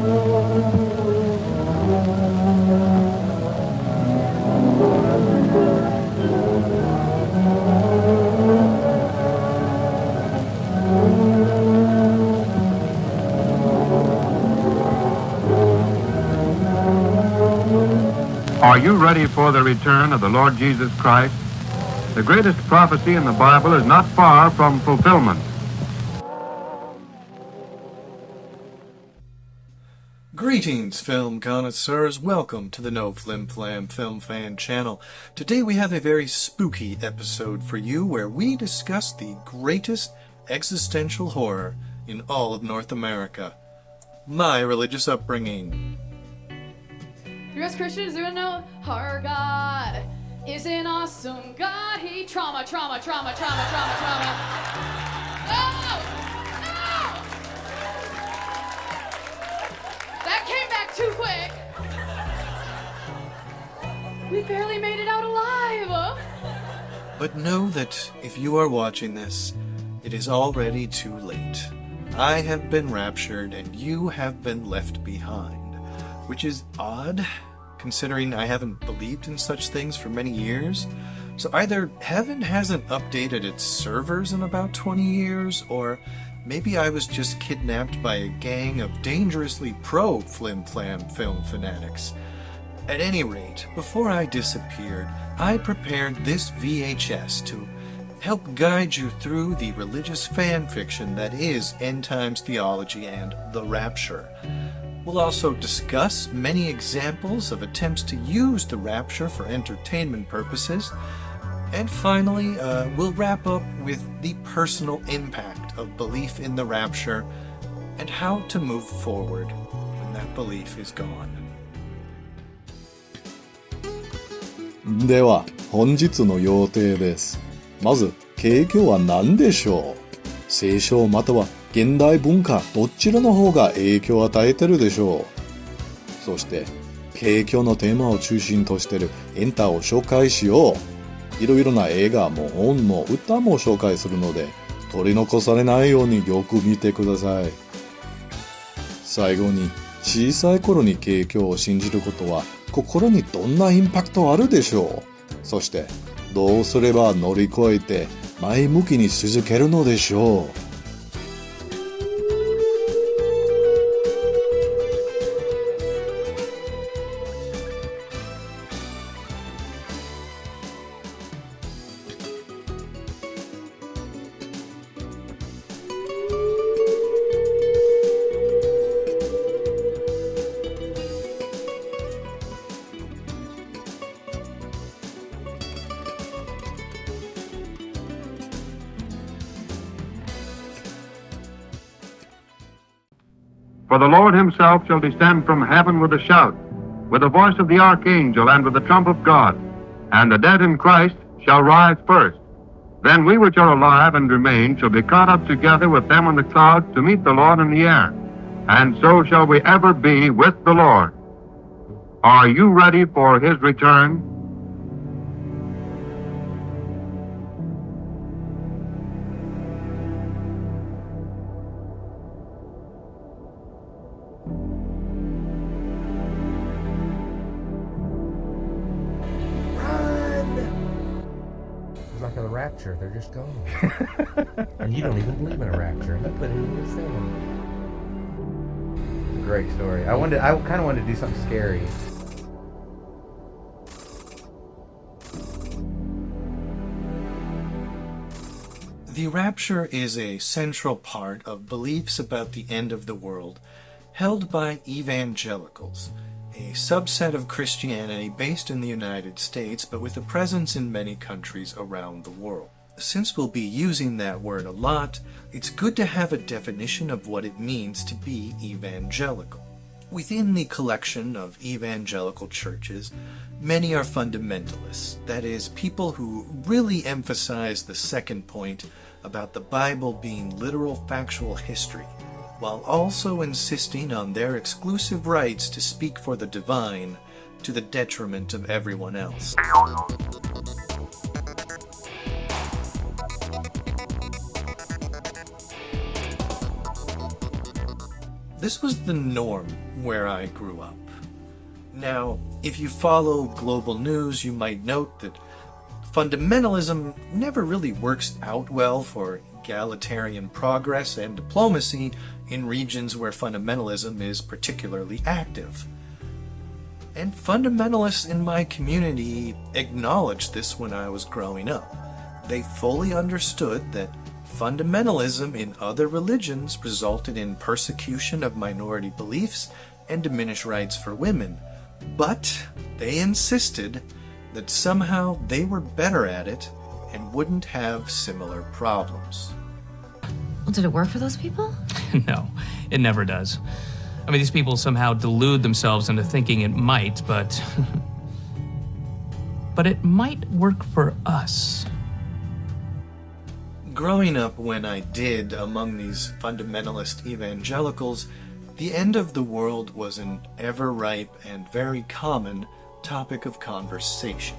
Are you ready for the return of the Lord Jesus Christ? The greatest prophecy in the Bible is not far from fulfillment. Greetings, film connoisseurs. Welcome to the No Flim Flam Film Fan channel. Today we have a very spooky episode for you where we discuss the greatest existential horror in all of North America. My religious upbringing. U.S. Christians do know our God is an awesome God. He trauma. Oh! No! That came back too quick. We barely made it out alive. But know that if you are watching this, it is already too late. I have been raptured and you have been left behind, which is odd, considering I haven't believed in such things for many years. So either heaven hasn't updated its servers in about 20 years, or maybe I was just kidnapped by a gang of dangerously pro-flim-flam film fanatics. At any rate, before I disappeared, I prepared this VHS to help guide you through the religious fan fiction that is end times theology and the rapture. We'll also discuss many examples of attempts to use the rapture for entertainment purposes. And finally, we'll wrap up with the personal impact of belief in the rapture and how to move forward when that belief is gone. では、本日の予定です。まず、景況は何でしょう？聖書または現代文化どちらの方が影響を与えてるでしょう。そして景況のテーマを中心としているエンタを紹介しよう。いろいろな映画も本も歌も紹介するので取り残されないようによく見てください。最後に小さい頃に景況を信じることは心にどんなインパクトあるでしょう。そしてどうすれば乗り越えて前向きに続けるのでしょう。For the Lord himself shall descend from heaven with a shout, with the voice of the archangel, and with the trump of God. And the dead in Christ shall rise first. Then we which are alive and remain shall be caught up together with them in the clouds to meet the Lord in the air. And so shall we ever be with the Lord. Are you ready for his return? Like a rapture, they're just gone. And you don't even believe in a rapture. And put it in your film. Great story. I kind of wanted to do something scary. The rapture is a central part of beliefs about the end of the world held by evangelicals, a subset of Christianity based in the United States, but with a presence in many countries around the world. Since we'll be using that word a lot, it's good to have a definition of what it means to be evangelical. Within the collection of evangelical churches, many are fundamentalists, that is, people who really emphasize the second point about the Bible being literal factual history, while also insisting on their exclusive rights to speak for the divine to the detriment of everyone else. This was the norm where I grew up. Now, if you follow global news, you might note that fundamentalism never really works out well for egalitarian progress and diplomacy in regions where fundamentalism is particularly active. And fundamentalists in my community acknowledged this when I was growing up. They fully understood that fundamentalism in other religions resulted in persecution of minority beliefs and diminished rights for women. But they insisted that somehow they were better at it and wouldn't have similar problems. Well, did it work for those people? No, it never does. I mean, these people somehow delude themselves into thinking it might, but... but it might work for us. Growing up when I did among these fundamentalist evangelicals, the end of the world was an ever-ripe and very common topic of conversation.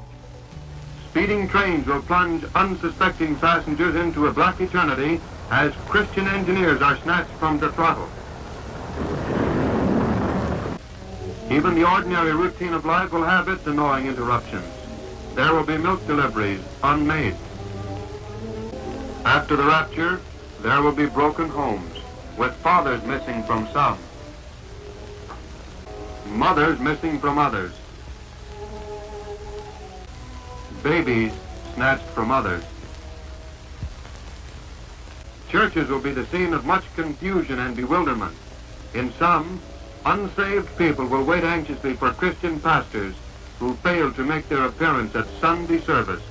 Speeding trains will plunge unsuspecting passengers into a black eternity as Christian engineers are snatched from the throttle. Even the ordinary routine of life will have its annoying interruptions. There will be milk deliveries unmade. After the rapture, there will be broken homes, with fathers missing from some, mothers missing from others, babies snatched from others. Churches will be the scene of much confusion and bewilderment. In some, unsaved people will wait anxiously for Christian pastors who fail to make their appearance at Sunday service.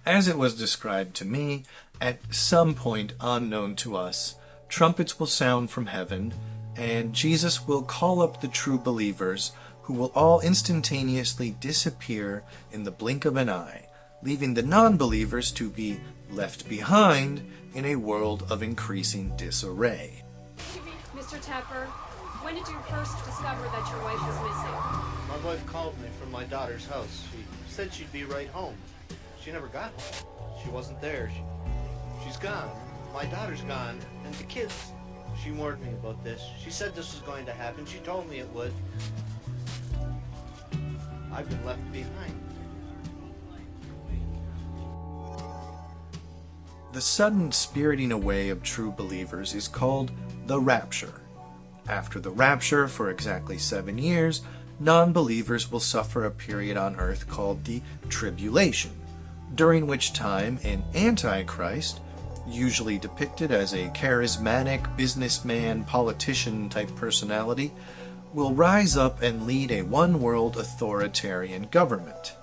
As it was described to me, at some point unknown to us, trumpets will sound from heaven, and Jesus will call up the true believers, who will all instantaneously disappear in the blink of an eye, leaving the non-believers to be left behind in a world of increasing disarray. Mr. Tepper, when did you first discover that your wife was missing? My wife called me from my daughter's house. She said she'd be right home. She never got home. She wasn't there. She's gone. My daughter's gone, and the kids. She warned me about this. She said this was going to happen. She told me it would. I've been left behind. The sudden spiriting away of true believers is called the rapture. After the rapture, for exactly 7 years, non-believers will suffer a period on earth called the tribulation, during which time an Antichrist, usually depicted as a charismatic businessman, politician type personality, will rise up and lead a one-world authoritarian government.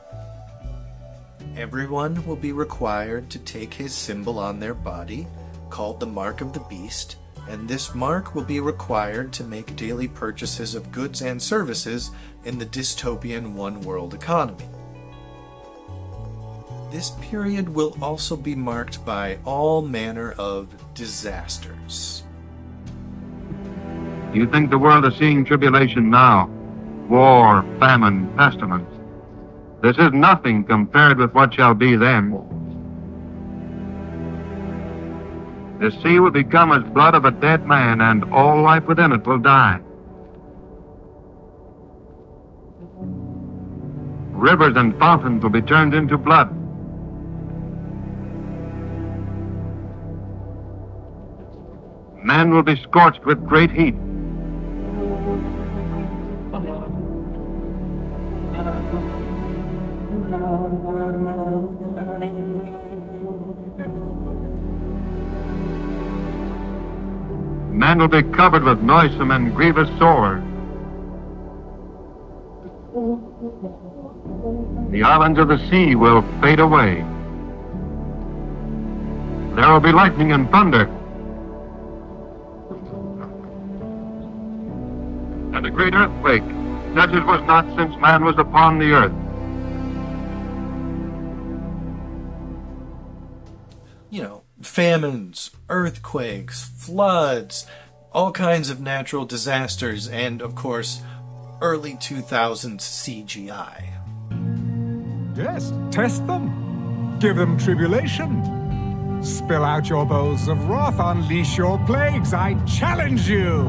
Everyone will be required to take his symbol on their body, called the Mark of the Beast, and this mark will be required to make daily purchases of goods and services in the dystopian one-world economy. This period will also be marked by all manner of disasters. You think the world is seeing tribulation now? War, famine, pestilence. This is nothing compared with what shall be then. The sea will become as blood of a dead man, and all life within it will die. Rivers and fountains will be turned into blood. Men will be scorched with great heat. Men will be covered with noisome and grievous sores. The islands of the sea will fade away. There will be lightning and thunder. And a great earthquake, such as was not since man was upon the earth. You know, famines, earthquakes, floods, all kinds of natural disasters, and, of course, early 2000s CGI. Yes, test them. Give them tribulation. Spill out your bowls of wrath, unleash your plagues, I challenge you!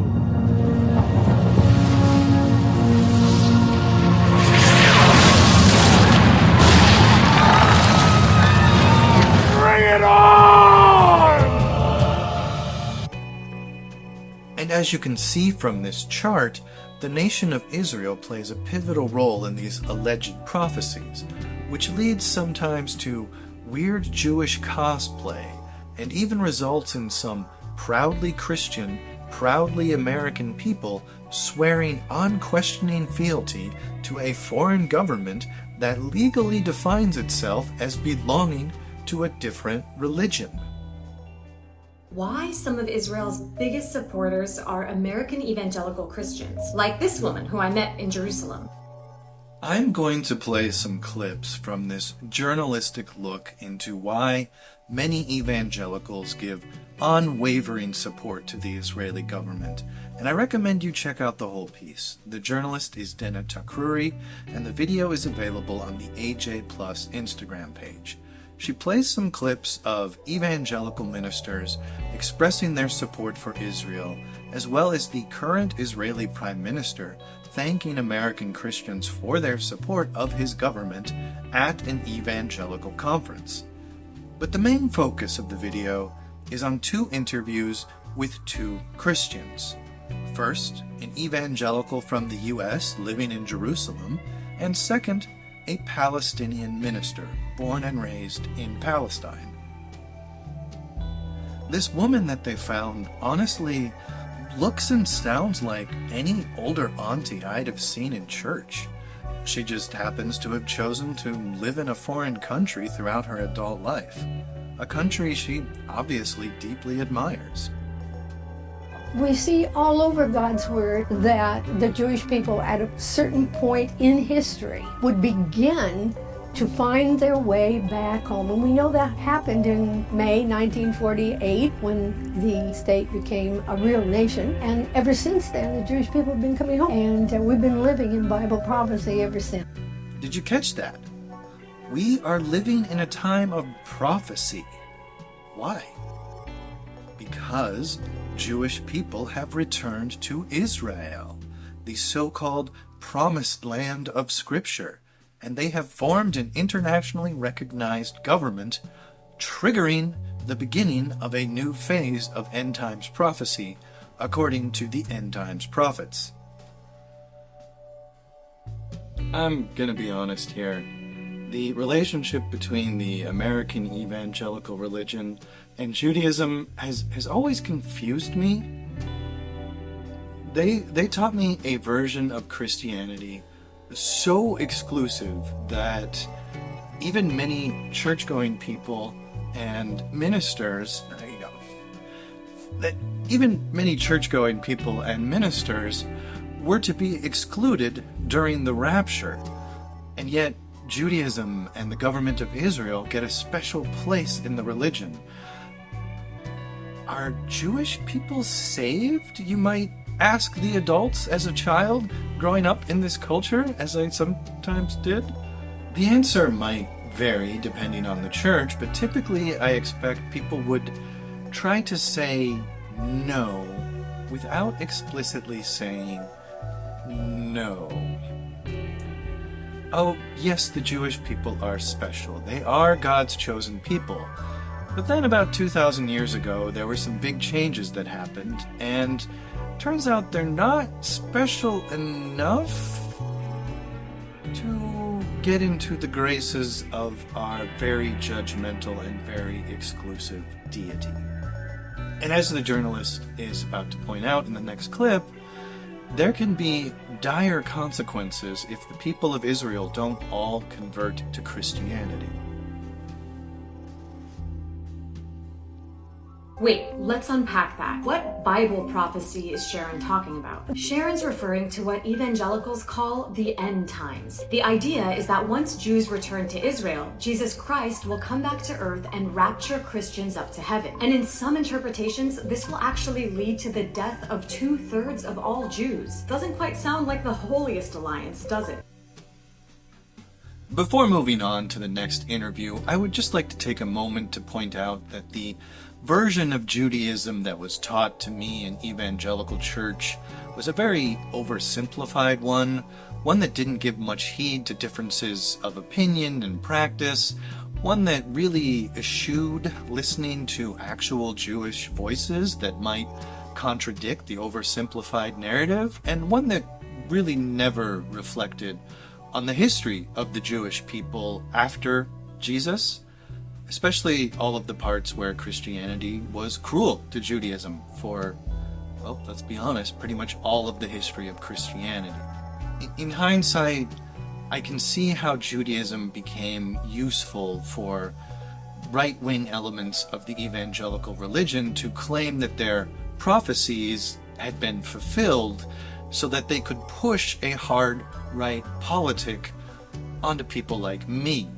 Bring it on! And as you can see from this chart, the nation of Israel plays a pivotal role in these alleged prophecies, which leads sometimes to weird Jewish cosplay, and even results in some proudly Christian, proudly American people swearing unquestioning fealty to a foreign government that legally defines itself as belonging to a different religion. Why some of Israel's biggest supporters are American evangelical Christians, like this woman who I met in Jerusalem. I'm going to play some clips from this journalistic look into why many evangelicals give unwavering support to the Israeli government, and I recommend you check out the whole piece. The journalist is Dena Takruri, and the video is available on the AJ Plus Instagram page. She plays some clips of evangelical ministers expressing their support for Israel, as well as the current Israeli Prime Minister thanking American Christians for their support of his government at an evangelical conference. But the main focus of the video is on two interviews with two Christians. First, an evangelical from the US living in Jerusalem, and second, a Palestinian minister born and raised in Palestine. This woman that they found honestly looks and sounds like any older auntie I'd have seen in church. She just happens to have chosen to live in a foreign country throughout her adult life, a country she obviously deeply admires. We see all over God's Word that the Jewish people at a certain point in history would begin to find their way back home. And we know that happened in May 1948 when the state became a real nation. And ever since then, the Jewish people have been coming home. And we've been living in Bible prophecy ever since. Did you catch that? We are living in a time of prophecy. Why? Because Jewish people have returned to Israel, the so-called promised land of Scripture, and they have formed an internationally recognized government, triggering the beginning of a new phase of end times prophecy, according to the end times prophets. I'm gonna be honest here. The relationship between the American evangelical religion and Judaism has always confused me. They taught me a version of Christianity so exclusive that even many church-going people and ministers, were to be excluded during the rapture, and yet Judaism and the government of Israel get a special place in the religion. Are Jewish people saved, you might ask the adults as a child growing up in this culture, as I sometimes did? The answer might vary depending on the church, but typically I expect people would try to say no without explicitly saying no. Oh, yes, the Jewish people are special. They are God's chosen people. But then about 2,000 years ago, there were some big changes that happened, and turns out they're not special enough to get into the graces of our very judgmental and very exclusive deity. And as the journalist is about to point out in the next clip, there can be dire consequences if the people of Israel don't all convert to Christianity. Wait, let's unpack that. What Bible prophecy is Sharon talking about? Sharon's referring to what evangelicals call the end times. The idea is that once Jews return to Israel, Jesus Christ will come back to earth and rapture Christians up to heaven. And in some interpretations, this will actually lead to the death of 2/3 of all Jews. Doesn't quite sound like the holiest alliance, does it? Before moving on to the next interview, I would just like to take a moment to point out that the version of Judaism that was taught to me in evangelical church was a very oversimplified one that didn't give much heed to differences of opinion and practice, one that really eschewed listening to actual Jewish voices that might contradict the oversimplified narrative, and one that really never reflected on the history of the Jewish people after Jesus, especially all of the parts where Christianity was cruel to Judaism for, well, let's be honest, pretty much all of the history of Christianity. In hindsight, I can see how Judaism became useful for right-wing elements of the evangelical religion to claim that their prophecies had been fulfilled so that they could push a hard right politic onto people like me.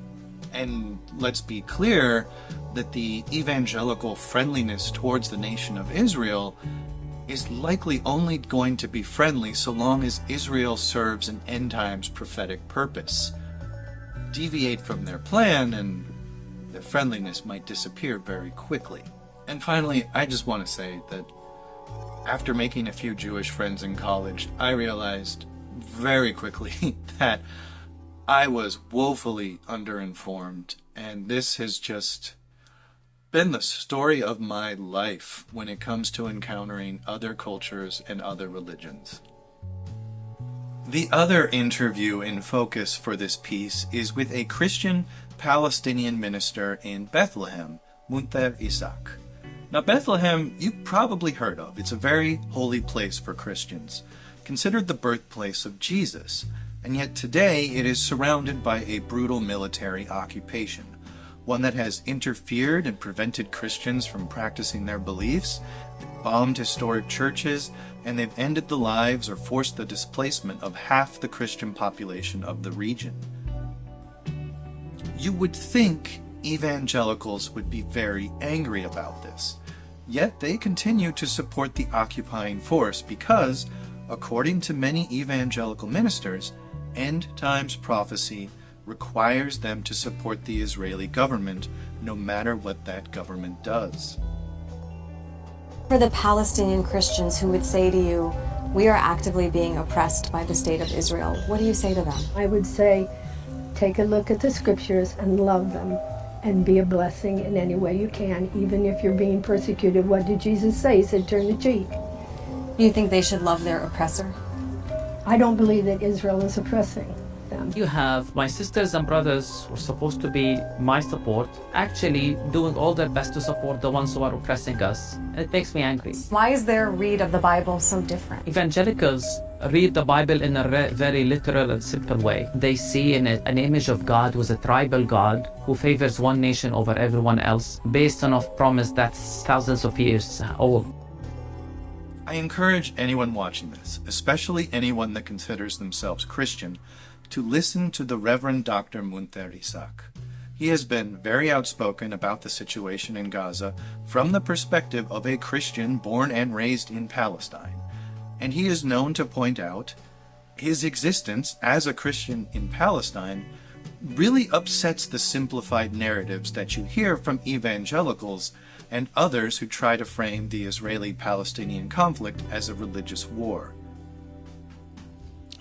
And let's be clear that the evangelical friendliness towards the nation of Israel is likely only going to be friendly so long as Israel serves an end times prophetic purpose. Deviate from their plan and their friendliness might disappear very quickly. And finally, I just want to say that after making a few Jewish friends in college, I realized very quickly that I was woefully underinformed, and this has just been the story of my life when it comes to encountering other cultures and other religions. The other interview in focus for this piece is with a Christian Palestinian minister in Bethlehem, Munther Isaac. Now, Bethlehem, you've probably heard of. It's a very holy place for Christians, considered the birthplace of Jesus, and yet today it is surrounded by a brutal military occupation, one that has interfered and prevented Christians from practicing their beliefs, they've bombed historic churches, and they've ended the lives or forced the displacement of half the Christian population of the region. You would think evangelicals would be very angry about this, yet they continue to support the occupying force because, according to many evangelical ministers, end times prophecy requires them to support the Israeli government no matter what that government does. For the Palestinian Christians who would say to you, we are actively being oppressed by the state of Israel, what do you say to them? I would say, take a look at the scriptures and love them and be a blessing in any way you can, even if you're being persecuted. What did Jesus say? He said, turn the cheek. Do you think they should love their oppressor? I don't believe that Israel is oppressing them. You have my sisters and brothers who are supposed to be my support, actually doing all their best to support the ones who are oppressing us. And it makes me angry. Why is their read of the Bible so different? Evangelicals read the Bible in a very literal and simple way. They see in it an image of God who is a tribal God who favors one nation over everyone else based on a promise that's thousands of years old. I encourage anyone watching this, especially anyone that considers themselves Christian, to listen to the Reverend Dr. Munther Isaac. He has been very outspoken about the situation in Gaza from the perspective of a Christian born and raised in Palestine, and he is known to point out his existence as a Christian in Palestine really upsets the simplified narratives that you hear from evangelicals and others who try to frame the Israeli-Palestinian conflict as a religious war.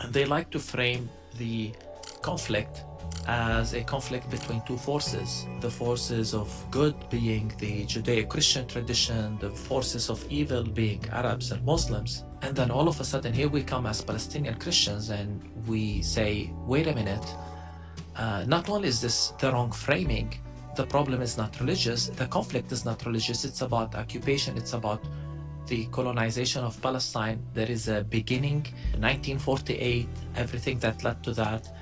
They like to frame the conflict as a conflict between two forces. The forces of good being the Judeo-Christian tradition, the forces of evil being Arabs and Muslims. And then all of a sudden here we come as Palestinian Christians and we say, wait a minute, not only is this the wrong framing, the problem is not religious, the conflict is not religious, it's about occupation, it's about the colonization of Palestine. There is a beginning, 1948, everything that led to that.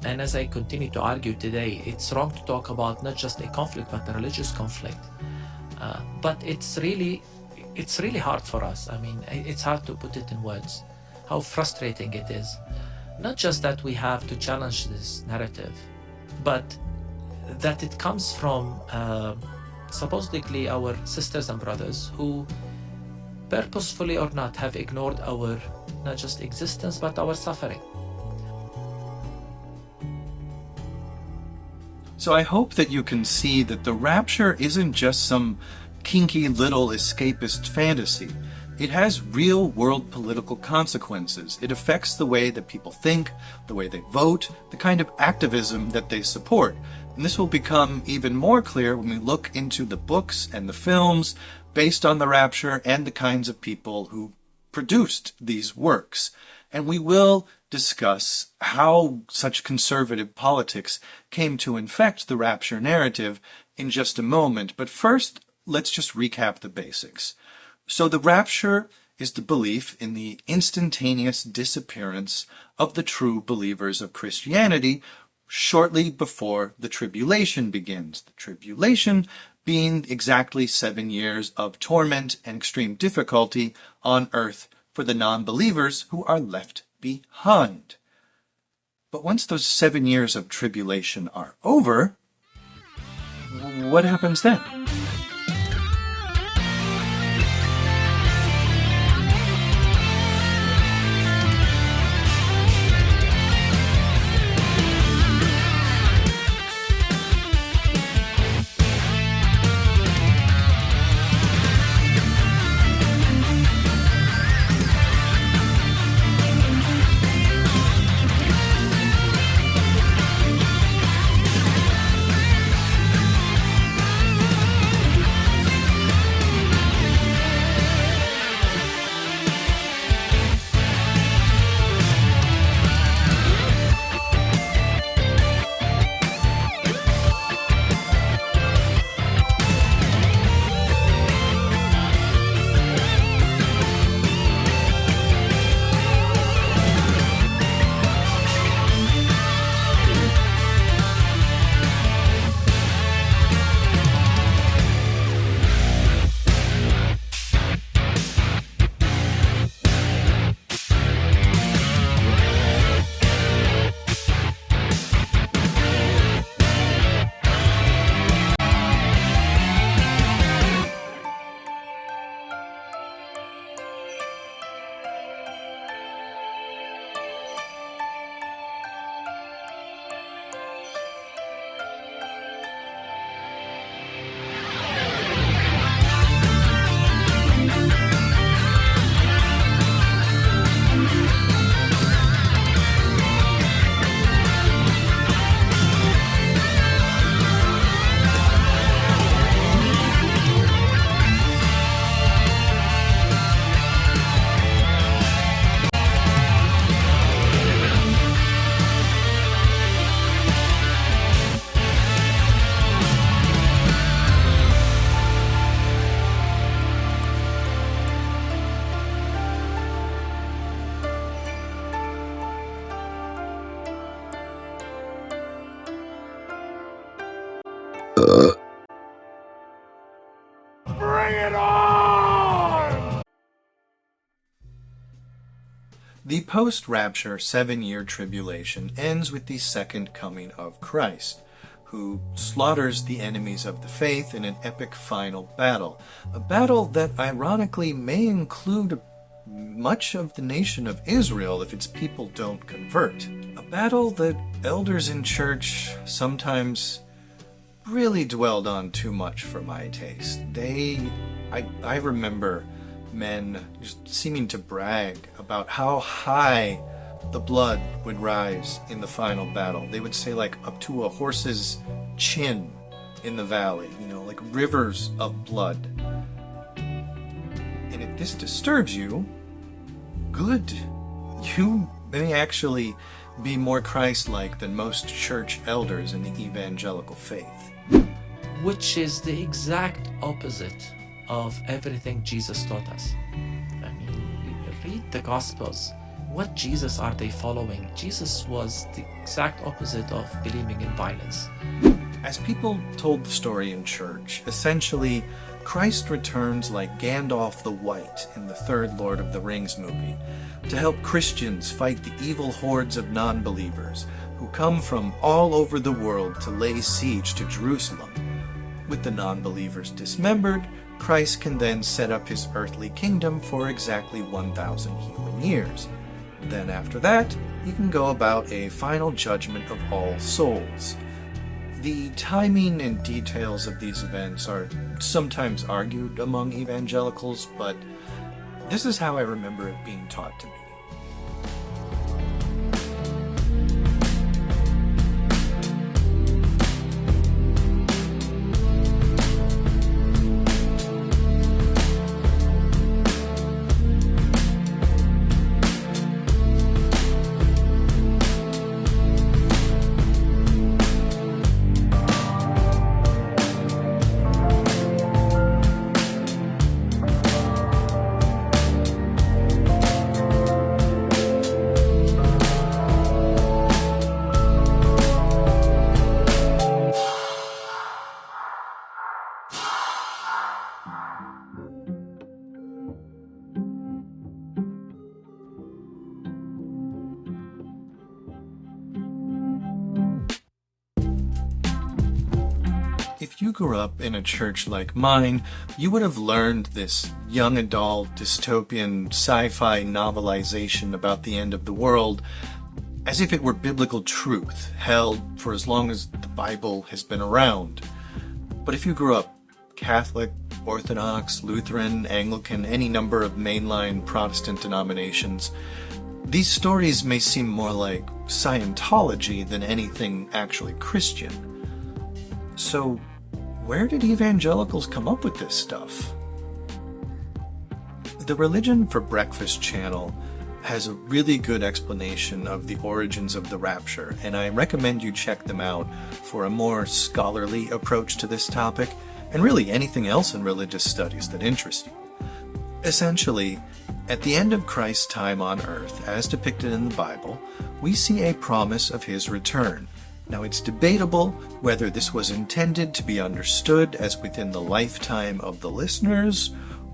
And as I continue to argue today, it's wrong to talk about not just a conflict, but a religious conflict. But it's really hard for us. I mean, it's hard to put it in words, how frustrating it is. Not just that we have to challenge this narrative, but that it comes from supposedly our sisters and brothers who purposefully or not have ignored our not just existence but our suffering. So I hope that you can see that the rapture isn't just some kinky little escapist fantasy. It has real-world political consequences. It affects the way that people think, the way they vote, the kind of activism that they support. And this will become even more clear when we look into the books and the films based on the rapture and the kinds of people who produced these works. And we will discuss how such conservative politics came to infect the rapture narrative in just a moment. But first, let's just recap the basics. So the rapture is the belief in the instantaneous disappearance of the true believers of Christianity shortly before the tribulation begins. The tribulation being exactly 7 years of torment and extreme difficulty on earth for the non-believers who are left behind. But once those 7 years of tribulation are over, what happens then? Bring it on! The post-rapture 7-year tribulation ends with the second coming of Christ, who slaughters the enemies of the faith in an epic final battle. A battle that ironically may include much of the nation of Israel if its people don't convert. A battle that elders in church sometimes really dwelled on too much for my taste. I remember men just seeming to brag about how high the blood would rise in the final battle. They would say like up to a horse's chin in the valley, like rivers of blood. And if this disturbs you, good. You may actually be more Christ-like than most church elders in the evangelical faith. Which is the exact opposite of everything Jesus taught us. I mean, you read the Gospels. What Jesus are they following? Jesus was the exact opposite of believing in violence. As people told the story in church, essentially, Christ returns like Gandalf the White in the third Lord of the Rings movie to help Christians fight the evil hordes of non-believers who come from all over the world to lay siege to Jerusalem. With the non-believers dismembered, Christ can then set up his earthly kingdom for exactly 1,000 human years. Then after that, he can go about a final judgment of all souls. The timing and details of these events are sometimes argued among evangelicals, but this is how I remember it being taught to me. If you grew up in a church like mine, you would have learned this young adult dystopian sci-fi novelization about the end of the world as if it were biblical truth, held for as long as the Bible has been around. But if you grew up Catholic, Orthodox, Lutheran, Anglican, any number of mainline Protestant denominations, these stories may seem more like Scientology than anything actually Christian. So, where did evangelicals come up with this stuff? The Religion for Breakfast channel has a really good explanation of the origins of the rapture, and I recommend you check them out for a more scholarly approach to this topic, and really anything else in religious studies that interests you. Essentially, at the end of Christ's time on earth, as depicted in the Bible, we see a promise of his return. Now, it's debatable whether this was intended to be understood as within the lifetime of the listeners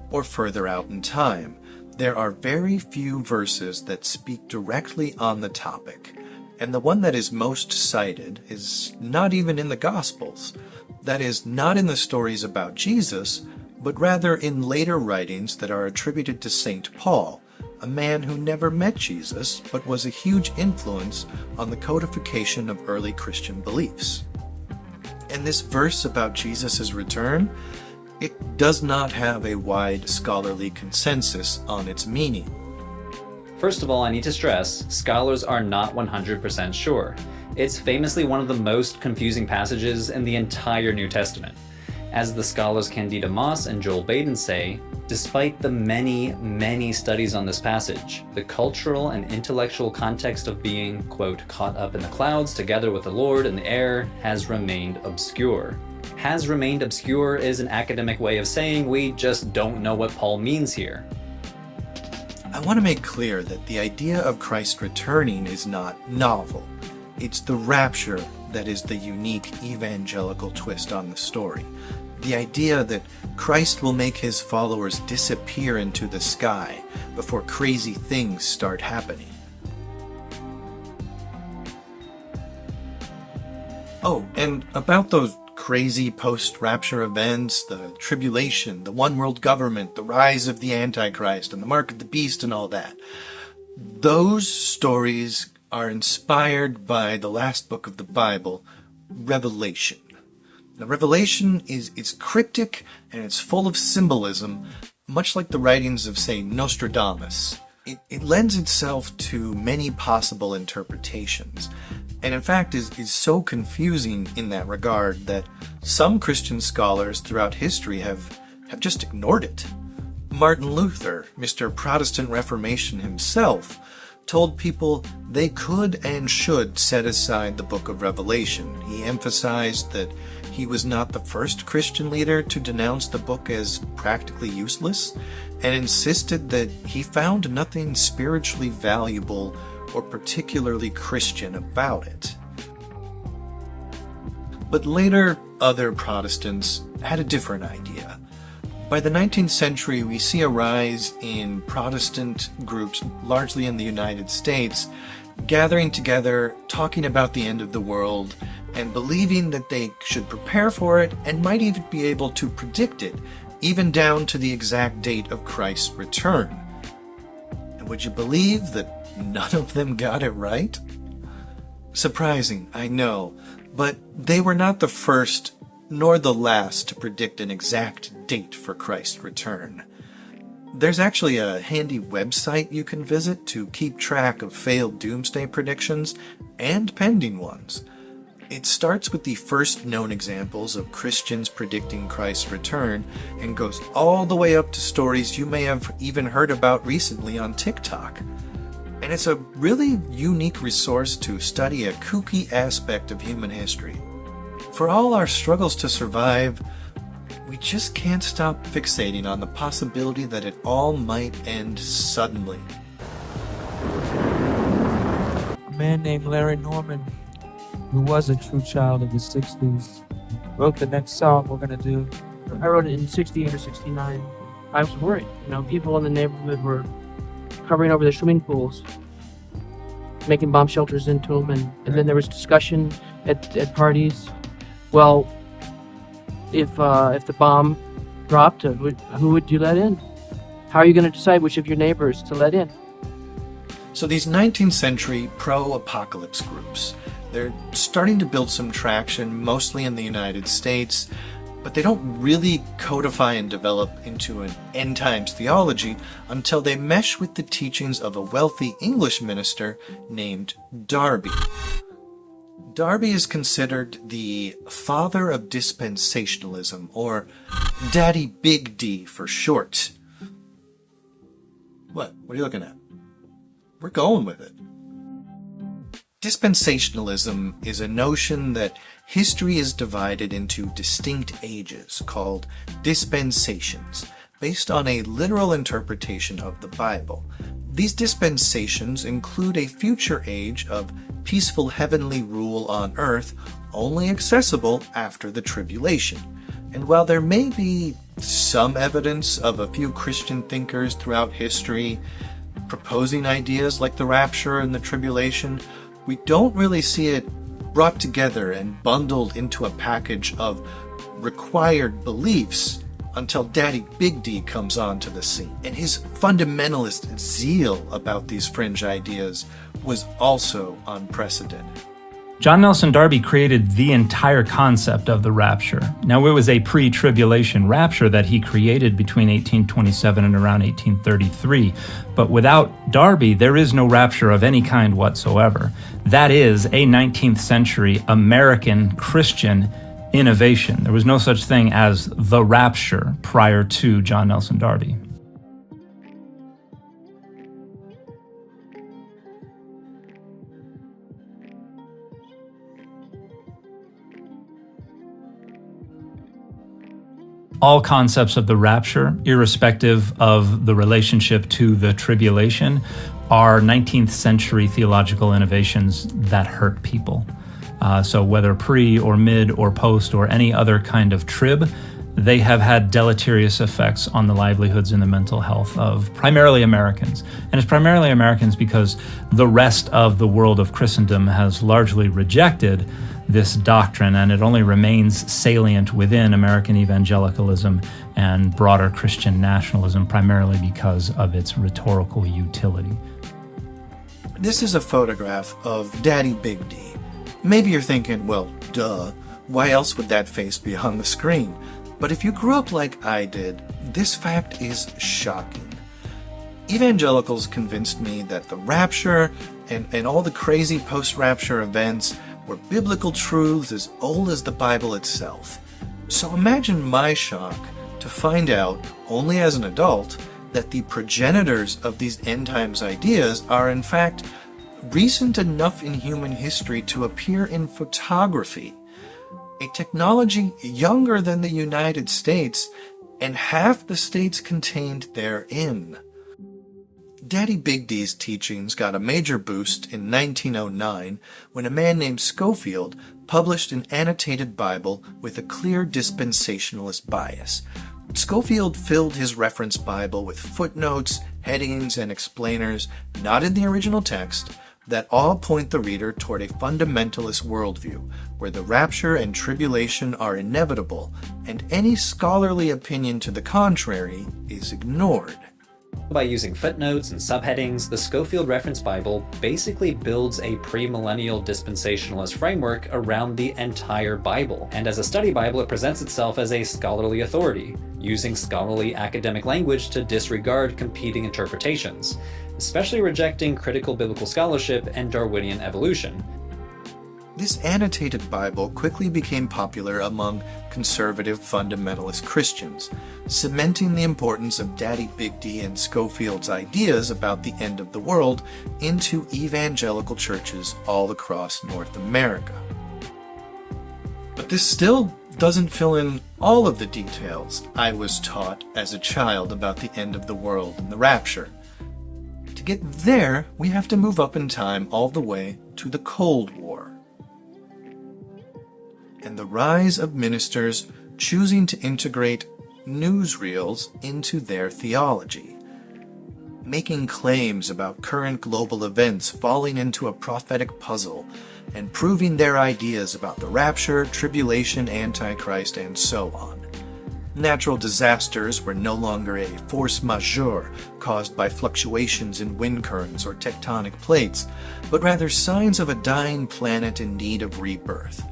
or further out in time. There are very few verses that speak directly on the topic, and the one that is most cited is not even in the Gospels. That is, not in the stories about Jesus, but rather in later writings that are attributed to St. Paul, a man who never met Jesus, but was a huge influence on the codification of early Christian beliefs. And this verse about Jesus' return, it does not have a wide scholarly consensus on its meaning. First of all, I need to stress, scholars are not 100% sure. It's famously one of the most confusing passages in the entire New Testament. As the scholars Candida Moss and Joel Baden say, despite the many studies on this passage, the cultural and intellectual context of being, quote, caught up in the clouds together with the Lord in the air has remained obscure. Has remained obscure is an academic way of saying we just don't know what Paul means here. I want to make clear that the idea of Christ returning is not novel. It's the rapture that is the unique evangelical twist on the story. The idea that Christ will make his followers disappear into the sky before crazy things start happening. Oh, and about those crazy post-rapture events, the tribulation, the one world government, the rise of the Antichrist, and the mark of the beast and all that. Those stories are inspired by the last book of the Bible, Revelation. Now, Revelation is cryptic and it's full of symbolism, much like the writings of, say, Nostradamus. It lends itself to many possible interpretations, and in fact is so confusing in that regard that some Christian scholars throughout history have just ignored it. Martin Luther, Mr. Protestant Reformation himself, told people they could and should set aside the book of Revelation. He emphasized that he was not the first Christian leader to denounce the book as practically useless, and insisted that he found nothing spiritually valuable or particularly Christian about it. But later, other Protestants had a different idea. By the 19th century, we see a rise in Protestant groups, largely in the United States, gathering together, talking about the end of the world, and believing that they should prepare for it and might even be able to predict it, even down to the exact date of Christ's return. And would you believe that none of them got it right? Surprising, I know, But they were not the first nor the last to predict an exact date for Christ's return. There's actually a handy website you can visit to keep track of failed doomsday predictions and pending ones. It starts with the first known examples of Christians predicting Christ's return and goes all the way up to stories you may have even heard about recently on TikTok. And it's a really unique resource to study a kooky aspect of human history. For all our struggles to survive, we just can't stop fixating on the possibility that it all might end suddenly. A man named Larry Norman, who was a true child of the 60s, wrote the next song we're going to do. I wrote it in 68 or 69. I was worried. People in the neighborhood were covering over their swimming pools, making bomb shelters into them, and then there was discussion at parties. Well, if the bomb dropped, who would you let in? How are you going to decide which of your neighbors to let in? So these 19th century pro-apocalypse groups, they're starting to build some traction, mostly in the United States, but they don't really codify and develop into an end times theology until they mesh with the teachings of a wealthy English minister named Darby. Darby is considered the father of dispensationalism, or Daddy Big D for short. What are you looking at? We're going with it. Dispensationalism is a notion that history is divided into distinct ages, called dispensations, based on a literal interpretation of the Bible. These dispensations include a future age of peaceful heavenly rule on earth, only accessible after the tribulation. And while there may be some evidence of a few Christian thinkers throughout history proposing ideas like the rapture and the tribulation, we don't really see it brought together and bundled into a package of required beliefs until Daddy Big D comes onto the scene. And his fundamentalist zeal about these fringe ideas was also unprecedented. John Nelson Darby created the entire concept of the rapture. Now, it was a pre-tribulation rapture that he created between 1827 and around 1833. But without Darby, there is no rapture of any kind whatsoever. That is a 19th century American Christian innovation. There was no such thing as the rapture prior to John Nelson Darby. All concepts of the rapture, irrespective of the relationship to the tribulation, are 19th century theological innovations that hurt people. So whether pre or mid or post or any other kind of trib, they have had deleterious effects on the livelihoods and the mental health of primarily Americans. And it's primarily Americans because the rest of the world of Christendom has largely rejected this doctrine, and it only remains salient within American evangelicalism and broader Christian nationalism, primarily because of its rhetorical utility. This is a photograph of Daddy Big D. Maybe you're thinking, well, duh, why else would that face be on the screen? But if you grew up like I did, this fact is shocking. Evangelicals convinced me that the rapture and all the crazy post-rapture events were biblical truths as old as the Bible itself. So imagine my shock to find out, only as an adult, that the progenitors of these end times ideas are in fact recent enough in human history to appear in photography, a technology younger than the United States and half the states contained therein. Daddy Big D's teachings got a major boost in 1909 when a man named Schofield published an annotated Bible with a clear dispensationalist bias. Schofield filled his reference Bible with footnotes, headings, and explainers, not in the original text, that all point the reader toward a fundamentalist worldview, where the rapture and tribulation are inevitable, and any scholarly opinion to the contrary is ignored. By using footnotes and subheadings, the Scofield Reference Bible basically builds a premillennial dispensationalist framework around the entire Bible. And as a study Bible, it presents itself as a scholarly authority, using scholarly academic language to disregard competing interpretations, especially rejecting critical biblical scholarship and Darwinian evolution. This annotated Bible quickly became popular among conservative fundamentalist Christians, cementing the importance of Daddy Big D and Scofield's ideas about the end of the world into evangelical churches all across North America. But this still doesn't fill in all of the details I was taught as a child about the end of the world and the rapture. To get there, we have to move up in time all the way to the Cold War, and the rise of ministers choosing to integrate newsreels into their theology, making claims about current global events falling into a prophetic puzzle, and proving their ideas about the rapture, tribulation, antichrist, and so on. Natural disasters were no longer a force majeure caused by fluctuations in wind currents or tectonic plates, but rather signs of a dying planet in need of rebirth.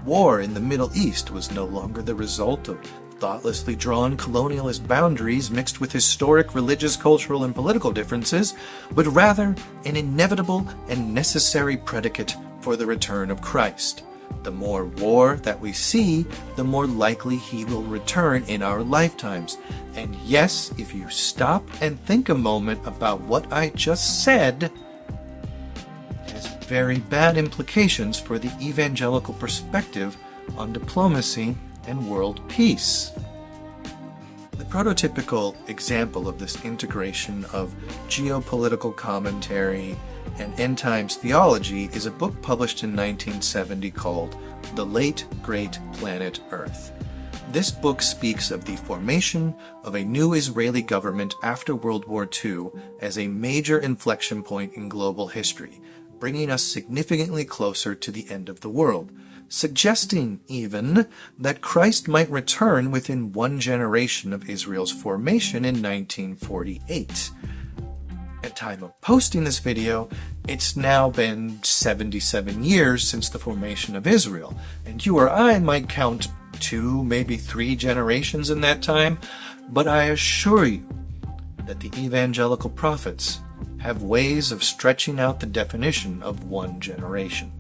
War in the Middle East was no longer the result of thoughtlessly drawn colonialist boundaries mixed with historic religious, cultural, and political differences, but rather an inevitable and necessary predicate for the return of Christ. The more war that we see, the more likely he will return in our lifetimes. And yes, if you stop and think a moment about what I just said, very bad implications for the evangelical perspective on diplomacy and world peace. The prototypical example of this integration of geopolitical commentary and end times theology is a book published in 1970 called The Late Great Planet Earth. This book speaks of the formation of a new Israeli government after World War II as a major inflection point in global history, bringing us significantly closer to the end of the world, suggesting even that Christ might return within one generation of Israel's formation in 1948. At time of posting this video, it's now been 77 years since the formation of Israel, and you or I might count 2, maybe 3 generations in that time, but I assure you that the evangelical prophets have ways of stretching out the definition of one generation.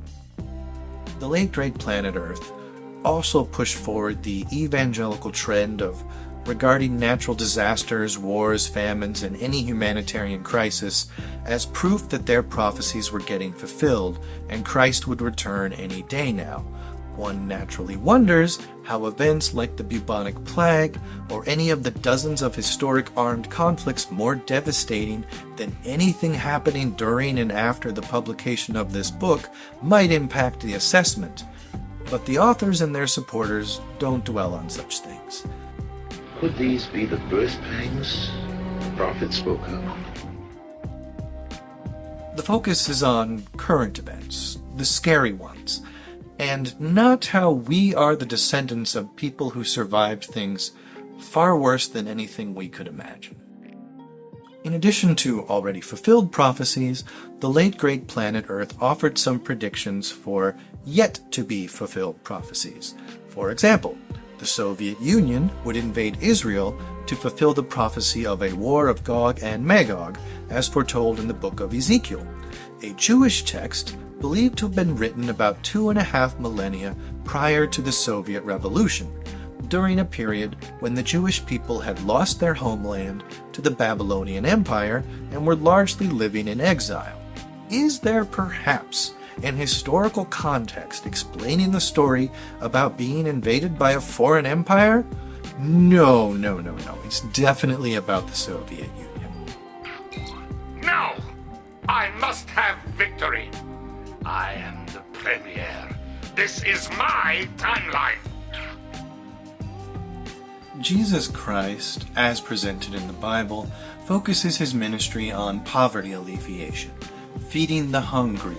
The Late Great Planet Earth also pushed forward the evangelical trend of regarding natural disasters, wars, famines, and any humanitarian crisis as proof that their prophecies were getting fulfilled and Christ would return any day now. One naturally wonders how events like the bubonic plague or any of the dozens of historic armed conflicts more devastating than anything happening during and after the publication of this book might impact the assessment. But the authors and their supporters don't dwell on such things. Could these be the birth pangs the prophet spoke of? The focus is on current events, the scary ones, and not how we are the descendants of people who survived things far worse than anything we could imagine. In addition to already fulfilled prophecies, the Late Great Planet Earth offered some predictions for yet-to-be-fulfilled prophecies. For example, the Soviet Union would invade Israel to fulfill the prophecy of a war of Gog and Magog, as foretold in the book of Ezekiel, a Jewish text believed to have been written about 2.5 millennia prior to the Soviet Revolution, during a period when the Jewish people had lost their homeland to the Babylonian Empire and were largely living in exile. Is there perhaps an historical context explaining the story about being invaded by a foreign empire? No. It's definitely about the Soviet Union. No! I must have victory! I am the premier. This is my timeline. Jesus Christ, as presented in the Bible, focuses his ministry on poverty alleviation, feeding the hungry,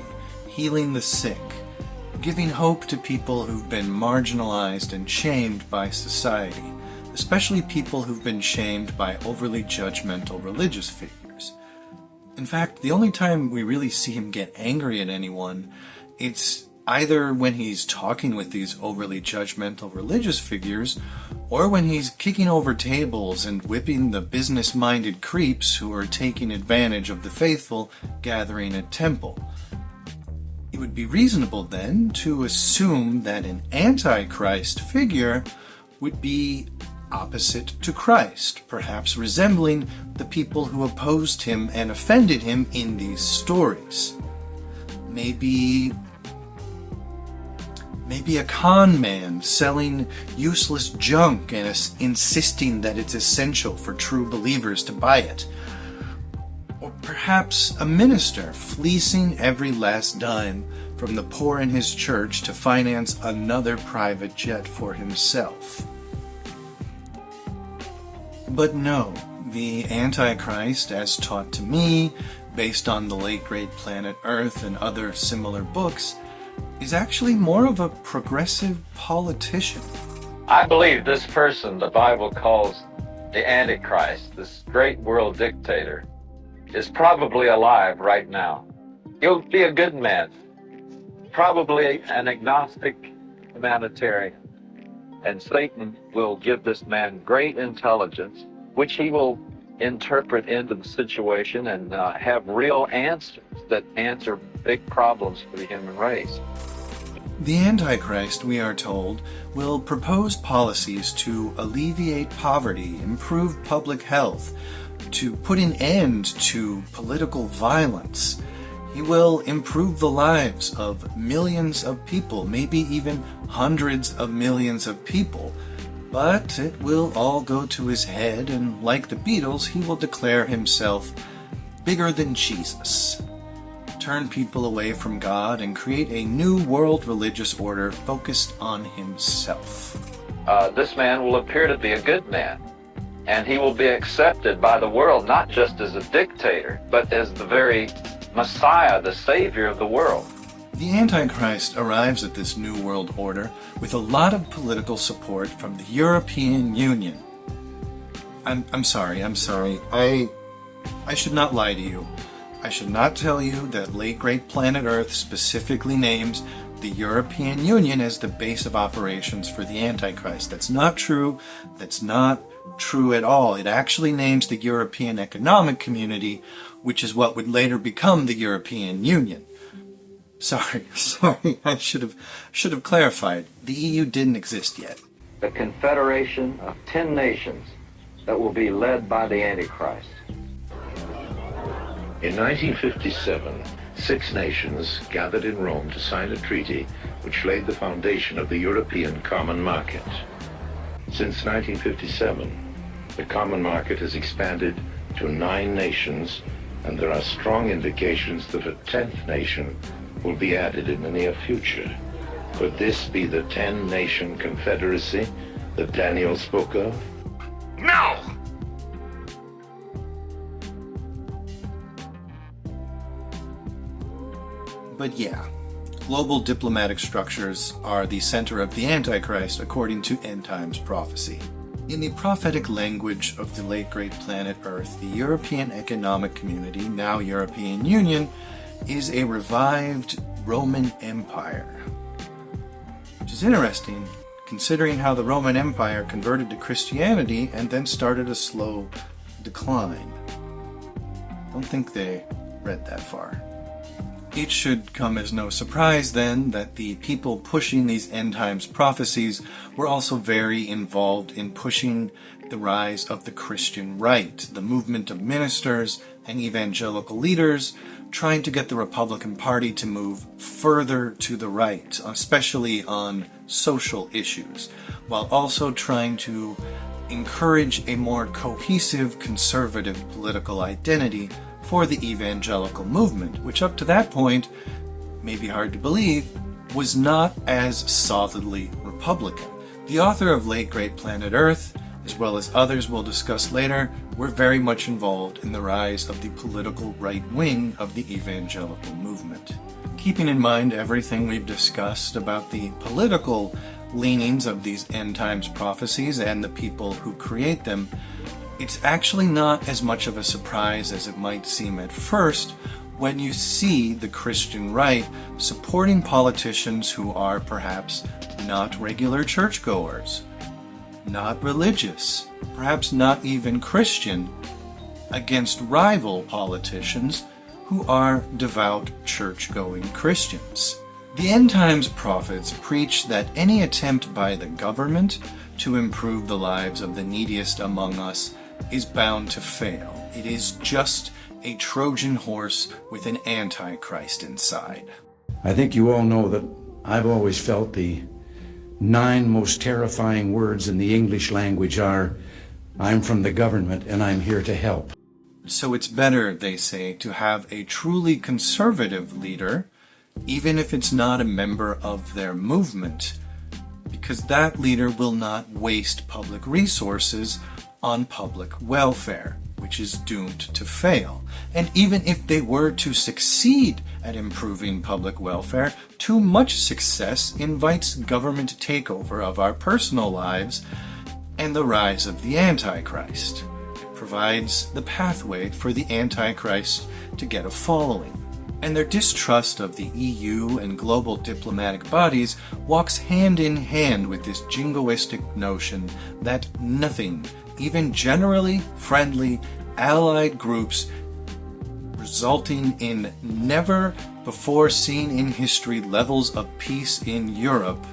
healing the sick, giving hope to people who've been marginalized and shamed by society, especially people who've been shamed by overly judgmental religious figures. In fact, the only time we really see him get angry at anyone, it's either when he's talking with these overly judgmental religious figures, or when he's kicking over tables and whipping the business-minded creeps who are taking advantage of the faithful gathering at temple. It would be reasonable then to assume that an Antichrist figure would be opposite to Christ, perhaps resembling the people who opposed him and offended him in these stories. Maybe a con man selling useless junk and insisting that it's essential for true believers to buy it. Or perhaps a minister fleecing every last dime from the poor in his church to finance another private jet for himself. But no, the Antichrist, as taught to me, based on the late great Planet Earth and other similar books, is actually more of a progressive politician. I believe this person the Bible calls the Antichrist, this great world dictator, is probably alive right now. He'll be a good man, probably an agnostic humanitarian. And Satan will give this man great intelligence, which he will interpret into the situation and have real answers that answer big problems for the human race. The Antichrist, we are told, will propose policies to alleviate poverty, improve public health, to put an end to political violence. He will improve the lives of millions of people, maybe even hundreds of millions of people. But it will all go to his head, and like the Beatles, he will declare himself bigger than Jesus, turn people away from God, and create a new world religious order focused on himself. This man will appear to be a good man, and he will be accepted by the world not just as a dictator, but as the very Messiah, the Savior of the world. The Antichrist arrives at this new world order with a lot of political support from the European Union. I'm sorry. I should not lie to you. I should not tell you that late great Planet Earth specifically names the European Union as the base of operations for the Antichrist. That's not true. That's not true at all. It actually names the European Economic Community, which is what would later become the European Union. Sorry, I should have clarified. The EU didn't exist yet. The confederation of 10 nations that will be led by the Antichrist. In 1957, 6 nations gathered in Rome to sign a treaty which laid the foundation of the European Common Market. Since 1957, the Common Market has expanded to 9 nations, and there are strong indications that a 10th nation will be added in the near future. Could this be the 10-nation confederacy that Daniel spoke of? No! But yeah, global diplomatic structures are the center of the Antichrist according to end times prophecy. In the prophetic language of the late great Planet Earth, the European Economic Community, now European Union, is a revived Roman Empire. Which is interesting, considering how the Roman Empire converted to Christianity and then started a slow decline. Don't think they read that far. It should come as no surprise, then, that the people pushing these end times prophecies were also very involved in pushing the rise of the Christian right, the movement of ministers and evangelical leaders trying to get the Republican Party to move further to the right, especially on social issues, while also trying to encourage a more cohesive conservative political identity for the evangelical movement, which up to that point, may be hard to believe, was not as solidly Republican. The author of Late Great Planet Earth, as well as others we'll discuss later, were very much involved in the rise of the political right wing of the evangelical movement. Keeping in mind everything we've discussed about the political leanings of these end times prophecies and the people who create them, it's actually not as much of a surprise as it might seem at first when you see the Christian right supporting politicians who are perhaps not regular churchgoers, not religious, perhaps not even Christian, against rival politicians who are devout church-going Christians. The end times prophets preach that any attempt by the government to improve the lives of the neediest among us is bound to fail. It is just a Trojan horse with an antichrist inside. I think you all know that I've always felt the 9 most terrifying words in the English language are, "I'm from the government and I'm here to help." So it's better, they say, to have a truly conservative leader, even if it's not a member of their movement, because that leader will not waste public resources on public welfare, which is doomed to fail. And even if they were to succeed at improving public welfare, too much success invites government takeover of our personal lives and the rise of the Antichrist. It provides the pathway for the Antichrist to get a following. And their distrust of the EU and global diplomatic bodies walks hand in hand with this jingoistic notion that nothing, even generally friendly allied groups resulting in never before seen in history levels of peace in Europe,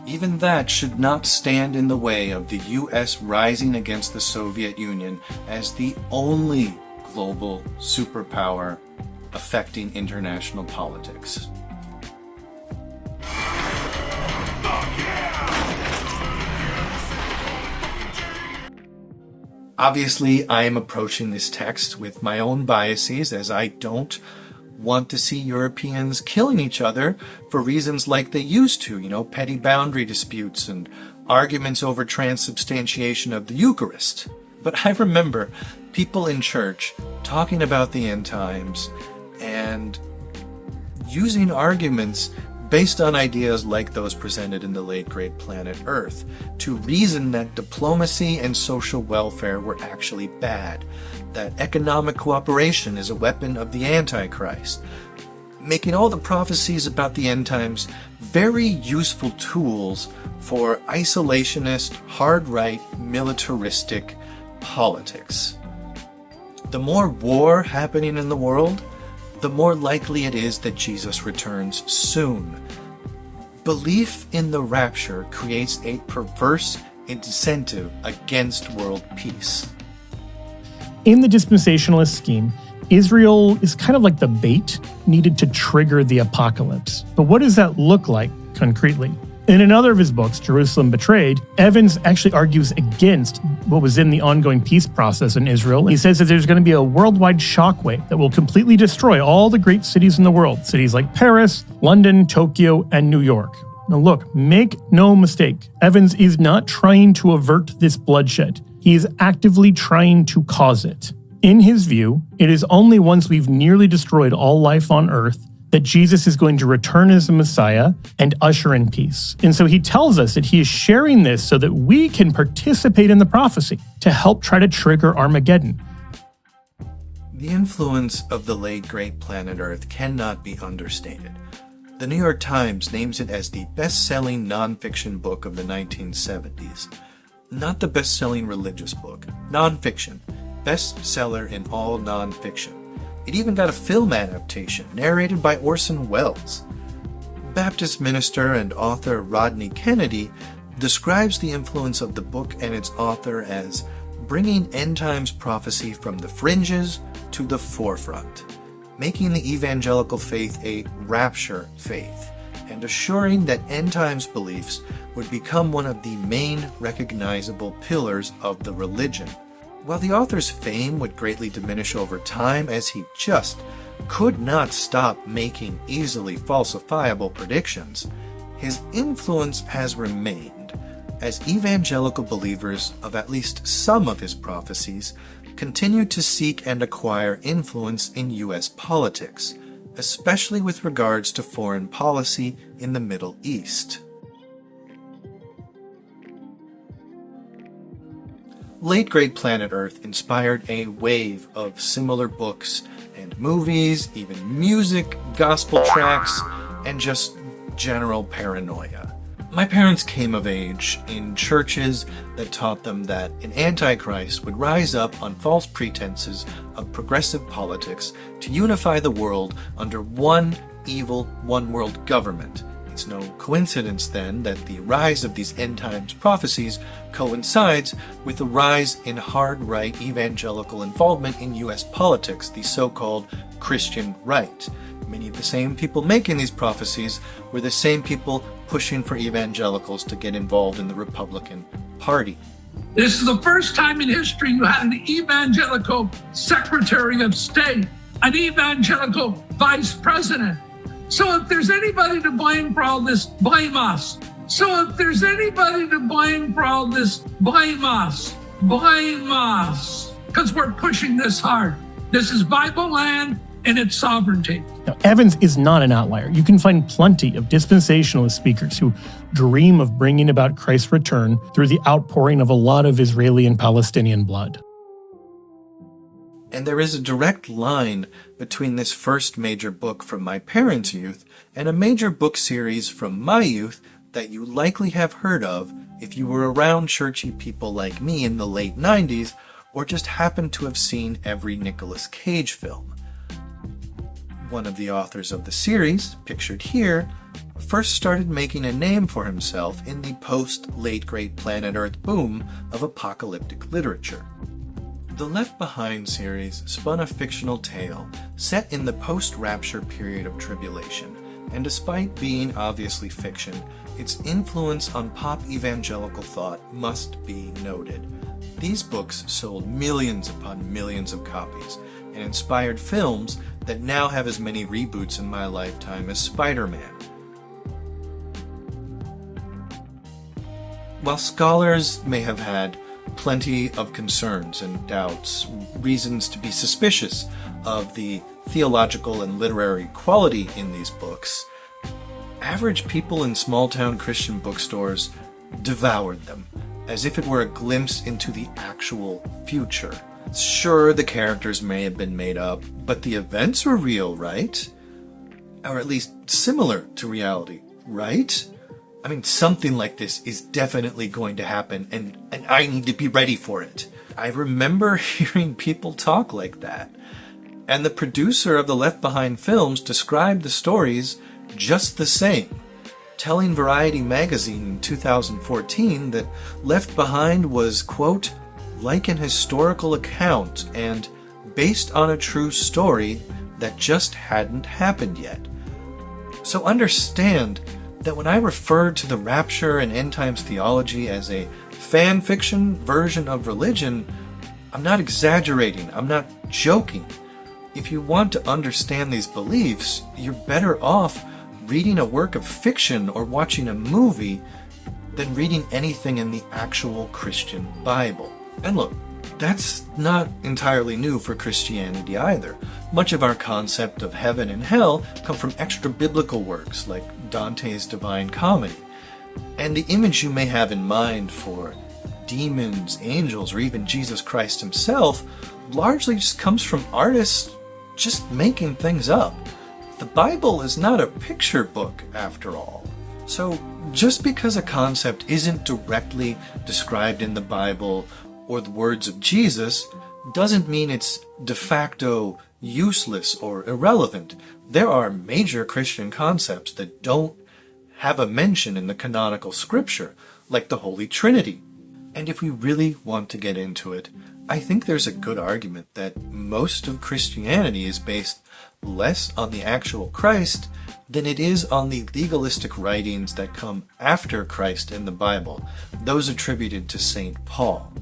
even that should not stand in the way of the US rising against the Soviet Union as the only global superpower affecting international politics. Obviously, I am approaching this text with my own biases, as I don't want to see Europeans killing each other for reasons like they used to, petty boundary disputes and arguments over transubstantiation of the Eucharist. But I remember people in church talking about the end times and using arguments based on ideas like those presented in the late great Planet Earth to reason that diplomacy and social welfare were actually bad, that economic cooperation is a weapon of the Antichrist, making all the prophecies about the end times very useful tools for isolationist, hard-right, militaristic politics. The more war happening in the world, the more likely it is that Jesus returns soon. Belief in the rapture creates a perverse incentive against world peace. In the dispensationalist scheme, Israel is kind of like the bait needed to trigger the apocalypse. But what does that look like concretely? In another of his books, Jerusalem Betrayed, Evans actually argues against what was in the ongoing peace process in Israel. He says that there's going to be a worldwide shockwave that will completely destroy all the great cities in the world, cities like Paris, London, Tokyo, and New York. Now look, make no mistake, Evans is not trying to avert this bloodshed. He is actively trying to cause it. In his view, it is only once we've nearly destroyed all life on earth that Jesus is going to return as a Messiah and usher in peace. And so he tells us that he is sharing this so that we can participate in the prophecy to help try to trigger Armageddon. The influence of the late great Planet Earth cannot be understated. The New York Times names it as the best-selling nonfiction book of the 1970s. Not the best-selling religious book, nonfiction, bestseller in all nonfiction. It even got a film adaptation, narrated by Orson Welles. Baptist minister and author Rodney Kennedy describes the influence of the book and its author as bringing end times prophecy from the fringes to the forefront, making the evangelical faith a rapture faith, and assuring that end times beliefs would become one of the main recognizable pillars of the religion. While the author's fame would greatly diminish over time, as he just could not stop making easily falsifiable predictions, his influence has remained, as evangelical believers of at least some of his prophecies continue to seek and acquire influence in U.S. politics, especially with regards to foreign policy in the Middle East. Late Great Planet Earth inspired a wave of similar books and movies, even music, gospel tracks, and just general paranoia. My parents came of age in churches that taught them that an antichrist would rise up on false pretenses of progressive politics to unify the world under one evil, one-world government. It's no coincidence, then, that the rise of these end-times prophecies coincides with the rise in hard-right evangelical involvement in U.S. politics, the so-called Christian right. Many of the same people making these prophecies were the same people pushing for evangelicals to get involved in the Republican Party. This is the first time in history you had an evangelical Secretary of State, an evangelical Vice President. So if there's anybody to blame for all this, blame us. So if there's anybody to blame for all this, blame us. Blame us. Because we're pushing this hard. This is Bible land and its sovereignty. Now, Evans is not an outlier. You can find plenty of dispensationalist speakers who dream of bringing about Christ's return through the outpouring of a lot of Israeli and Palestinian blood. And there is a direct line between this first major book from my parents' youth and a major book series from my youth that you likely have heard of if you were around churchy people like me in the late 90s or just happened to have seen every Nicolas Cage film. One of the authors of the series, pictured here, first started making a name for himself in the post-Late Great Planet Earth boom of apocalyptic literature. The Left Behind series spun a fictional tale set in the post-Rapture period of tribulation, and despite being obviously fiction, its influence on pop evangelical thought must be noted. These books sold millions upon millions of copies, and inspired films that now have as many reboots in my lifetime as Spider-Man. While scholars may have had plenty of concerns and doubts, reasons to be suspicious of the theological and literary quality in these books, average people in small-town Christian bookstores devoured them, as if it were a glimpse into the actual future. Sure, the characters may have been made up, but the events were real, right? Or at least similar to reality, right? I mean, something like this is definitely going to happen, and I need to be ready for it. I remember hearing people talk like that. And the producer of the Left Behind films described the stories just the same, telling Variety magazine in 2014 that Left Behind was, quote, like an historical account and based on a true story that just hadn't happened yet. So understand that when I refer to the rapture and end times theology as a fan fiction version of religion, I'm not exaggerating, I'm not joking. If you want to understand these beliefs, you're better off reading a work of fiction or watching a movie than reading anything in the actual Christian Bible. And look, that's not entirely new for Christianity either. Much of our concept of heaven and hell come from extra-biblical works like Dante's Divine Comedy. And the image you may have in mind for demons, angels, or even Jesus Christ himself largely just comes from artists just making things up. The Bible is not a picture book, after all. So just because a concept isn't directly described in the Bible or the words of Jesus doesn't mean it's de facto useless or irrelevant. There are major Christian concepts that don't have a mention in the canonical scripture, like the Holy Trinity. And if we really want to get into it, I think there's a good argument that most of Christianity is based less on the actual Christ than it is on the legalistic writings that come after Christ in the Bible, those attributed to St. Paul.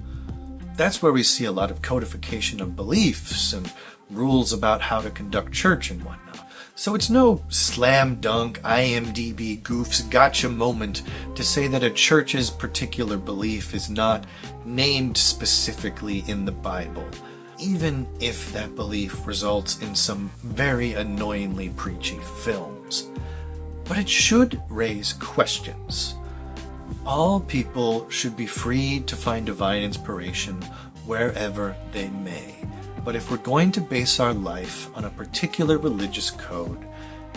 That's where we see a lot of codification of beliefs and rules about how to conduct church and whatnot. So it's no slam dunk IMDb goofs gotcha moment to say that a church's particular belief is not named specifically in the Bible, even if that belief results in some very annoyingly preachy films. But it should raise questions. All people should be free to find divine inspiration wherever they may. But if we're going to base our life on a particular religious code,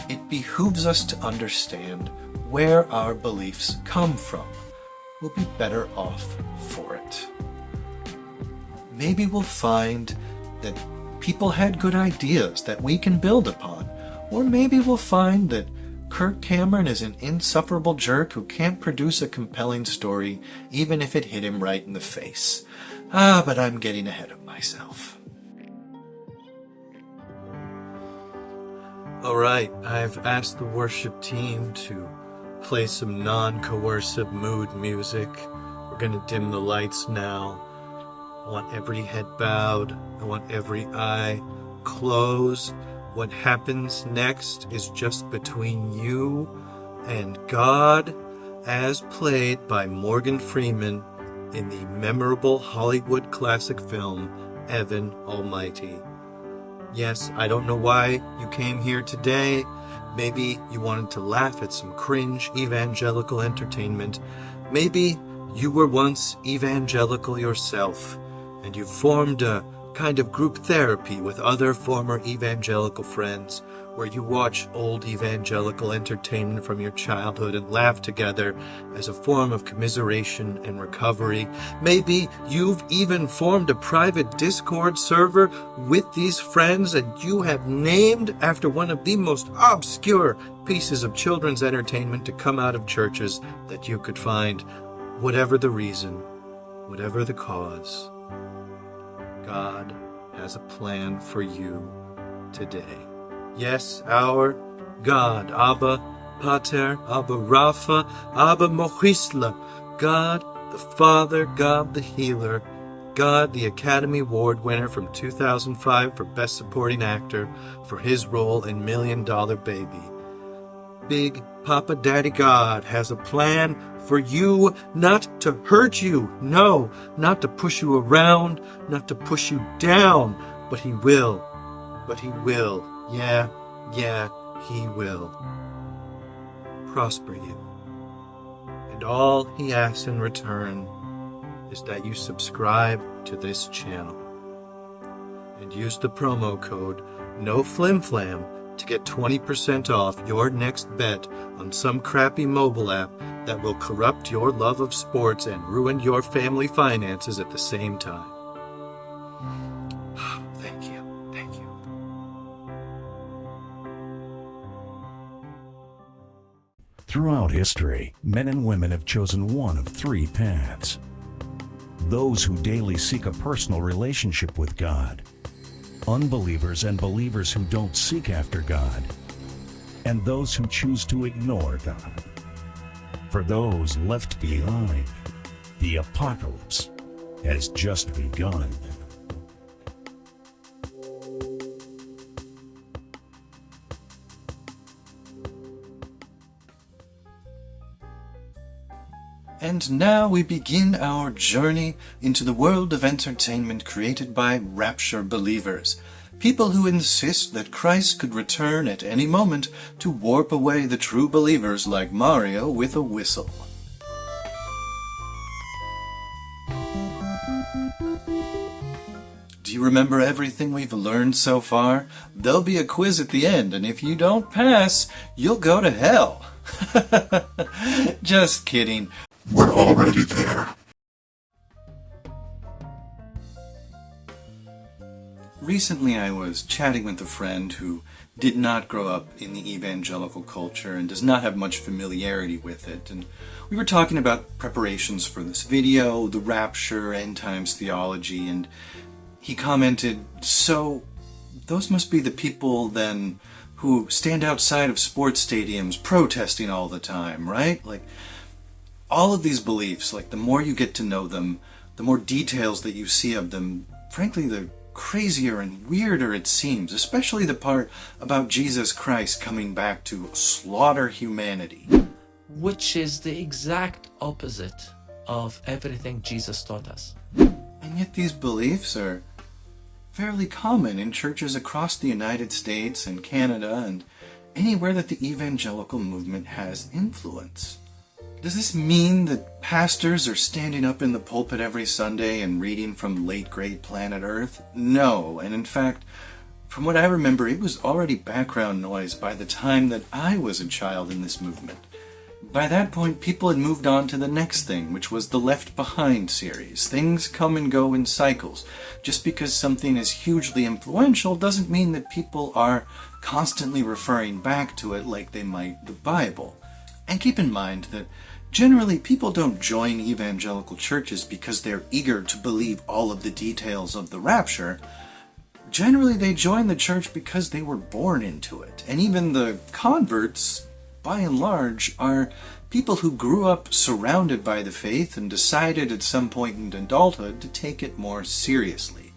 it behooves us to understand where our beliefs come from. We'll be better off for it. Maybe we'll find that people had good ideas that we can build upon. Or maybe we'll find that Kirk Cameron is an insufferable jerk who can't produce a compelling story, even if it hit him right in the face. But I'm getting ahead of myself. Alright, I've asked the worship team to play some non-coercive mood music. We're gonna dim the lights now. I want every head bowed. I want every eye closed. What happens next is just between you and God, as played by Morgan Freeman in the memorable Hollywood classic film, Evan Almighty. Yes, I don't know why you came here today. Maybe you wanted to laugh at some cringe evangelical entertainment. Maybe you were once evangelical yourself, and you formed a kind of group therapy with other former evangelical friends, where you watch old evangelical entertainment from your childhood and laugh together as a form of commiseration and recovery. Maybe you've even formed a private Discord server with these friends and you have named after one of the most obscure pieces of children's entertainment to come out of churches that you could find. Whatever the reason, whatever the cause, God has a plan for you today. Yes, our God, Abba Pater, Abba Rapha, Abba Mohisla, God the Father, God the Healer, God the Academy Award winner from 2005 for Best Supporting Actor for his role in $1 Million Baby. Big Papa Daddy God has a plan for you, not to hurt you, no, not to push you around, not to push you down, but he will, yeah, he will prosper you. And all he asks in return is that you subscribe to this channel and use the promo code NOFLIMFLAM to get 20% off your next bet on some crappy mobile app that will corrupt your love of sports and ruin your family finances at the same time. Thank you. Throughout history, men and women have chosen one of three paths. Those who daily seek a personal relationship with God, unbelievers and believers who don't seek after God, and those who choose to ignore God. For those left behind, the apocalypse has just begun. And now we begin our journey into the world of entertainment created by Rapture believers, people who insist that Christ could return at any moment to warp away the true believers like Mario with a whistle. Do you remember everything we've learned so far? There'll be a quiz at the end, and if you don't pass, you'll go to hell. Just kidding. We're already there. Recently I was chatting with a friend who did not grow up in the evangelical culture and does not have much familiarity with it, and we were talking about preparations for this video, the rapture, end times theology, and he commented, "So, those must be the people then who stand outside of sports stadiums protesting all the time, right? Like, all of these beliefs, like the more you get to know them, the more details that you see of them, frankly, the crazier and weirder it seems, especially the part about Jesus Christ coming back to slaughter humanity." Which is the exact opposite of everything Jesus taught us. And yet these beliefs are fairly common in churches across the United States and Canada and anywhere that the evangelical movement has influence. Does this mean that pastors are standing up in the pulpit every Sunday and reading from late great Planet Earth? No, and in fact, from what I remember, it was already background noise by the time that I was a child in this movement. By that point, people had moved on to the next thing, which was the Left Behind series. Things come and go in cycles. Just because something is hugely influential doesn't mean that people are constantly referring back to it like they might the Bible. And keep in mind that generally people don't join evangelical churches because they're eager to believe all of the details of the rapture. Generally, they join the church because they were born into it. And even the converts, by and large, are people who grew up surrounded by the faith and decided at some point in adulthood to take it more seriously.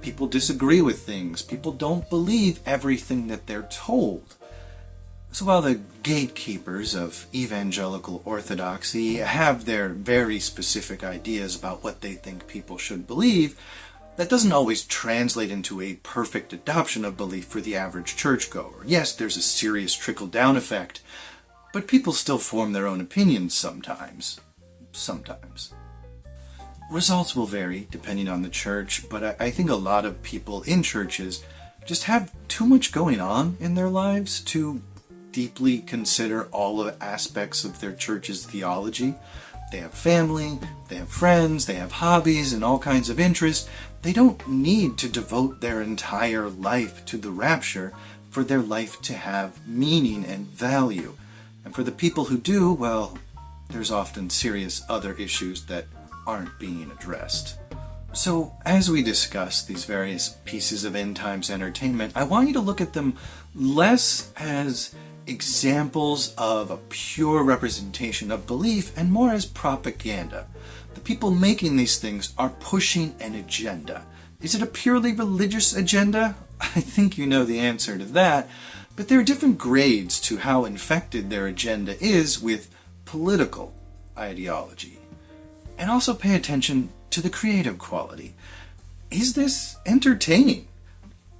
People disagree with things. People don't believe everything that they're told. So while the gatekeepers of evangelical orthodoxy have their very specific ideas about what they think people should believe, that doesn't always translate into a perfect adoption of belief for the average churchgoer. Yes, there's a serious trickle-down effect, but people still form their own opinions sometimes. Sometimes. Results will vary depending on the church, but I think a lot of people in churches just have too much going on in their lives to deeply consider all of the aspects of their church's theology. They have family, they have friends, they have hobbies and all kinds of interests. They don't need to devote their entire life to the rapture for their life to have meaning and value. And for the people who do, well, there's often serious other issues that aren't being addressed. So, as we discuss these various pieces of end times entertainment, I want you to look at them less as examples of a pure representation of belief and more as propaganda. The people making these things are pushing an agenda. Is it a purely religious agenda? I think you know the answer to that, but there are different grades to how infected their agenda is with political ideology. And also pay attention to the creative quality. Is this entertaining?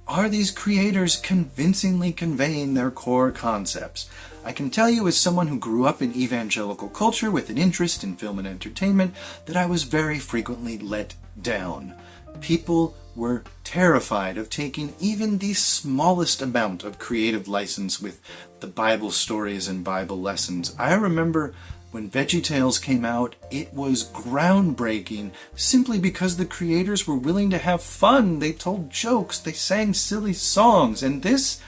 Are these creators convincingly conveying their core concepts? I can tell you as someone who grew up in evangelical culture with an interest in film and entertainment that I was very frequently let down. People were terrified of taking even the smallest amount of creative license with the Bible stories and Bible lessons. I remember when VeggieTales came out, it was groundbreaking simply because the creators were willing to have fun. They told jokes, they sang silly songs, and this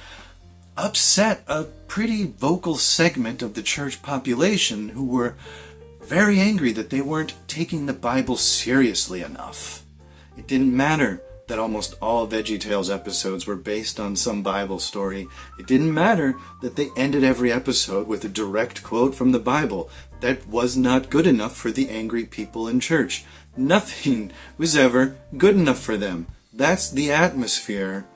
upset a pretty vocal segment of the church population who were very angry that they weren't taking the Bible seriously enough. It didn't matter that almost all VeggieTales episodes were based on some Bible story. It didn't matter that they ended every episode with a direct quote from the Bible. That was not good enough for the angry people in church. Nothing was ever good enough for them. That's the atmosphere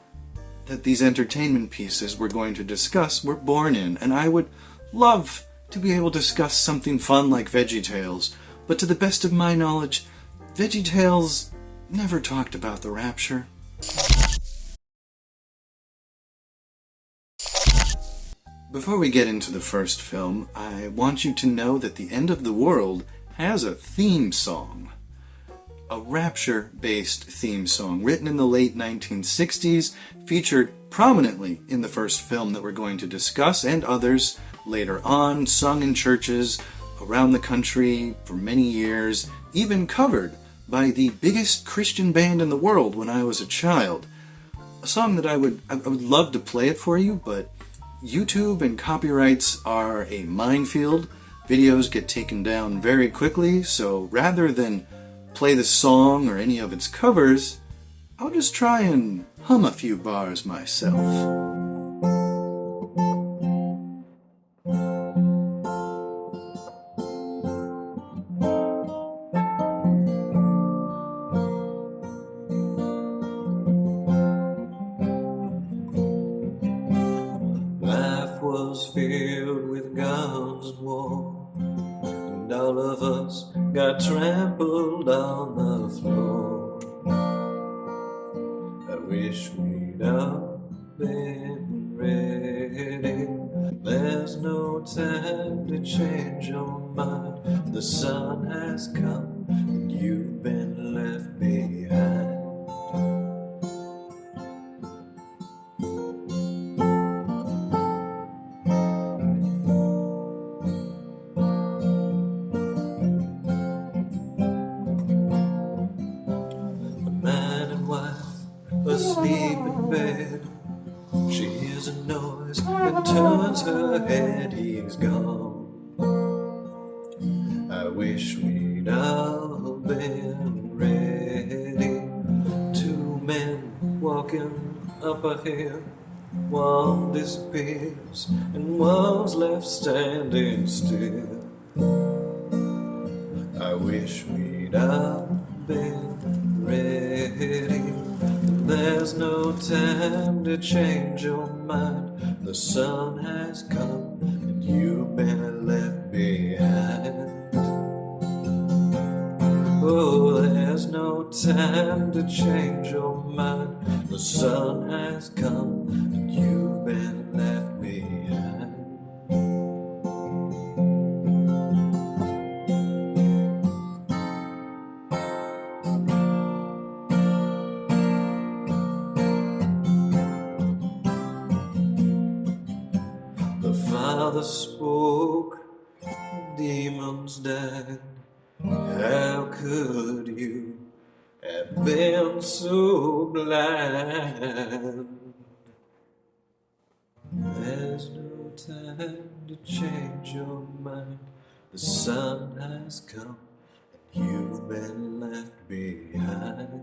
that these entertainment pieces we're going to discuss were born in, and I would love to be able to discuss something fun like VeggieTales, but to the best of my knowledge, VeggieTales never talked about the rapture. Before we get into the first film, I want you to know that The End of the World has a theme song. A rapture-based theme song written in the late 1960s, featured prominently in the first film that we're going to discuss and others later on, sung in churches around the country for many years, even covered by the biggest Christian band in the world when I was a child. A song that I would love to play it for you, but YouTube and copyrights are a minefield. Videos get taken down very quickly, so rather than play the song or any of its covers, I'll just try and hum a few bars myself. Filled with God's war, and all of us got trampled on the floor. I wish we'd all been ready. There's no time to change your mind. The sun has come and you've been left behind. The man and wife asleep in bed. She hears a noise and turns her head. He's gone. I wish we'd all been ready. Two men walking up ahead. One disappears and one's left standing still. I wish we'd all been ready. There's no time to change your mind. The sun has come and you've been left behind. Oh, there's no time to change your mind. The sun has come and you've been left behind. The Father spoke, demons died. How could you have been so blind? There's no time to change your mind. The sun has come and you've been left behind.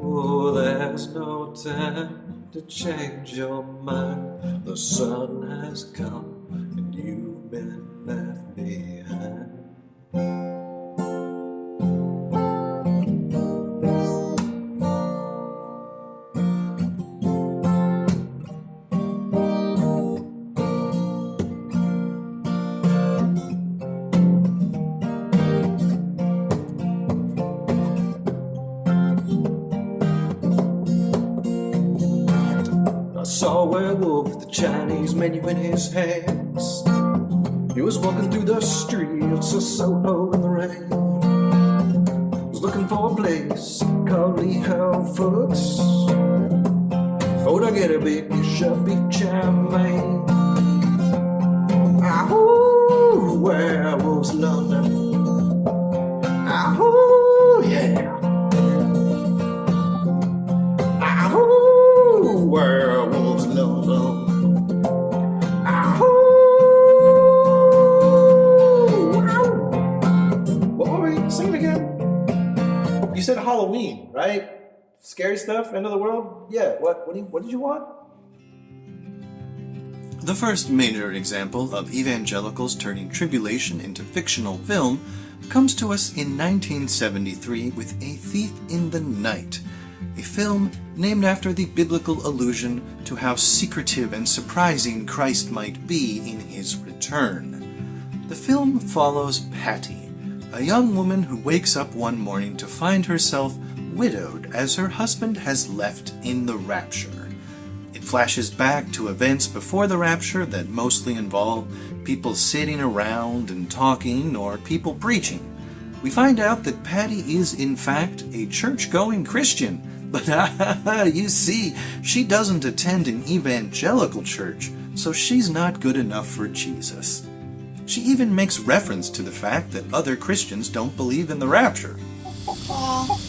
Oh, there's no time to change your mind. The sun has come and you've been left behind. I saw a werewolf with the Chinese menu in his hands. He was walking through the streets of Sorbo in the rain. Was looking for a place called Lee Ho Fooks. Thought I'd get a big dish of beef chow mein. Ahoo, werewolves London. Ahoo, yeah. Ahoo, werewolves London. Sing it again. You said Halloween, right? Scary stuff, end of the world? Yeah, what did you want? The first major example of evangelicals turning tribulation into fictional film comes to us in 1973 with A Thief in the Night, a film named after the biblical allusion to how secretive and surprising Christ might be in his return. The film follows Patty, a young woman who wakes up one morning to find herself widowed as her husband has left in the rapture. It flashes back to events before the rapture that mostly involve people sitting around and talking or people preaching. We find out that Patty is in fact a church-going Christian, but you see, she doesn't attend an evangelical church, so she's not good enough for Jesus. She even makes reference to the fact that other Christians don't believe in the rapture. Well,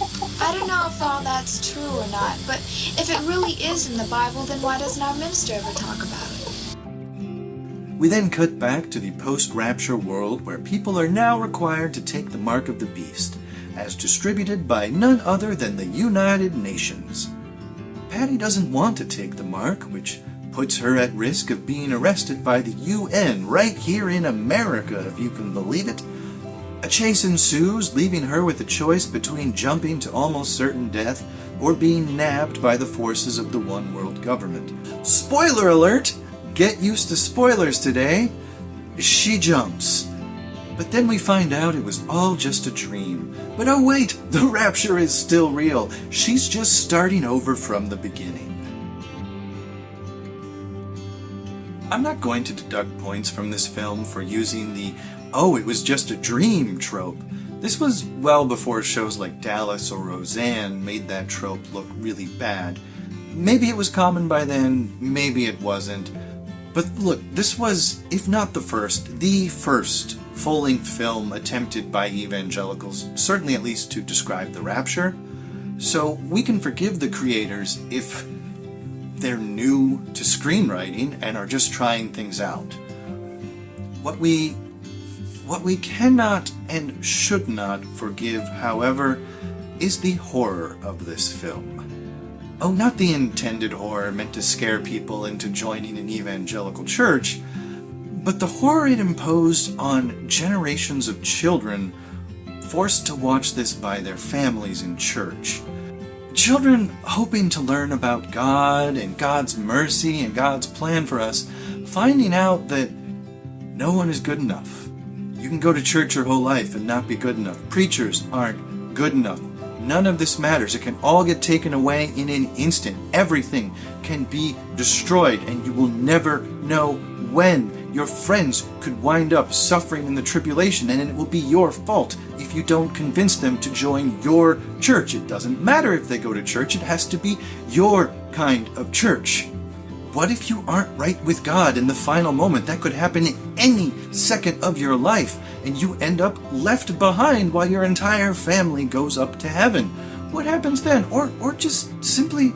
I don't know if all that's true or not, but if it really is in the Bible, then why doesn't our minister ever talk about it? We then cut back to the post-rapture world where people are now required to take the mark of the beast, as distributed by none other than the United Nations. Patty doesn't want to take the mark, which puts her at risk of being arrested by the UN right here in America, if you can believe it. A chase ensues, leaving her with a choice between jumping to almost certain death or being nabbed by the forces of the one world government. Spoiler alert! Get used to spoilers today. She jumps. But then we find out it was all just a dream. But oh wait, the rapture is still real. She's just starting over from the beginning. I'm not going to deduct points from this film for using the "oh, it was just a dream" trope. This was well before shows like Dallas or Roseanne made that trope look really bad. Maybe it was common by then, maybe it wasn't. But look, this was, if not the first full-length film attempted by evangelicals, certainly at least to describe the rapture. So we can forgive the creators if they're new to screenwriting and are just trying things out. What we cannot and should not forgive, however, is the horror of this film. Oh, not the intended horror meant to scare people into joining an evangelical church, but the horror it imposed on generations of children forced to watch this by their families in church. Children hoping to learn about God and God's mercy and God's plan for us, finding out that no one is good enough. You can go to church your whole life and not be good enough. Preachers aren't good enough. None of this matters. It can all get taken away in an instant. Everything can be destroyed, and you will never know when. Your friends could wind up suffering in the tribulation, and it will be your fault if you don't convince them to join your church. It doesn't matter if they go to church. It has to be your kind of church. What if you aren't right with God in the final moment? That could happen in any second of your life, and you end up left behind while your entire family goes up to heaven. What happens then? Or just simply,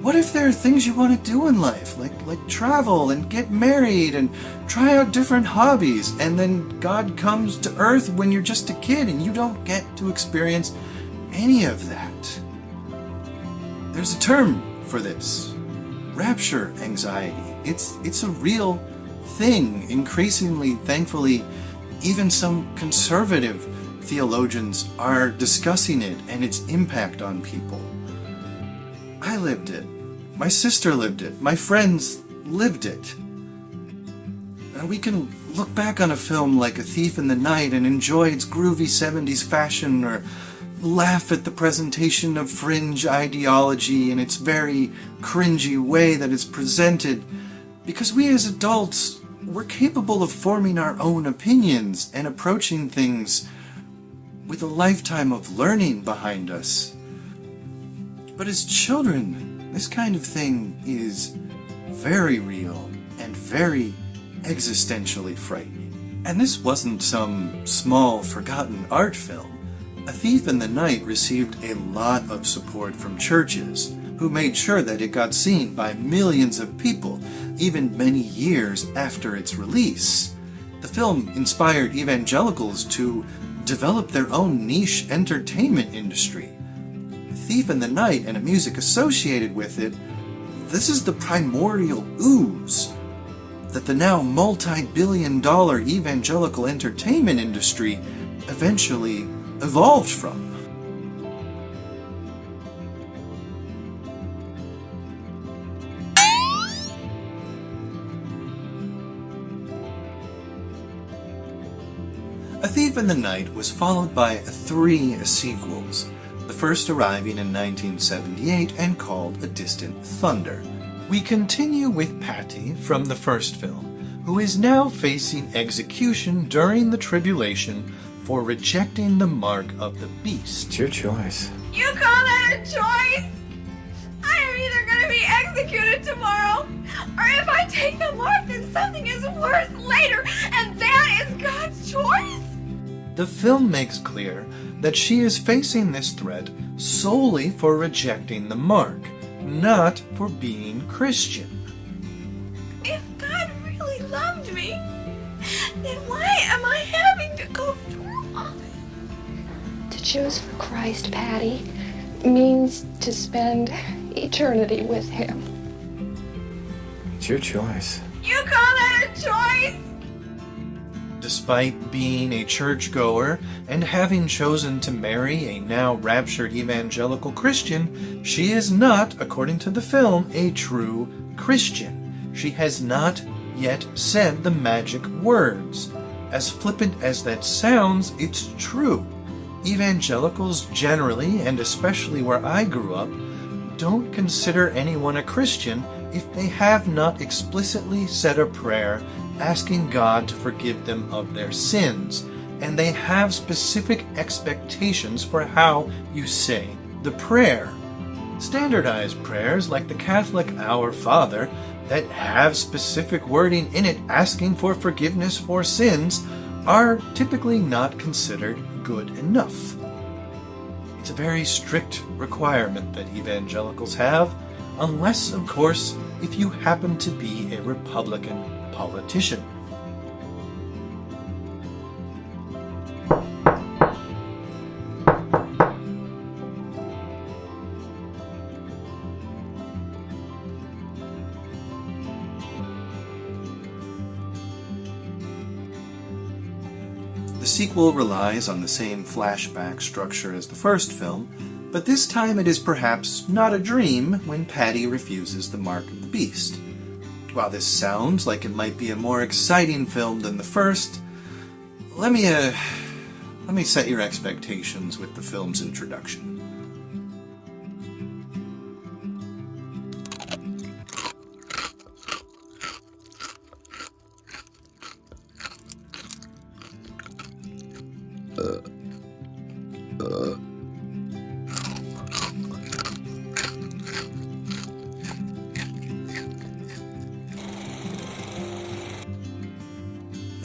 what if there are things you want to do in life, like travel and get married and try out different hobbies, and then God comes to earth when you're just a kid and you don't get to experience any of that? There's a term for this. Rapture anxiety. It's a real thing. Increasingly, thankfully, even some conservative theologians are discussing it and its impact on people. I lived it. My sister lived it. My friends lived it. And we can look back on a film like A Thief in the Night and enjoy its groovy 70s fashion, or laugh at the presentation of fringe ideology in its very cringy way that it's presented, because we as adults, we're capable of forming our own opinions and approaching things with a lifetime of learning behind us. But as children, this kind of thing is very real and very existentially frightening. And this wasn't some small, forgotten art film. A Thief in the Night received a lot of support from churches, who made sure that it got seen by millions of people, even many years after its release. The film inspired evangelicals to develop their own niche entertainment industry. A Thief in the Night and the music associated with it, this is the primordial ooze that the now multi-billion-dollar evangelical entertainment industry eventually evolved from. A Thief in the Night was followed by 3 sequels, the first arriving in 1978 and called A Distant Thunder. We continue with Patty from the first film, who is now facing execution during the tribulation for rejecting the mark of the beast. It's your choice. You call that a choice? I am either going to be executed tomorrow, or if I take the mark, then something is worse later, and that is God's choice? The film makes clear that she is facing this threat solely for rejecting the mark, not for being Christian. If God really loved me, then why am I having to go through all this? To choose for Christ, Patty, means to spend eternity with Him. It's your choice. You call that a choice? Despite being a churchgoer and having chosen to marry a now raptured evangelical Christian, she is not, according to the film, a true Christian. She has not yet said the magic words. As flippant as that sounds, it's true. Evangelicals generally, and especially where I grew up, don't consider anyone a Christian if they have not explicitly said a prayer asking God to forgive them of their sins, and they have specific expectations for how you say the prayer. Standardized prayers like the Catholic Our Father that have specific wording in it asking for forgiveness for sins are typically not considered good enough. It's a very strict requirement that evangelicals have, unless, of course, if you happen to be a Republican politician. The sequel relies on the same flashback structure as the first film, but this time it is perhaps not a dream when Patty refuses the mark of the beast. While this sounds like it might be a more exciting film than the first, let me set your expectations with the film's introduction.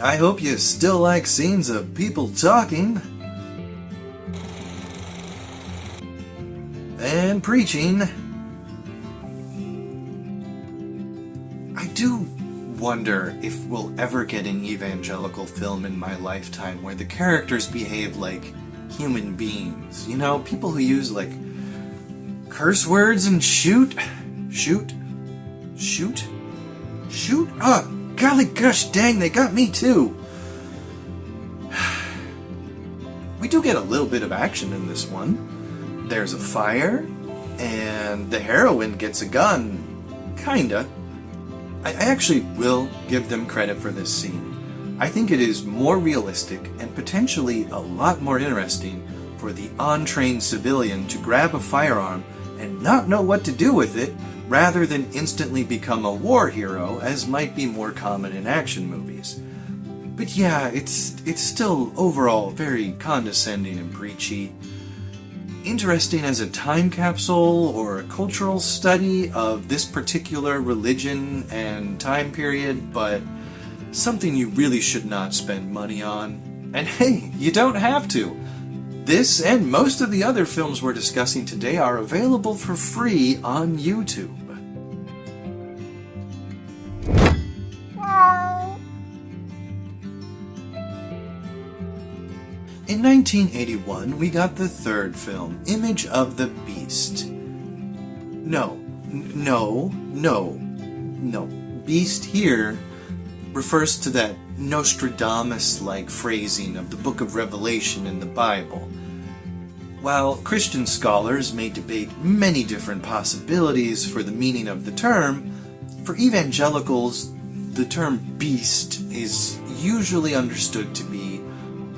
I hope you still like scenes of people talking and preaching. I do wonder if we'll ever get an evangelical film in my lifetime where the characters behave like human beings. You know, people who use like curse words and shoot. Oh, golly gosh dang, they got me too. We do get a little bit of action in this one. There's a fire, and the heroine gets a gun. Kinda. I actually will give them credit for this scene. I think it is more realistic and potentially a lot more interesting for the untrained civilian to grab a firearm and not know what to do with it, rather than instantly become a war hero, as might be more common in action movies. But yeah, it's still overall very condescending and preachy. Interesting as a time capsule or a cultural study of this particular religion and time period, but something you really should not spend money on. And hey, you don't have to. This and most of the other films we're discussing today are available for free on YouTube. In 1981, we got the third film, Image of the Beast. No. Beast here refers to that Nostradamus-like phrasing of the Book of Revelation in the Bible. While Christian scholars may debate many different possibilities for the meaning of the term, for evangelicals, the term beast is usually understood to be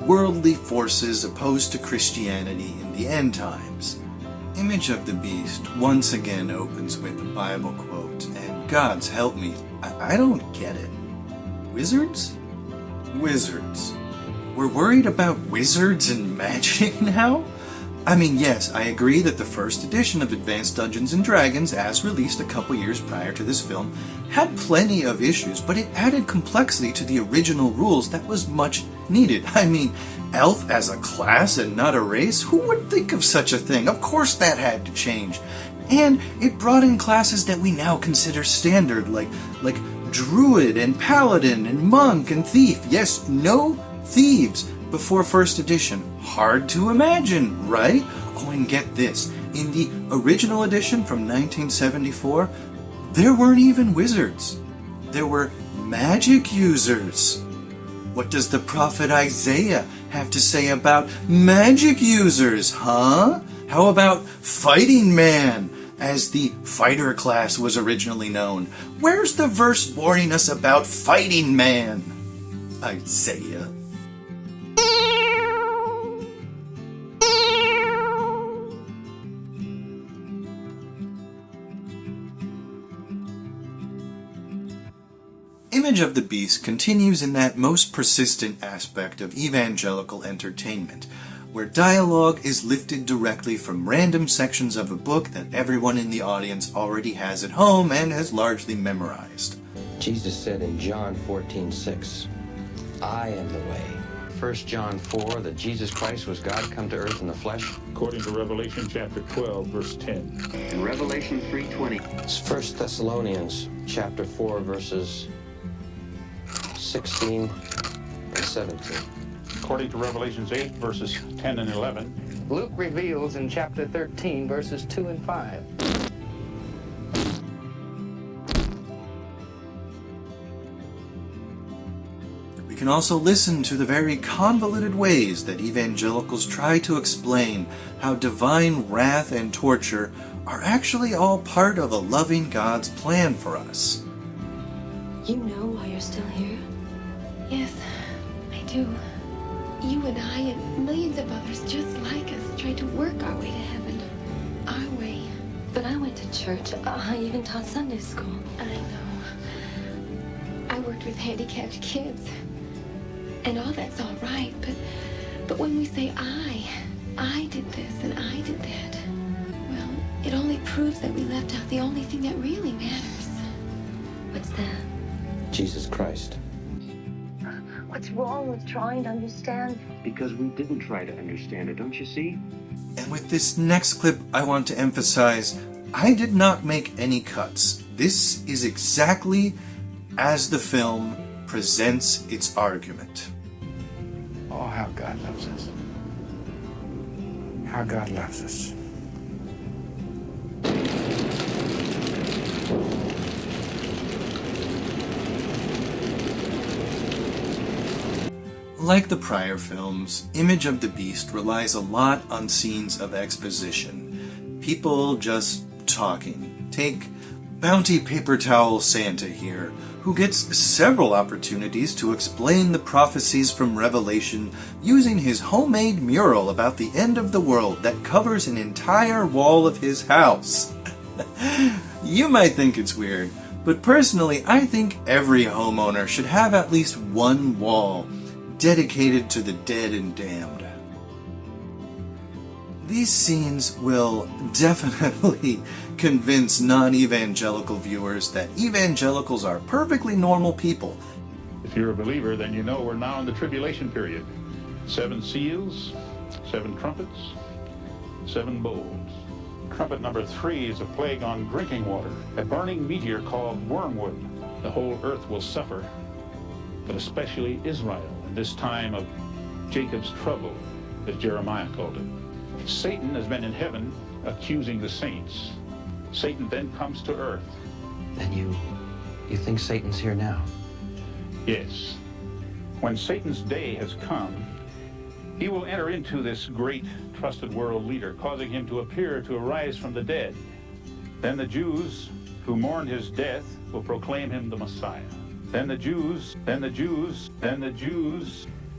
worldly forces opposed to Christianity in the end times. Image of the Beast once again opens with a Bible quote, and God's help me, I don't get it. Wizards? Wizards. We're worried about wizards and magic now? I mean, yes, I agree that the first edition of Advanced Dungeons & Dragons, as released a couple years prior to this film, had plenty of issues, but it added complexity to the original rules that was much needed. I mean, elf as a class and not a race? Who would think of such a thing? Of course that had to change. And it brought in classes that we now consider standard, like druid and paladin and monk and thief. Yes, no thieves before first edition. Hard to imagine, right? Oh, and get this. In the original edition from 1974, there weren't even wizards. There were magic users. What does the prophet Isaiah have to say about magic users, huh? How about fighting man, as the fighter class was originally known? Where's the verse warning us about fighting man? Isaiah. Image of the Beast continues in that most persistent aspect of evangelical entertainment, where dialogue is lifted directly from random sections of a book that everyone in the audience already has at home and has largely memorized. Jesus said in John 14:6, I am the way. 1 John 4, that Jesus Christ was God come to earth in the flesh. According to Revelation chapter 12, verse 10. In Revelation 3:20. It's 1 Thessalonians chapter 4, verses 16 and 17. According to Revelations 8, verses 10 and 11. Luke reveals in chapter 13, verses 2 and 5. We can also listen to the very convoluted ways that evangelicals try to explain how divine wrath and torture are actually all part of a loving God's plan for us. You know why you're still here? Yes, I do. You and I and millions of others just like us try to work our way to heaven. Our way. But I went to church. I even taught Sunday school. I know. I worked with handicapped kids. And all that's all right, but when we say I did this and I did that, well, it only proves that we left out the only thing that really matters. What's that? Jesus Christ. What's wrong with trying to understand? Because we didn't try to understand it, don't you see? And with this next clip, I want to emphasize, I did not make any cuts. This is exactly as the film presents its argument. Oh, how God loves us. How God loves us. Like the prior films, Image of the Beast relies a lot on scenes of exposition. People just talking. Take Bounty Paper Towel Santa here, who gets several opportunities to explain the prophecies from Revelation using his homemade mural about the end of the world that covers an entire wall of his house. You might think it's weird, but personally I think every homeowner should have at least one wall dedicated to the dead and damned. These scenes will definitely convince non-evangelical viewers that evangelicals are perfectly normal people. If you're a believer, then you know we're now in the tribulation period. 7 seals, 7 trumpets, 7 bowls. Trumpet number 3 is a plague on drinking water, a burning meteor called wormwood. The whole earth will suffer, but especially Israel in this time of Jacob's trouble, as Jeremiah called it. Satan has been in heaven accusing the saints. Satan then comes to earth. Then you think Satan's here now? Yes. When Satan's day has come, he will enter into this great trusted world leader, causing him to appear to arise from the dead. Then the Jews who mourned his death will proclaim him the Messiah. Then the Jews,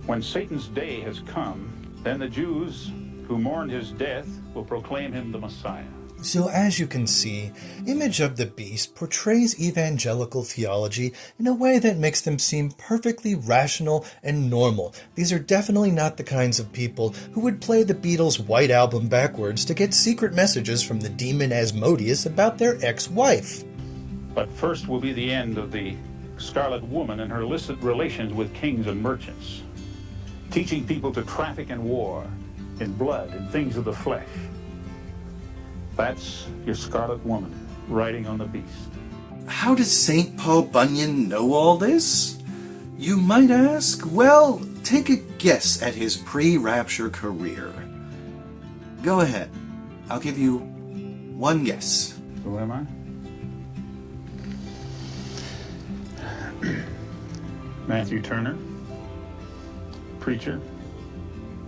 when Satan's day has come, then the Jews who mourned his death will proclaim him the Messiah. So as you can see, Image of the Beast portrays evangelical theology in a way that makes them seem perfectly rational and normal. These are definitely not the kinds of people who would play the Beatles' White Album backwards to get secret messages from the demon Asmodeus about their ex-wife. But first will be the end of the Scarlet Woman and her illicit relations with kings and merchants, teaching people to traffic in war, in blood, in things of the flesh. That's your Scarlet Woman riding on the beast. How does St. Paul Bunyan know all this? You might ask. Well, take a guess at his pre-rapture career. Go ahead. I'll give you one guess. Who am I? Matthew Turner, preacher,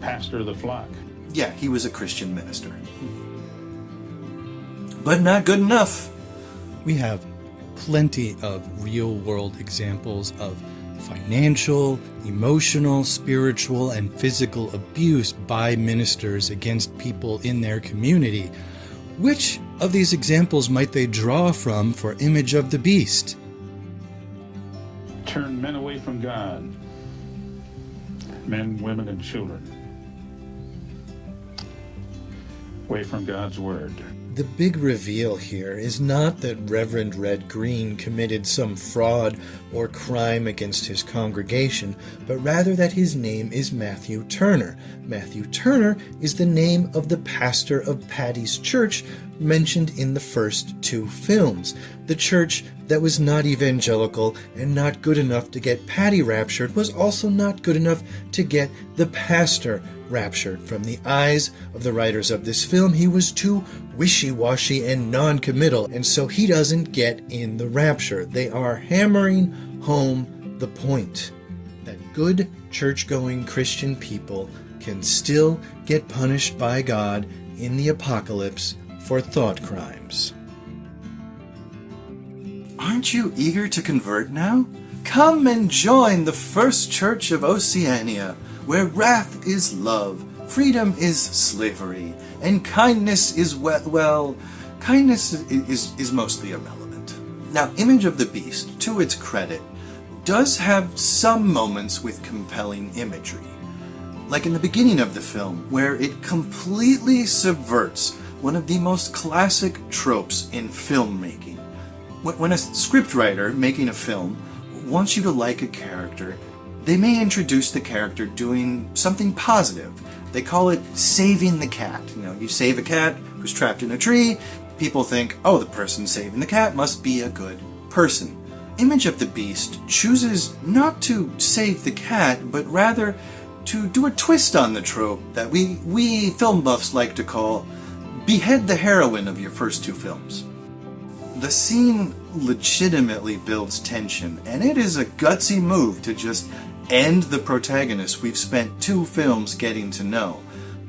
pastor of the flock. Yeah, he was a Christian minister. But not good enough. We have plenty of real-world examples of financial, emotional, spiritual, and physical abuse by ministers against people in their community. Which of these examples might they draw from for Image of the Beast? turn men away from God, men, women, and children, away from God's word. The big reveal here is not that Reverend Red Green committed some fraud or crime against his congregation, but rather that his name is Matthew Turner. Matthew Turner is the name of the pastor of Patty's church mentioned in the first two films. The church that was not evangelical and not good enough to get Patty raptured was also not good enough to get the pastor raptured. From the eyes of the writers of this film, he was too wishy-washy and non-committal, and so he doesn't get in the rapture. They are hammering home the point that good church-going Christian people can still get punished by God in the apocalypse for thought crimes. Aren't you eager to convert now? Come and join the First Church of Oceania, where wrath is love, freedom is slavery, and kindness is, kindness is mostly irrelevant. Now, Image of the Beast, to its credit, does have some moments with compelling imagery. Like in the beginning of the film, where it completely subverts one of the most classic tropes in filmmaking. When a scriptwriter making a film wants you to like a character, they may introduce the character doing something positive. They call it saving the cat. You save a cat who's trapped in a tree, people think, oh, the person saving the cat must be a good person. Image of the Beast chooses not to save the cat, but rather to do a twist on the trope that we film buffs like to call behead the heroine of your first two films. The scene legitimately builds tension, and it is a gutsy move to just end the protagonist we've spent two films getting to know.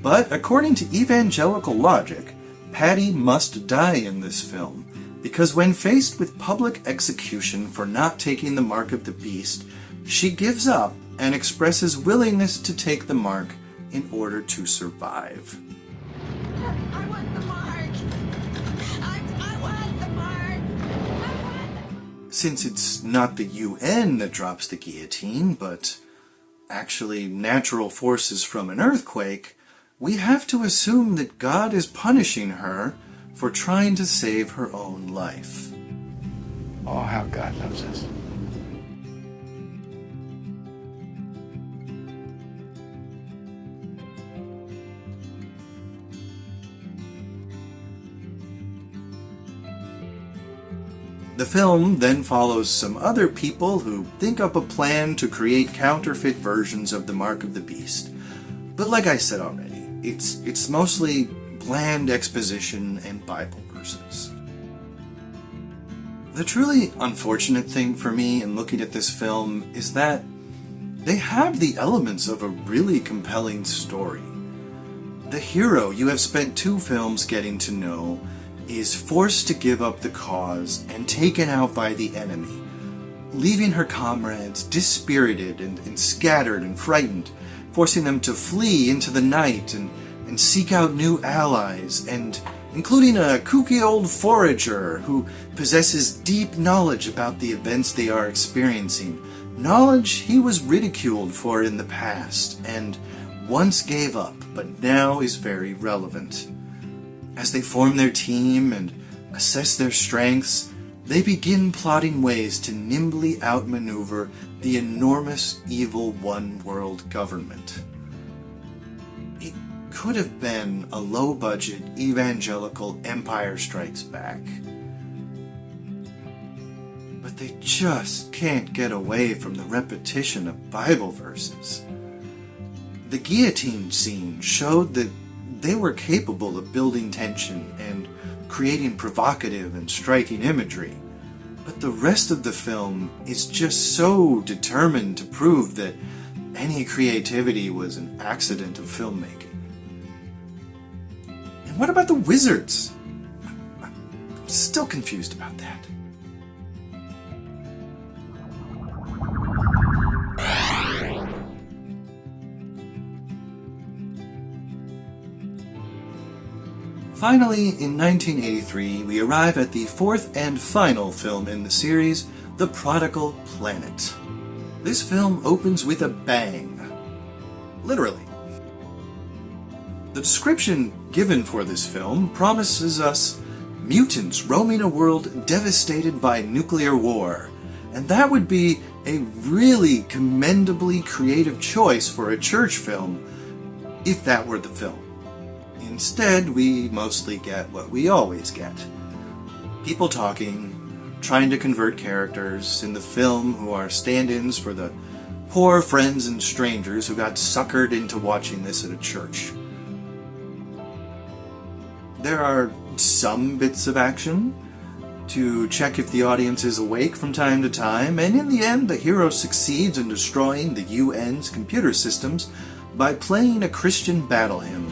But according to evangelical logic, Patty must die in this film, because when faced with public execution for not taking the mark of the beast, she gives up and expresses willingness to take the mark in order to survive. I want the mark! I want the mark! Since it's not the UN that drops the guillotine, but actually natural forces from an earthquake, we have to assume that God is punishing her for trying to save her own life. Oh, how God loves us. The film then follows some other people who think up a plan to create counterfeit versions of the Mark of the Beast. But like I said already, it's mostly bland exposition and Bible verses. The truly unfortunate thing for me in looking at this film is that they have the elements of a really compelling story. The hero you have spent two films getting to know is forced to give up the cause and taken out by the enemy, leaving her comrades dispirited and scattered and frightened, forcing them to flee into the night and seek out new allies, and including a kooky old forager who possesses deep knowledge about the events they are experiencing, knowledge he was ridiculed for in the past and once gave up, but now is very relevant. As they form their team and assess their strengths, they begin plotting ways to nimbly outmaneuver the enormous evil one-world government. It could have been a low-budget evangelical Empire Strikes Back. But they just can't get away from the repetition of Bible verses. The guillotine scene showed that they were capable of building tension and creating provocative and striking imagery, but the rest of the film is just so determined to prove that any creativity was an accident of filmmaking. And what about the wizards? I'm still confused about that. Finally, in 1983, we arrive at the fourth and final film in the series, The Prodigal Planet. This film opens with a bang. Literally. The description given for this film promises us mutants roaming a world devastated by nuclear war. And that would be a really commendably creative choice for a church film, if that were the film. Instead, we mostly get what we always get. People talking, trying to convert characters in the film who are stand-ins for the poor friends and strangers who got suckered into watching this at a church. There are some bits of action to check if the audience is awake from time to time, and in the end the hero succeeds in destroying the UN's computer systems by playing a Christian battle hymn.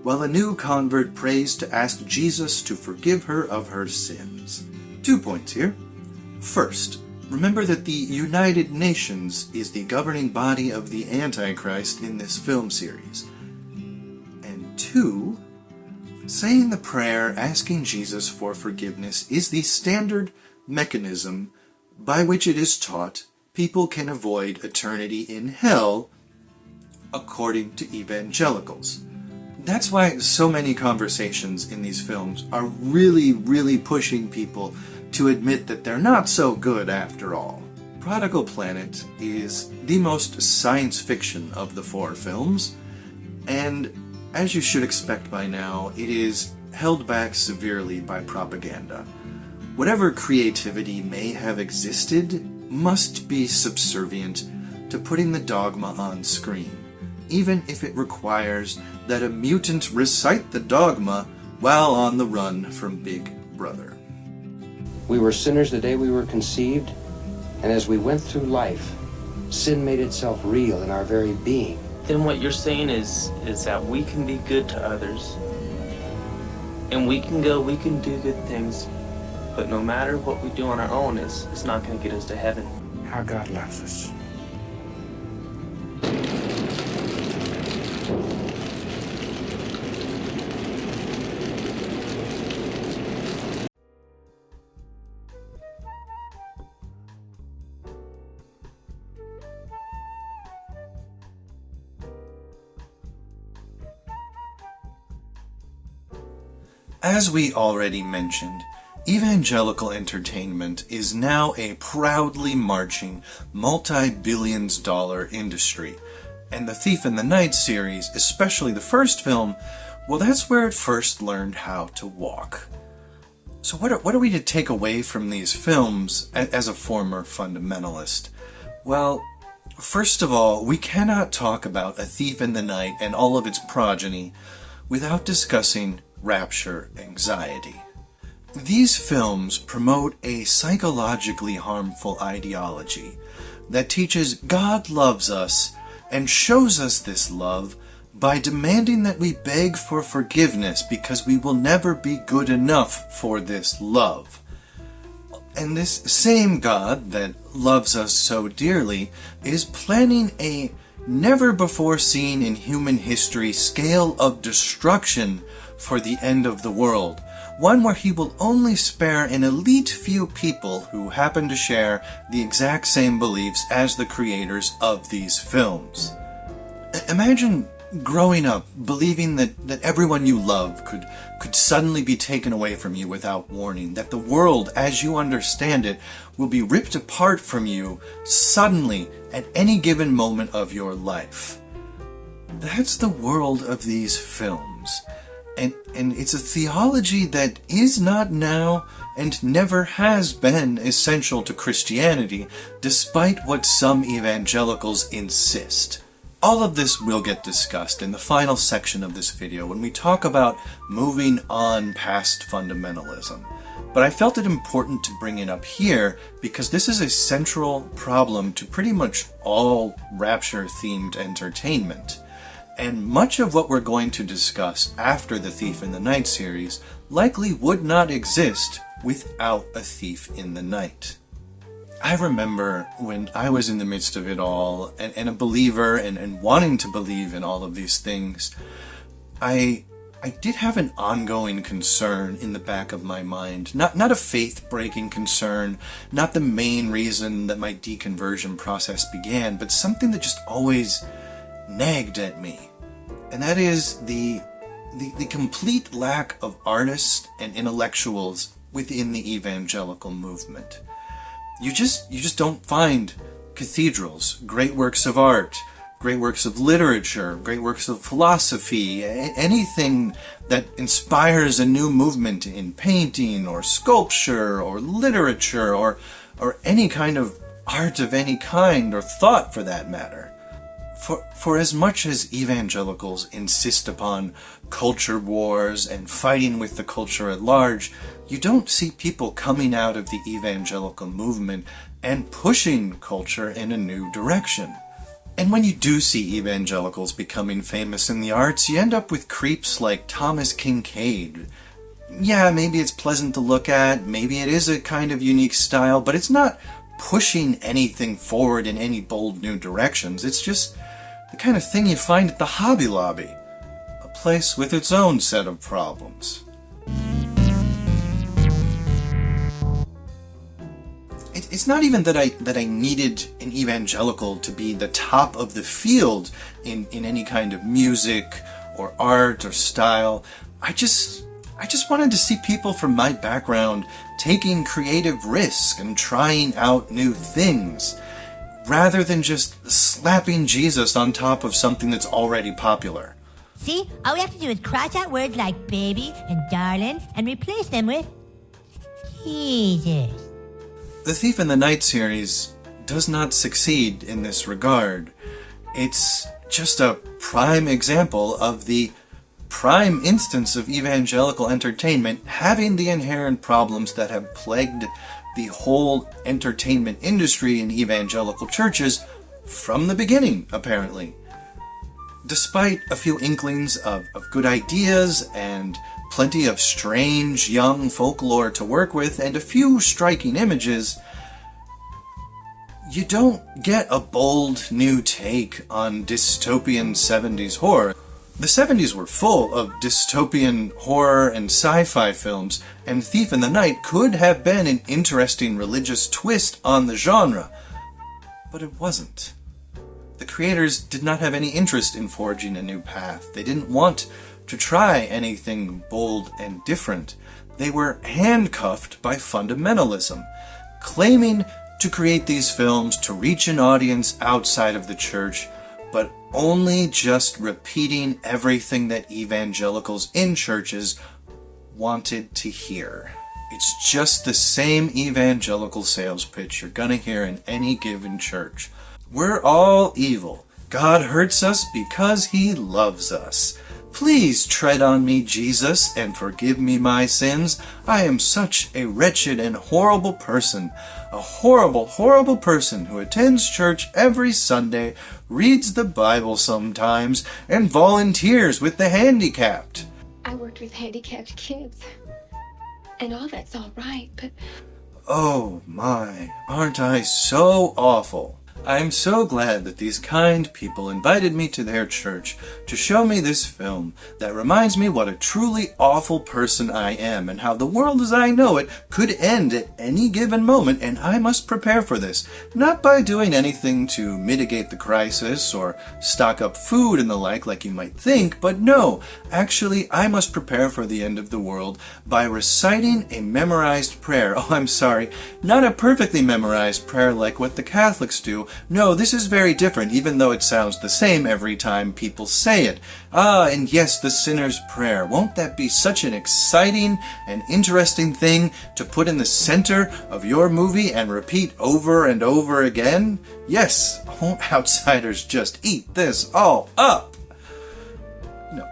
While a new convert prays to ask Jesus to forgive her of her sins. 2 points here. First, remember that the United Nations is the governing body of the Antichrist in this film series. And 2, saying the prayer asking Jesus for forgiveness is the standard mechanism by which it is taught people can avoid eternity in hell, according to evangelicals. That's why so many conversations in these films are really pushing people to admit that they're not so good after all. Prodigal Planet is the most science fiction of the 4 films, and as you should expect by now, it is held back severely by propaganda. Whatever creativity may have existed must be subservient to putting the dogma on screen, even if it requires that a mutant recite the dogma while on the run from Big Brother. We were sinners the day we were conceived, and as we went through life, sin made itself real in our very being. Then what you're saying is that we can be good to others, and we can do good things, but no matter what we do on our own, it's not going to get us to heaven. How God loves us. As we already mentioned, evangelical entertainment is now a proudly marching multi-billions-dollar industry, and The Thief in the Night series, especially the first film, well, that's where it first learned how to walk. So what are we to take away from these films as a former fundamentalist? Well, first of all, we cannot talk about A Thief in the Night and all of its progeny without discussing rapture anxiety. These films promote a psychologically harmful ideology that teaches God loves us and shows us this love by demanding that we beg for forgiveness because we will never be good enough for this love. And this same God that loves us so dearly is planning a never-before-seen in human history scale of destruction for the end of the world, one where he will only spare an elite few people who happen to share the exact same beliefs as the creators of these films. Imagine growing up believing that everyone you love could suddenly be taken away from you without warning, that the world as you understand it will be ripped apart from you suddenly at any given moment of your life. That's the world of these films. And it's a theology that is not now and never has been essential to Christianity, despite what some evangelicals insist. All of this will get discussed in the final section of this video when we talk about moving on past fundamentalism. But I felt it important to bring it up here because this is a central problem to pretty much all rapture-themed entertainment. And much of what we're going to discuss after the Thief in the Night series likely would not exist without A Thief in the Night. I remember when I was in the midst of it all, and a believer, and wanting to believe in all of these things, I I did have an ongoing concern in the back of my mind. Not a faith-breaking concern, not the main reason that my deconversion process began, but something that just always nagged at me. And that is the complete lack of artists and intellectuals within the evangelical movement. You just don't find cathedrals, great works of art, great works of literature, great works of philosophy, anything that inspires a new movement in painting or sculpture or literature or any kind of art of any kind, or thought for that matter. For as much as evangelicals insist upon culture wars and fighting with the culture at large, you don't see people coming out of the evangelical movement and pushing culture in a new direction. And when you do see evangelicals becoming famous in the arts, you end up with creeps like Thomas Kincaid. Yeah, maybe it's pleasant to look at, maybe it is a kind of unique style, but it's not pushing anything forward in any bold new directions. It's just the kind of thing you find at the Hobby Lobby, a place with its own set of problems. It's not even that I needed an evangelical to be the top of the field in any kind of music or art or style. I just wanted to see people from my background taking creative risks and trying out new things, rather than just slapping Jesus on top of something that's already popular. See, all we have to do is cross out words like baby and darling and replace them with Jesus. The Thief in the Night series does not succeed in this regard. It's just a prime example of the prime instance of evangelical entertainment having the inherent problems that have plagued the whole entertainment industry in evangelical churches from the beginning, apparently. Despite a few inklings of good ideas and plenty of strange young folklore to work with and a few striking images, you don't get a bold new take on dystopian 70s horror. The 70s were full of dystopian horror and sci-fi films, and Thief in the Night could have been an interesting religious twist on the genre, but it wasn't. The creators did not have any interest in forging a new path. They didn't want to try anything bold and different. They were handcuffed by fundamentalism, claiming to create these films to reach an audience outside of the church, but only just repeating everything that evangelicals in churches wanted to hear. It's just the same evangelical sales pitch you're gonna hear in any given church. We're all evil. God hurts us because He loves us. Please tread on me, Jesus, and forgive me my sins. I am such a wretched and horrible person. A horrible, horrible person who attends church every Sunday, reads the Bible sometimes, and volunteers with the handicapped. I worked with handicapped kids. And all that's all right, but... Oh my, aren't I so awful? I'm so glad that these kind people invited me to their church to show me this film that reminds me what a truly awful person I am and how the world as I know it could end at any given moment, and I must prepare for this, not by doing anything to mitigate the crisis or stock up food and the like you might think, but no, actually I must prepare for the end of the world by reciting a memorized prayer. Oh, I'm sorry, not a perfectly memorized prayer like what the Catholics do. No, this is very different, even though it sounds the same every time people say it. Ah, and yes, the sinner's prayer. Won't that be such an exciting and interesting thing to put in the center of your movie and repeat over and over again? Yes, won't outsiders just eat this all up? No.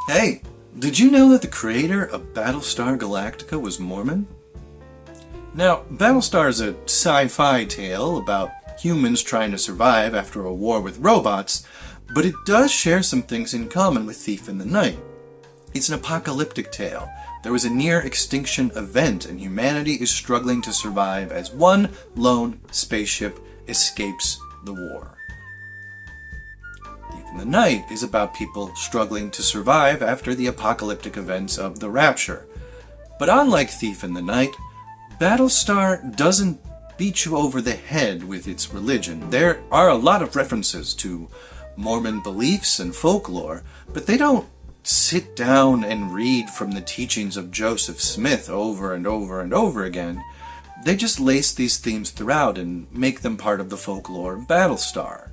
Hey, did you know that the creator of Battlestar Galactica was Mormon? Now, Battlestar is a sci-fi tale about humans trying to survive after a war with robots, but it does share some things in common with Thief in the Night. It's an apocalyptic tale. There was a near-extinction event, and humanity is struggling to survive as one lone spaceship escapes the war. Thief in the Night is about people struggling to survive after the apocalyptic events of the Rapture. But unlike Thief in the Night, Battlestar doesn't beat you over the head with its religion. There are a lot of references to Mormon beliefs and folklore, but they don't sit down and read from the teachings of Joseph Smith over and over and over again. They just lace these themes throughout and make them part of the folklore of Battlestar.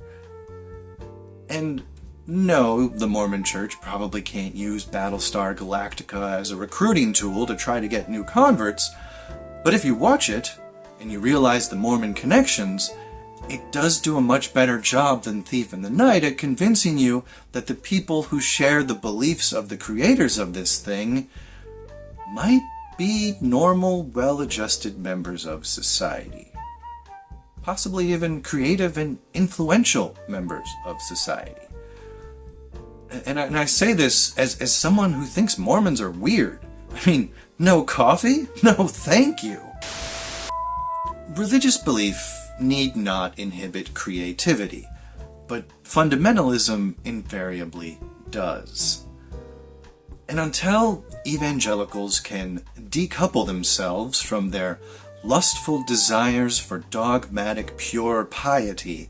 And no, the Mormon Church probably can't use Battlestar Galactica as a recruiting tool to try to get new converts, but if you watch it, and you realize the Mormon connections, it does do a much better job than Thief in the Night at convincing you that the people who share the beliefs of the creators of this thing might be normal, well-adjusted members of society. Possibly even creative and influential members of society. And I say this as someone who thinks Mormons are weird. I mean, no coffee? No thank you. Religious belief need not inhibit creativity, but fundamentalism invariably does. And until evangelicals can decouple themselves from their lustful desires for dogmatic pure piety,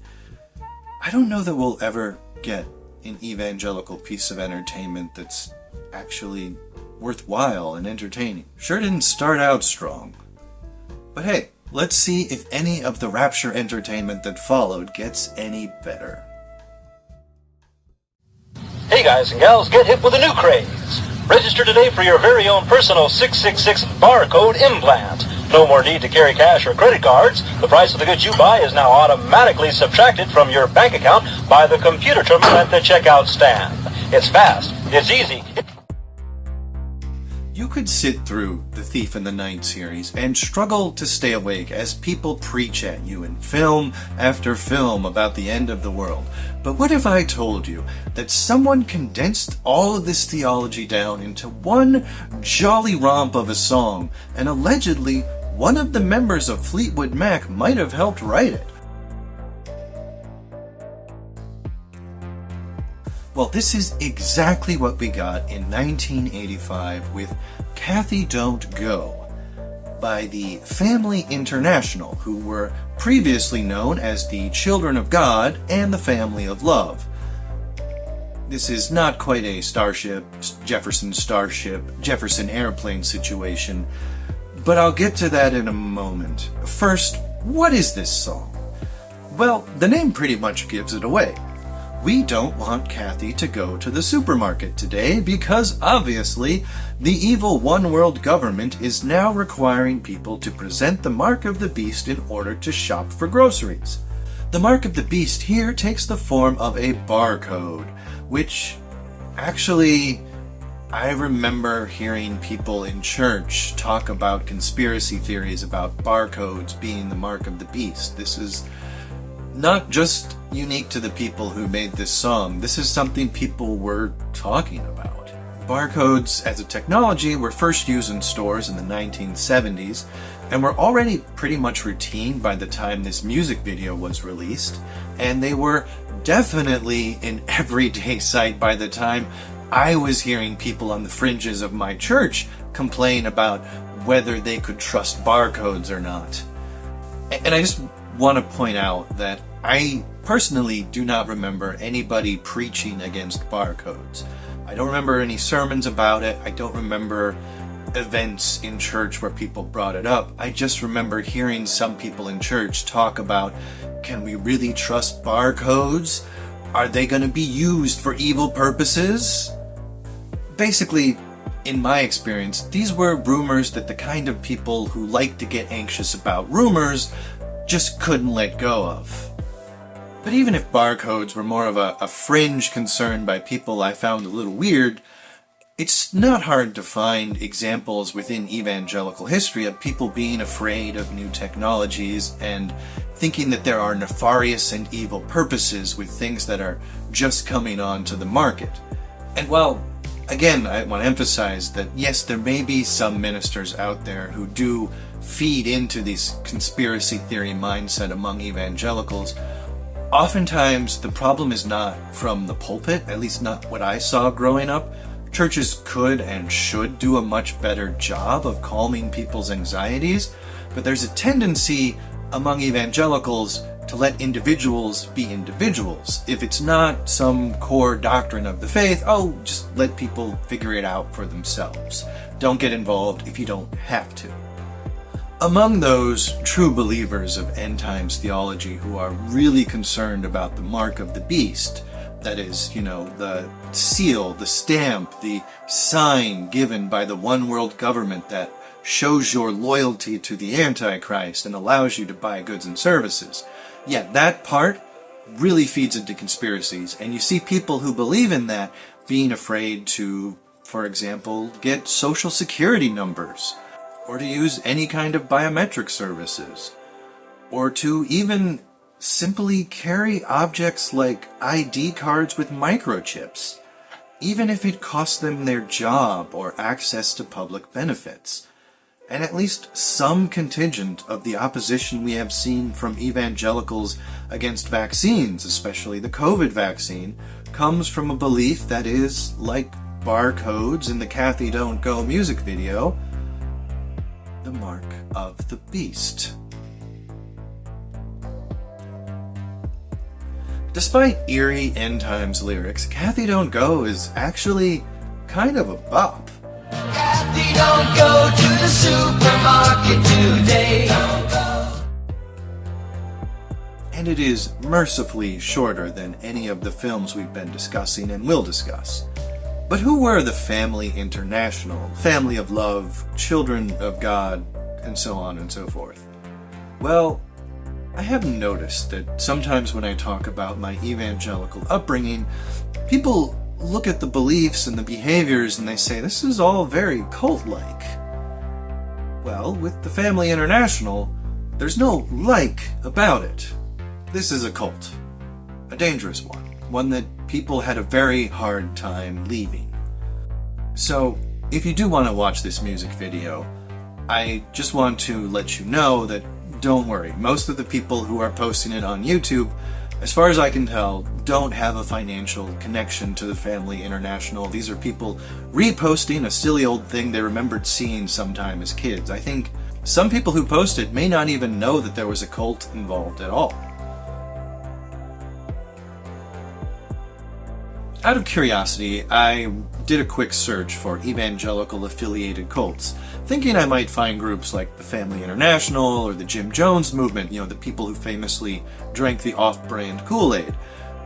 I don't know that we'll ever get an evangelical piece of entertainment that's actually worthwhile and entertaining. Sure didn't start out strong. But hey, let's see if any of the Rapture entertainment that followed gets any better. Hey guys and gals, get hip with a new craze. Register today for your very own personal 666 barcode implant. No more need to carry cash or credit cards. The price of the goods you buy is now automatically subtracted from your bank account by the computer terminal at the checkout stand. It's fast, it's easy. You could sit through the Thief in the Night series and struggle to stay awake as people preach at you in film after film about the end of the world. But what if I told you that someone condensed all of this theology down into one jolly romp of a song, and allegedly one of the members of Fleetwood Mac might have helped write it? Well, this is exactly what we got in 1985 with Kathy Don't Go by the Family International, who were previously known as the Children of God and the Family of Love. This is not quite a Jefferson Airplane situation, but I'll get to that in a moment. First, what is this song? Well, the name pretty much gives it away. We don't want Kathy to go to the supermarket today because, obviously, the evil one-world government is now requiring people to present the mark of the beast in order to shop for groceries. The mark of the beast here takes the form of a barcode, which, actually, I remember hearing people in church talk about conspiracy theories about barcodes being the mark of the beast. This is not just unique to the people who made this song. This is something people were talking about. Barcodes as a technology were first used in stores in the 1970s and were already pretty much routine by the time this music video was released, and they were definitely an everyday sight by the time I was hearing people on the fringes of my church complain about whether they could trust barcodes or not. And I just want to point out that I personally do not remember anybody preaching against barcodes. I don't remember any sermons about it. I don't remember events in church where people brought it up. I just remember hearing some people in church talk about, can we really trust barcodes? Are they going to be used for evil purposes? Basically, in my experience, these were rumors that the kind of people who like to get anxious about rumors just couldn't let go of. But even if barcodes were more of a fringe concern by people I found a little weird, it's not hard to find examples within evangelical history of people being afraid of new technologies and thinking that there are nefarious and evil purposes with things that are just coming onto the market. And while, again, I want to emphasize that yes, there may be some ministers out there who do feed into this conspiracy theory mindset among evangelicals, Oftentimes, the problem is not from the pulpit, at least not what I saw growing up. Churches could and should do a much better job of calming people's anxieties, but there's a tendency among evangelicals to let individuals be individuals. If it's not some core doctrine of the faith, just let people figure it out for themselves. Don't get involved if you don't have to. Among those true believers of end times theology who are really concerned about the mark of the beast, that is, the seal, the stamp, the sign given by the one world government that shows your loyalty to the Antichrist and allows you to buy goods and services. Yeah, that part really feeds into conspiracies, and you see people who believe in that being afraid to, for example, get social security numbers, or to use any kind of biometric services, or to even simply carry objects like ID cards with microchips, even if it costs them their job or access to public benefits. And at least some contingent of the opposition we have seen from evangelicals against vaccines, especially the COVID vaccine, comes from a belief that is, like barcodes in the Kathy Don't Go music video, the mark of the beast. Despite eerie end times lyrics, Kathy Don't Go is actually kind of a bop. Kathy, don't go to the supermarket today. And it is mercifully shorter than any of the films we've been discussing and will discuss. But who were the Family International, Family of Love, Children of God, and so on and so forth? Well, I have noticed that sometimes when I talk about my evangelical upbringing, people look at the beliefs and the behaviors and they say, this is all very cult-like. Well, with the Family International, there's no like about it. This is a cult. A dangerous one that people had a very hard time leaving. So, if you do want to watch this music video, I just want to let you know that don't worry, most of the people who are posting it on YouTube, as far as I can tell, don't have a financial connection to the Family International. These are people reposting a silly old thing they remembered seeing sometime as kids. I think some people who posted may not even know that there was a cult involved at all. Out of curiosity, I did a quick search for evangelical affiliated cults, thinking I might find groups like the Family International or the Jim Jones movement, the people who famously drank the off-brand Kool-Aid.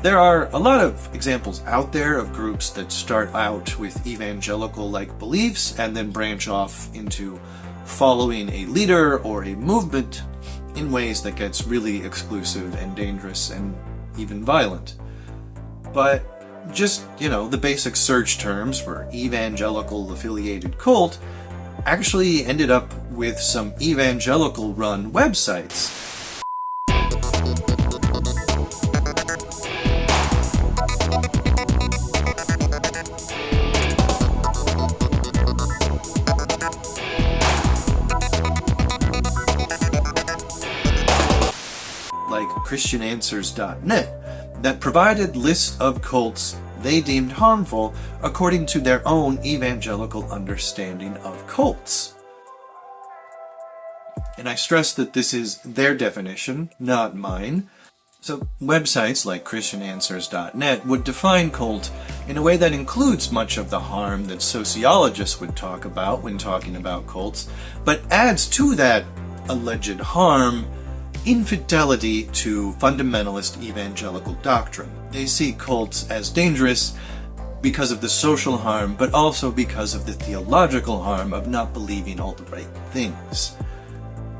There are a lot of examples out there of groups that start out with evangelical-like beliefs and then branch off into following a leader or a movement in ways that gets really exclusive and dangerous and even violent. But just, the basic search terms for evangelical affiliated cult actually ended up with some evangelical run websites. Like ChristianAnswers.net that provided lists of cults they deemed harmful according to their own evangelical understanding of cults. And I stress that this is their definition, not mine. So websites like ChristianAnswers.net would define cult in a way that includes much of the harm that sociologists would talk about when talking about cults, but adds to that alleged harm infidelity to fundamentalist evangelical doctrine. They see cults as dangerous because of the social harm, but also because of the theological harm of not believing all the right things.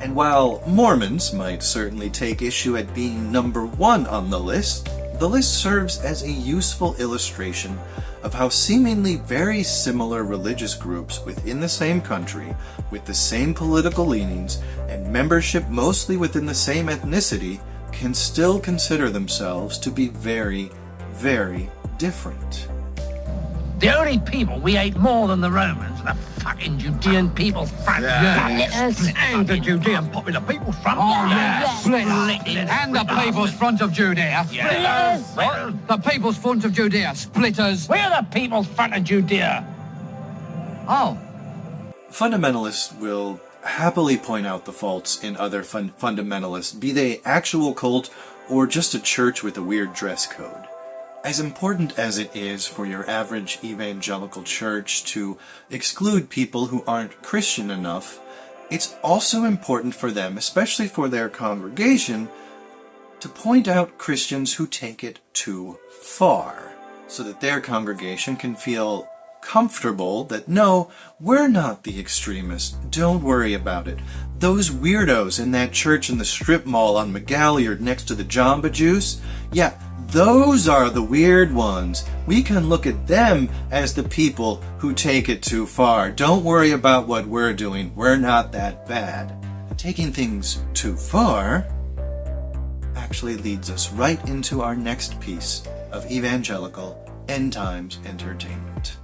And while Mormons might certainly take issue at being number one on the list serves as a useful illustration of how seemingly very similar religious groups within the same country, with the same political leanings, and membership mostly within the same ethnicity, can still consider themselves to be very, very different. The only people we hate more than the Romans are the fucking Judean People's Front. And the Judean Popular People's Front. Oh, yeah. And the People's Front of Judea. Splitters. The People's Front of Judea. Splitters. We're the People's Front of Judea. Oh. Fundamentalists will happily point out the faults in other fundamentalists, be they actual cult or just a church with a weird dress code. As important as it is for your average evangelical church to exclude people who aren't Christian enough, it's also important for them, especially for their congregation, to point out Christians who take it too far, so that their congregation can feel comfortable that, no, we're not the extremists, don't worry about it. Those weirdos in that church in the strip mall on McGalliard next to the Jamba Juice, yeah, those are the weird ones. We can look at them as the people who take it too far. Don't worry about what we're doing. We're not that bad. Taking things too far actually leads us right into our next piece of evangelical end times entertainment.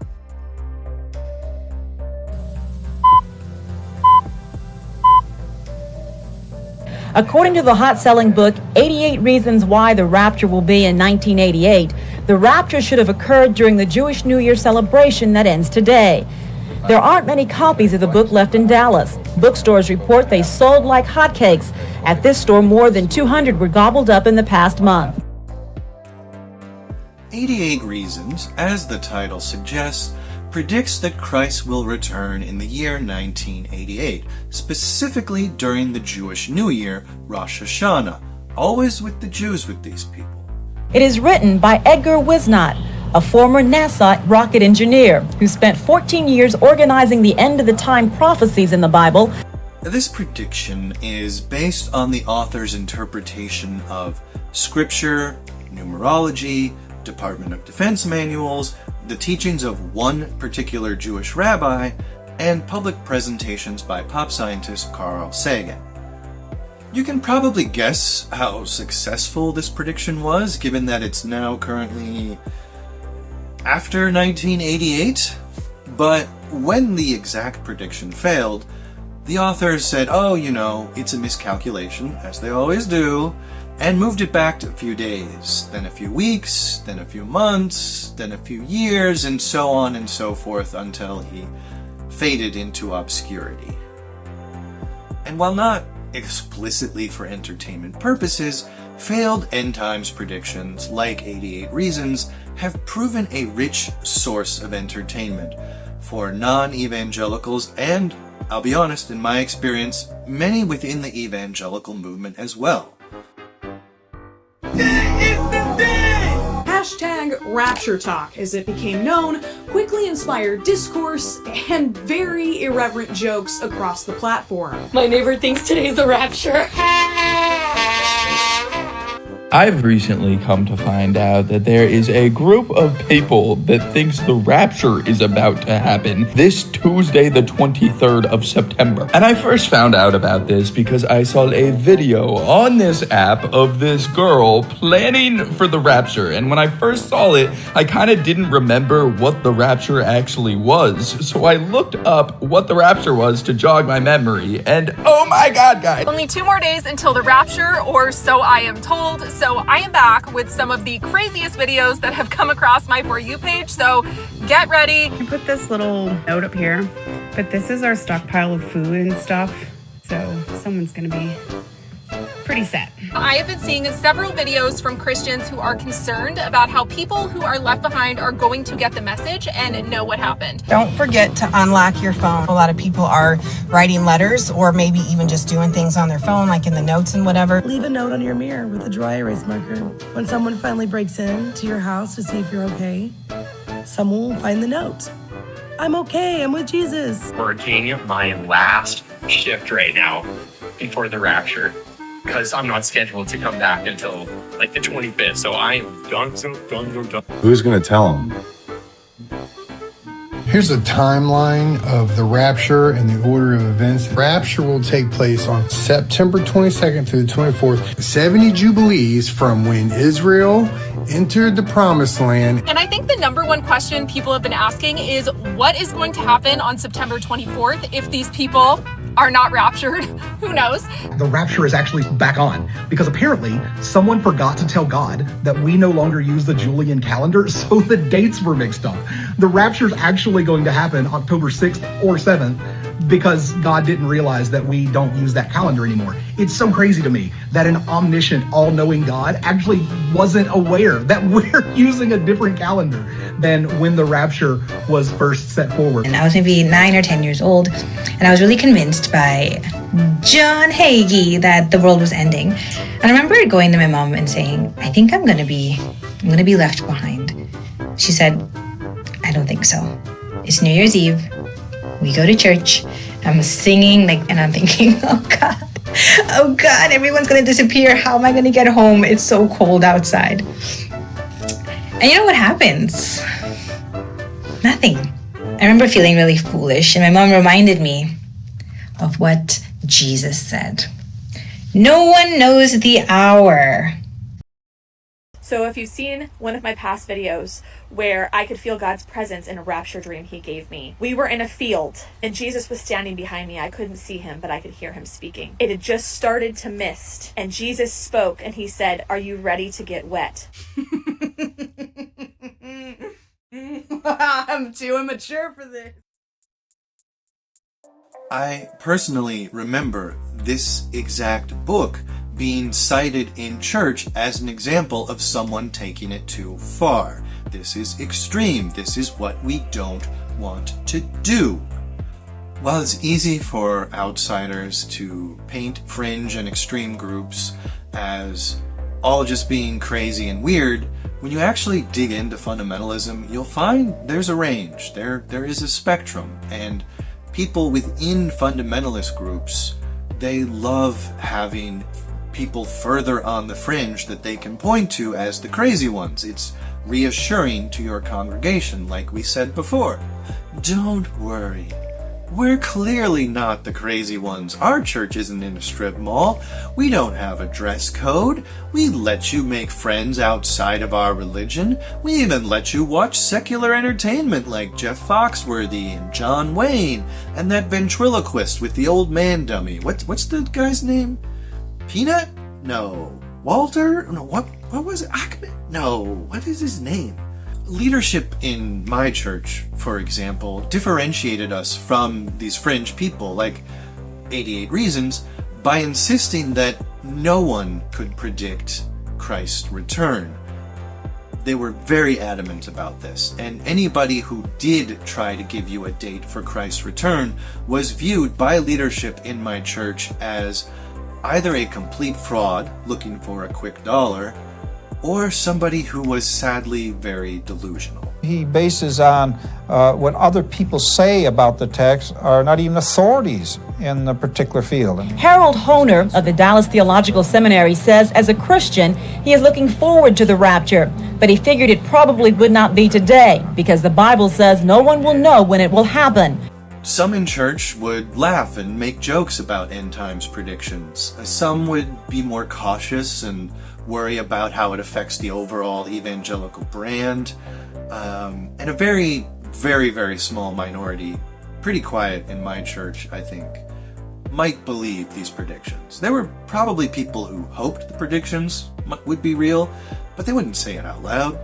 According to the hot-selling book, 88 Reasons Why the Rapture Will Be in 1988, the rapture should have occurred during the Jewish New Year celebration that ends today. There aren't many copies of the book left in Dallas. Bookstores report they sold like hotcakes. At this store, more than 200 were gobbled up in the past month. 88 Reasons, as the title suggests, predicts that Christ will return in the year 1988, specifically during the Jewish New Year, Rosh Hashanah. Always with the Jews with these people. It is written by Edgar Wisnot, a former NASA rocket engineer who spent 14 years organizing the end-of-the-time prophecies in the Bible. This prediction is based on the author's interpretation of Scripture, numerology, Department of Defense manuals, the teachings of one particular Jewish rabbi, and public presentations by pop scientist Carl Sagan. You can probably guess how successful this prediction was, given that it's now currently after 1988. But when the exact prediction failed, the authors said, oh, you know, it's a miscalculation, as they always do, and moved it back to a few days, then a few weeks, then a few months, then a few years, and so on and so forth until he faded into obscurity. And while not explicitly for entertainment purposes, failed end times predictions like 88 Reasons have proven a rich source of entertainment for non-evangelicals and, I'll be honest, in my experience, many within the evangelical movement as well. Hashtag Rapture Talk, as it became known, quickly inspired discourse and very irreverent jokes across the platform. My neighbor thinks today's the rapture. I've recently come to find out that there is a group of people that thinks the rapture is about to happen this Tuesday, the 23rd of September. And I first found out about this because I saw a video on this app of this girl planning for the rapture. And when I first saw it, I kind of didn't remember what the rapture actually was. So I looked up what the rapture was to jog my memory. And oh my God, guys. Only 2 more days until the rapture, or so I am told. So I am back with some of the craziest videos that have come across my For You page, so get ready. I put this little note up here, but this is our stockpile of food and stuff, so someone's gonna be pretty sad. I have been seeing several videos from Christians who are concerned about how people who are left behind are going to get the message and know what happened. Don't forget to unlock your phone. A lot of people are writing letters or maybe even just doing things on their phone, like in the notes and whatever. Leave a note on your mirror with a dry erase marker. When someone finally breaks in to your house to see if you're okay, someone will find the note. I'm okay, I'm with Jesus. Working my last shift right now before the rapture, because I'm not scheduled to come back until like the 25th, so I am done. Who's going to tell him? Here's a timeline of the rapture and the order of events. Rapture will take place on September 22nd through the 24th. 70 Jubilees from when Israel entered the promised land. And I think the number one question people have been asking is what is going to happen on September 24th if these people are not raptured? Who knows? The rapture is actually back on because apparently someone forgot to tell God that we no longer use the Julian calendar, so the dates were mixed up. The rapture is actually going to happen October 6th or 7th because God didn't realize that we don't use that calendar anymore. It's so crazy to me that an omniscient, all-knowing God actually wasn't aware that we're using a different calendar than when the rapture was first set forward. And I was maybe 9 or 10 years old, and I was really convinced by John Hagee that the world was ending. And I remember going to my mom and saying, I think I'm gonna be left behind. She said, I don't think so. It's New Year's Eve. We go to church. I'm singing, and I'm thinking, oh God, everyone's gonna disappear. How am I gonna get home? It's so cold outside. And you know what happens? Nothing. I remember feeling really foolish, and my mom reminded me of what Jesus said. No one knows the hour. So if you've seen one of my past videos where I could feel God's presence in a rapture dream he gave me, we were in a field and Jesus was standing behind me. I couldn't see him, but I could hear him speaking. It had just started to mist and Jesus spoke and he said, "Are you ready to get wet?" I'm too immature for this. I personally remember this exact book being cited in church as an example of someone taking it too far. This is extreme. This is what we don't want to do. While it's easy for outsiders to paint fringe and extreme groups as all just being crazy and weird, when you actually dig into fundamentalism, you'll find there's a range. There is a spectrum, and people within fundamentalist groups, they love having people further on the fringe that they can point to as the crazy ones. It's reassuring to your congregation, like we said before. Don't worry. We're clearly not the crazy ones. Our church isn't in a strip mall. We don't have a dress code. We let you make friends outside of our religion. We even let you watch secular entertainment like Jeff Foxworthy and John Wayne and that ventriloquist with the old man dummy. What's the guy's name? Peanut? No. Walter? No, what was it? Ahmed? No. What is his name? Leadership in my church, for example, differentiated us from these fringe people like 88 Reasons by insisting that no one could predict Christ's return. They were very adamant about this, and anybody who did try to give you a date for Christ's return was viewed by leadership in my church as either a complete fraud looking for a quick dollar, or somebody who was sadly very delusional. He bases on what other people say about the text are not even authorities in the particular field. Harold Honer of the Dallas Theological Seminary says as a Christian, he is looking forward to the rapture, but he figured it probably would not be today because the Bible says no one will know when it will happen. Some in church would laugh and make jokes about end times predictions. Some would be more cautious and worry about how it affects the overall evangelical brand. And a very, very, very small minority, pretty quiet in my church, I think, might believe these predictions. There were probably people who hoped the predictions would be real, but they wouldn't say it out loud.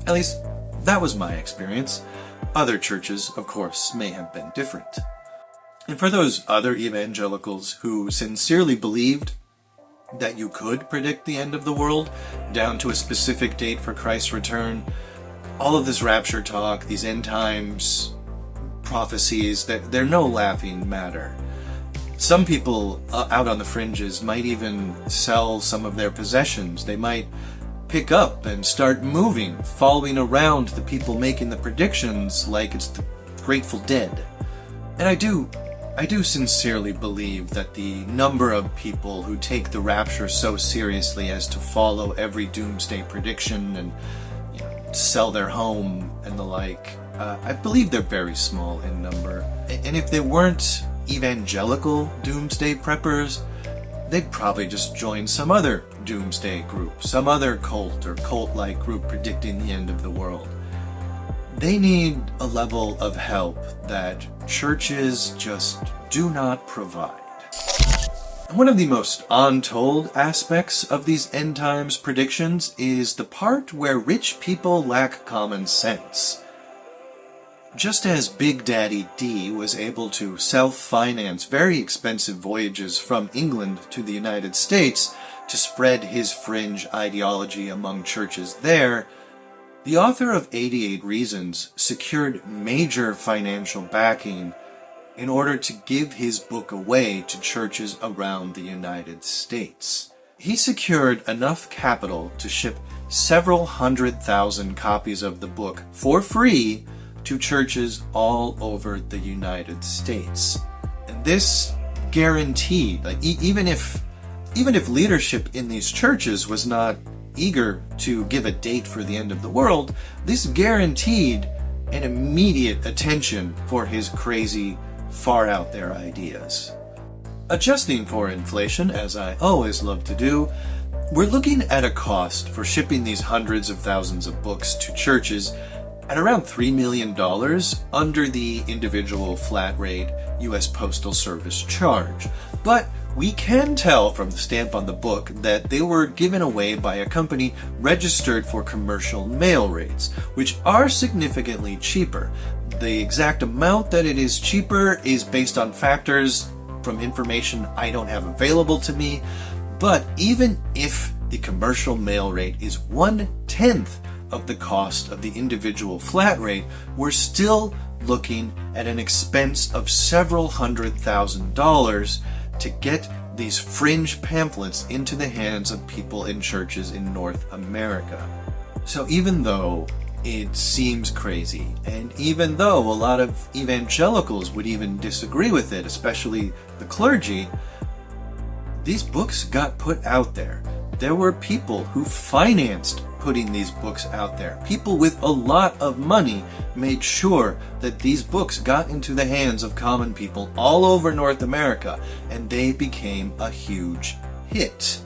At least, that was my experience. Other churches, of course, may have been different. And for those other evangelicals who sincerely believed that you could predict the end of the world down to a specific date for Christ's return, all of this rapture talk, these end times prophecies, they're no laughing matter. Some people out on the fringes might even sell some of their possessions. They might pick up and start moving, following around the people making the predictions like it's the Grateful Dead. And I do sincerely believe that the number of people who take the rapture so seriously as to follow every doomsday prediction and sell their home and the like, I believe they're very small in number. And if they weren't evangelical doomsday preppers, they'd probably just join some other doomsday group, some other cult or cult-like group predicting the end of the world. They need a level of help that churches just do not provide. One of the most untold aspects of these end times predictions is the part where rich people lack common sense. Just as Big Daddy D was able to self-finance very expensive voyages from England to the United States to spread his fringe ideology among churches there, the author of 88 Reasons secured major financial backing in order to give his book away to churches around the United States. He secured enough capital to ship several 100,000 copies of the book for free to churches all over the United States. And this guaranteed, even if leadership in these churches was not eager to give a date for the end of the world, this guaranteed an immediate attention for his crazy, far out there ideas. Adjusting for inflation, as I always love to do, we're looking at a cost for shipping these hundreds of thousands of books to churches at around $3 million under the individual flat rate U.S. Postal Service charge. But we can tell from the stamp on the book that they were given away by a company registered for commercial mail rates, which are significantly cheaper. The exact amount that it is cheaper is based on factors from information I don't have available to me, but even if the commercial mail rate is 1/10 of the cost of the individual flat rate, we're still looking at an expense of several $100,000 to get these fringe pamphlets into the hands of people in churches in North America. So even though it seems crazy, and even though a lot of evangelicals would even disagree with it, especially the clergy, these books got put out there. There were people who financed putting these books out there. People with a lot of money made sure that these books got into the hands of common people all over North America, and they became a huge hit.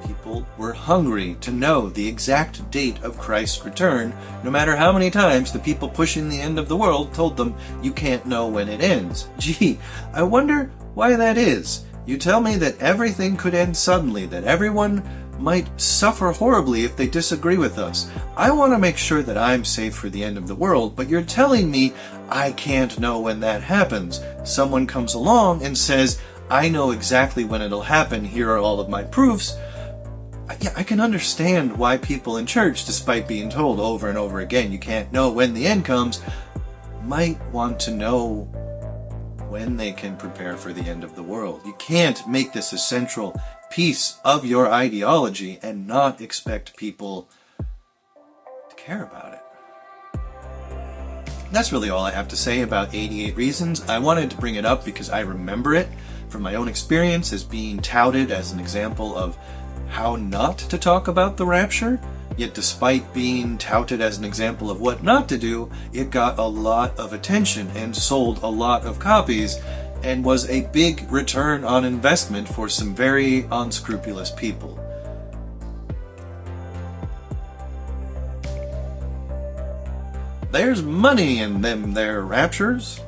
People were hungry to know the exact date of Christ's return, no matter how many times the people pushing the end of the world told them, you can't know when it ends. Gee, I wonder why that is. You tell me that everything could end suddenly, that everyone might suffer horribly if they disagree with us. I want to make sure that I'm safe for the end of the world, but you're telling me I can't know when that happens. Someone comes along and says, I know exactly when it'll happen, here are all of my proofs. Yeah, I can understand why people in church, despite being told over and over again you can't know when the end comes, might want to know when they can prepare for the end of the world. You can't make this a central piece of your ideology and not expect people to care about it. That's really all I have to say about 88 Reasons. I wanted to bring it up because I remember it from my own experience as being touted as an example of how not to talk about the rapture. Yet despite being touted as an example of what not to do, it got a lot of attention and sold a lot of copies and was a big return on investment for some very unscrupulous people. There's money in them there raptures.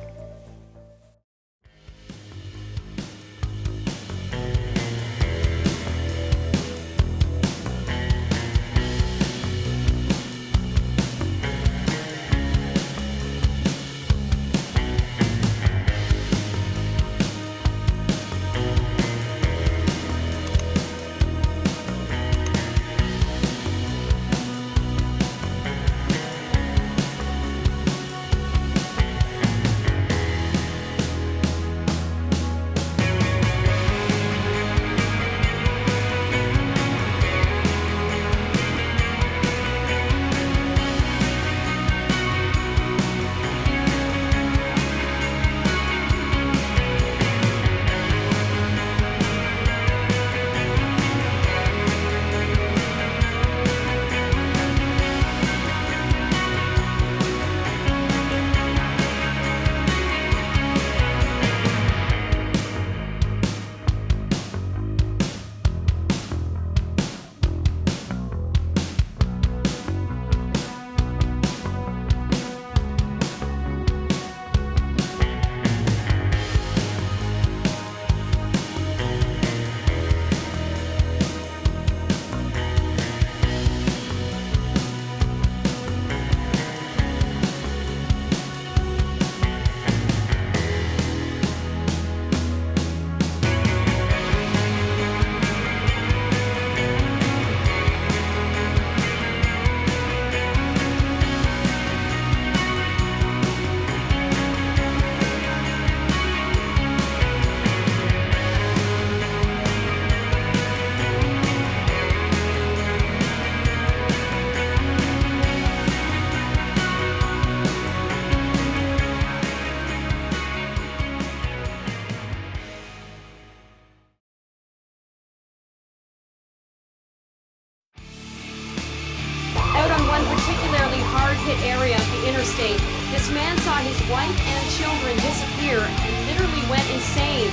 man saw his wife and children disappear and literally went insane.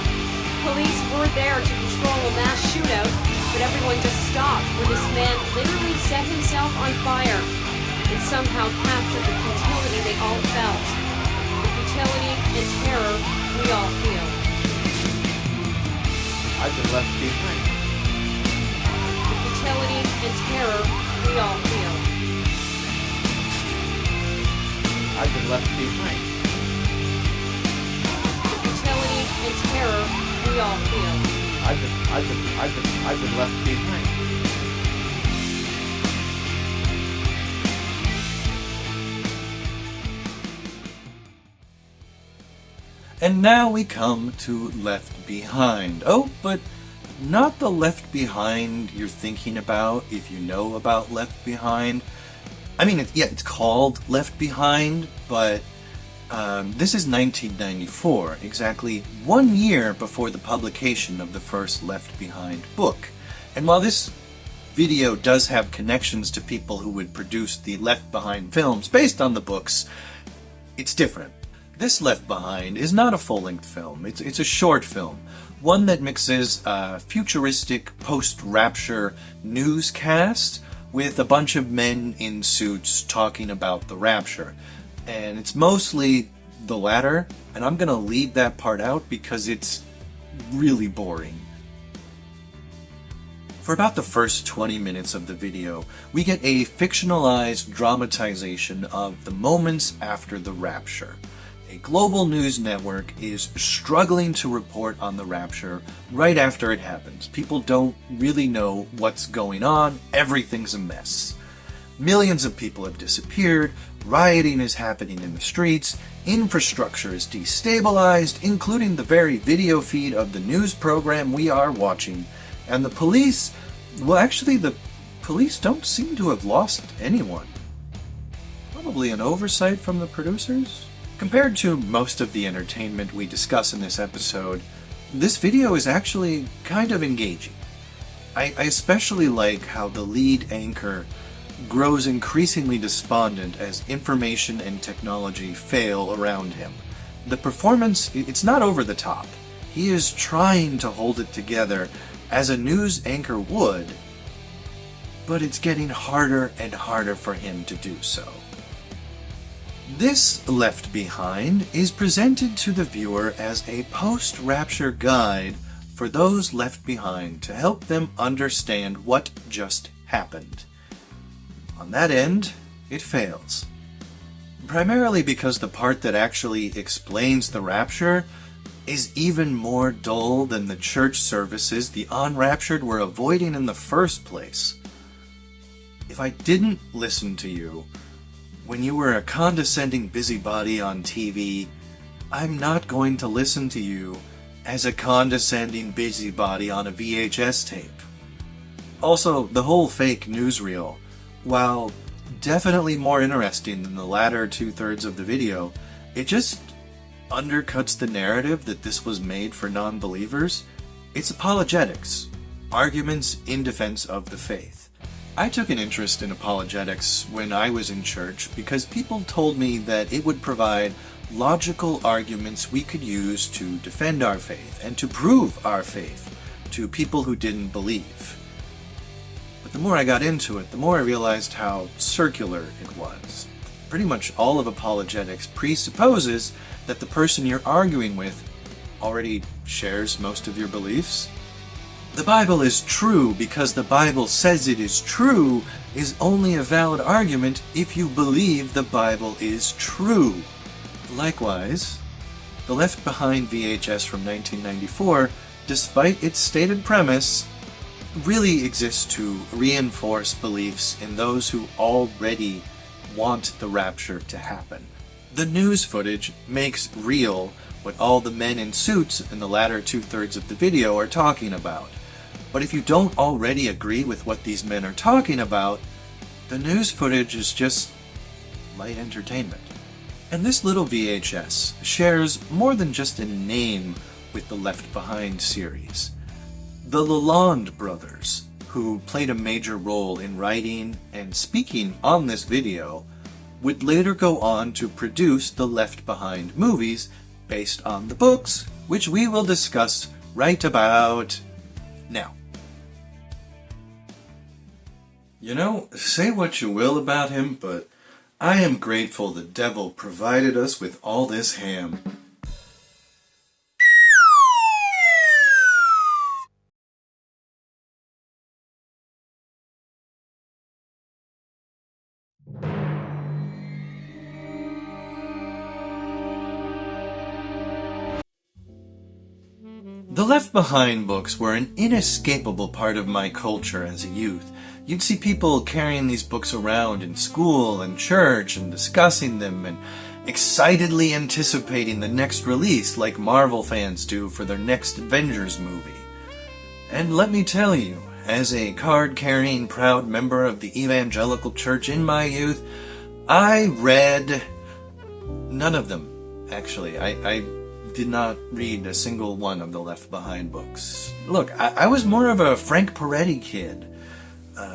Police were there to control a mass shootout, but everyone just stopped when this man literally set himself on fire and somehow captured the futility they all felt. The futility and terror we all feel. I've been left behind. The futility and terror we all feel. I've been left behind. The futility and terror we all feel. I've been left behind. And now we come to Left Behind. Oh, but not the Left Behind you're thinking about if you know about Left Behind. I mean, it's called Left Behind, but this is 1994, exactly 1 year before the publication of the first Left Behind book. And while this video does have connections to people who would produce the Left Behind films based on the books, it's different. This Left Behind is not a full-length film. It's a short film, one that mixes a futuristic post-rapture newscast with a bunch of men in suits talking about the rapture. And it's mostly the latter, and I'm gonna leave that part out because it's really boring. For about the first 20 minutes of the video, we get a fictionalized dramatization of the moments after the rapture. A global news network is struggling to report on the rapture right after it happens. People don't really know what's going on. Everything's a mess. Millions of people have disappeared. Rioting is happening in the streets. Infrastructure is destabilized, including the very video feed of the news program we are watching. And the police, well, actually, the police don't seem to have lost anyone. Probably an oversight from the producers? Compared to most of the entertainment we discuss in this episode, this video is actually kind of engaging. I especially like how the lead anchor grows increasingly despondent as information and technology fail around him. The performance, it's not over the top. He is trying to hold it together as a news anchor would, but it's getting harder and harder for him to do so. This Left Behind is presented to the viewer as a post-rapture guide for those left behind to help them understand what just happened. On that end, it fails. Primarily because the part that actually explains the rapture is even more dull than the church services the unraptured were avoiding in the first place. If I didn't listen to you when you were a condescending busybody on TV, I'm not going to listen to you as a condescending busybody on a VHS tape. Also, the whole fake newsreel, while definitely more interesting than the latter two-thirds of the video, it just undercuts the narrative that this was made for non-believers. It's apologetics, arguments in defense of the faith. I took an interest in apologetics when I was in church because people told me that it would provide logical arguments we could use to defend our faith and to prove our faith to people who didn't believe. But the more I got into it, the more I realized how circular it was. Pretty much all of apologetics presupposes that the person you're arguing with already shares most of your beliefs. The Bible is true because the Bible says it is true is only a valid argument if you believe the Bible is true. Likewise, the Left Behind VHS from 1994, despite its stated premise, really exists to reinforce beliefs in those who already want the rapture to happen. The news footage makes real what all the men in suits in the latter two-thirds of the video are talking about. But if you don't already agree with what these men are talking about, the news footage is just light entertainment. And this little VHS shares more than just a name with the Left Behind series. The Lalonde brothers, who played a major role in writing and speaking on this video, would later go on to produce the Left Behind movies based on the books, which we will discuss right about now. You know, say what you will about him, but I am grateful the devil provided us with all this ham. The Left Behind books were an inescapable part of my culture as a youth. You'd see people carrying these books around in school and church and discussing them and excitedly anticipating the next release like Marvel fans do for their next Avengers movie. And let me tell you, as a card-carrying proud member of the Evangelical Church in my youth, I read none of them, actually. I did not read a single one of the Left Behind books. Look, I was more of a Frank Peretti kid.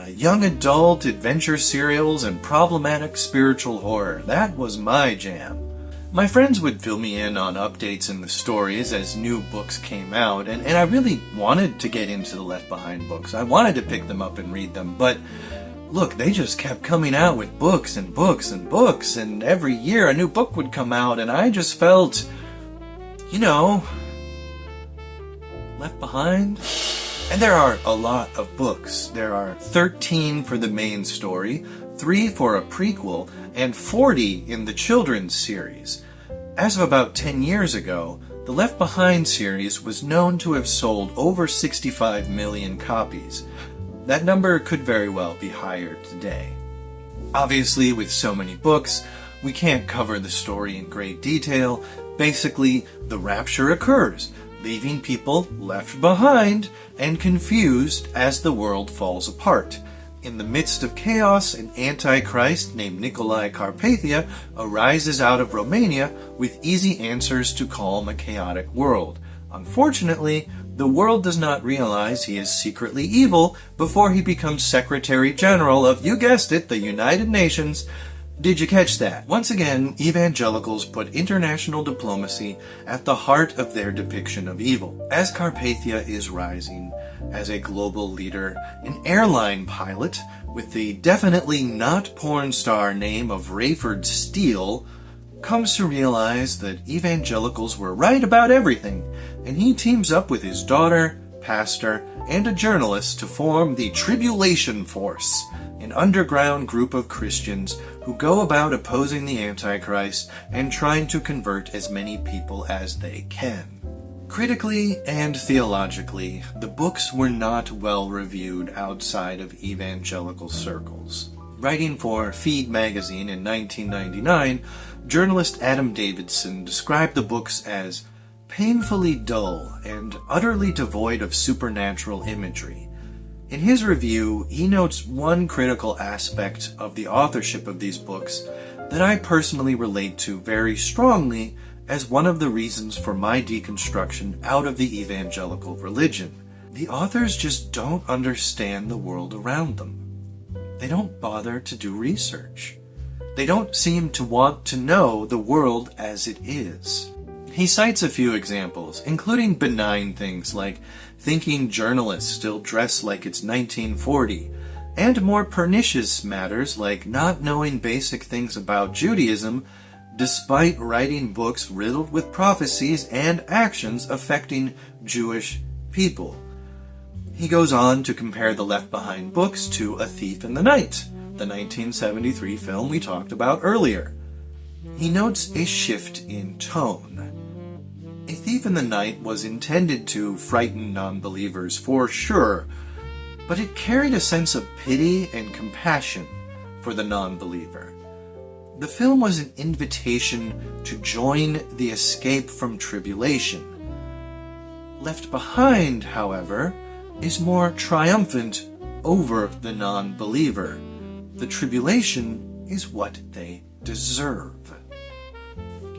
Young adult adventure serials and problematic spiritual horror. That was my jam. My friends would fill me in on updates in the stories as new books came out, and I really wanted to get into the Left Behind books. I wanted to pick them up and read them, but look, they just kept coming out with books and books and books, and every year a new book would come out, and I just felt, you know, left behind. And there are a lot of books. There are 13 for the main story, 3 for a prequel, and 40 in the children's series. As of about 10 years ago, the Left Behind series was known to have sold over 65 million copies. That number could very well be higher today. Obviously, with so many books, we can't cover the story in great detail. Basically, the rapture occurs, leaving people left behind and confused as the world falls apart. In the midst of chaos, an Antichrist named Nicolae Carpathia arises out of Romania with easy answers to calm a chaotic world. Unfortunately, the world does not realize he is secretly evil before he becomes Secretary General of, you guessed it, the United Nations. Did you catch that? Once again, evangelicals put international diplomacy at the heart of their depiction of evil. As Carpathia is rising as a global leader, an airline pilot with the definitely not porn star name of Rayford Steele comes to realize that evangelicals were right about everything, and he teams up with his daughter, pastor, and a journalist to form the Tribulation Force, an underground group of Christians who go about opposing the Antichrist and trying to convert as many people as they can. Critically and theologically, the books were not well reviewed outside of evangelical circles. Writing for Feed magazine in 1999, journalist Adam Davidson described the books as painfully dull and utterly devoid of supernatural imagery. In his review, he notes one critical aspect of the authorship of these books that I personally relate to very strongly as one of the reasons for my deconstruction out of the evangelical religion. The authors just don't understand the world around them. They don't bother to do research. They don't seem to want to know the world as it is. He cites a few examples, including benign things like thinking journalists still dress like it's 1940, and more pernicious matters like not knowing basic things about Judaism despite writing books riddled with prophecies and actions affecting Jewish people. He goes on to compare the Left Behind books to A Thief in the Night, the 1973 film we talked about earlier. He notes a shift in tone. A Thief in the Night was intended to frighten non-believers for sure, but it carried a sense of pity and compassion for the non-believer. The film was an invitation to join the escape from tribulation. Left Behind, however, is more triumphant over the non-believer. The tribulation is what they deserve.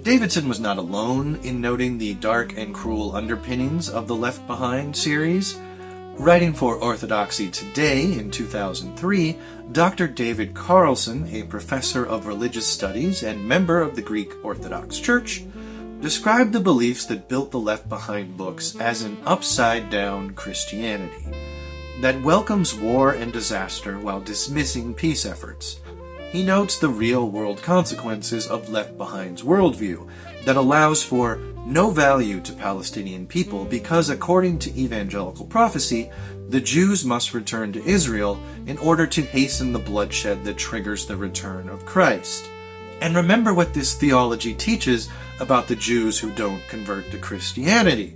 Davidson was not alone in noting the dark and cruel underpinnings of the Left Behind series. Writing for Orthodoxy Today in 2003, Dr. David Carlson, a professor of religious studies and member of the Greek Orthodox Church, described the beliefs that built the Left Behind books as an upside-down Christianity that welcomes war and disaster while dismissing peace efforts. He notes the real-world consequences of Left Behind's worldview that allows for no value to Palestinian people because, according to evangelical prophecy, the Jews must return to Israel in order to hasten the bloodshed that triggers the return of Christ. And remember what this theology teaches about the Jews who don't convert to Christianity.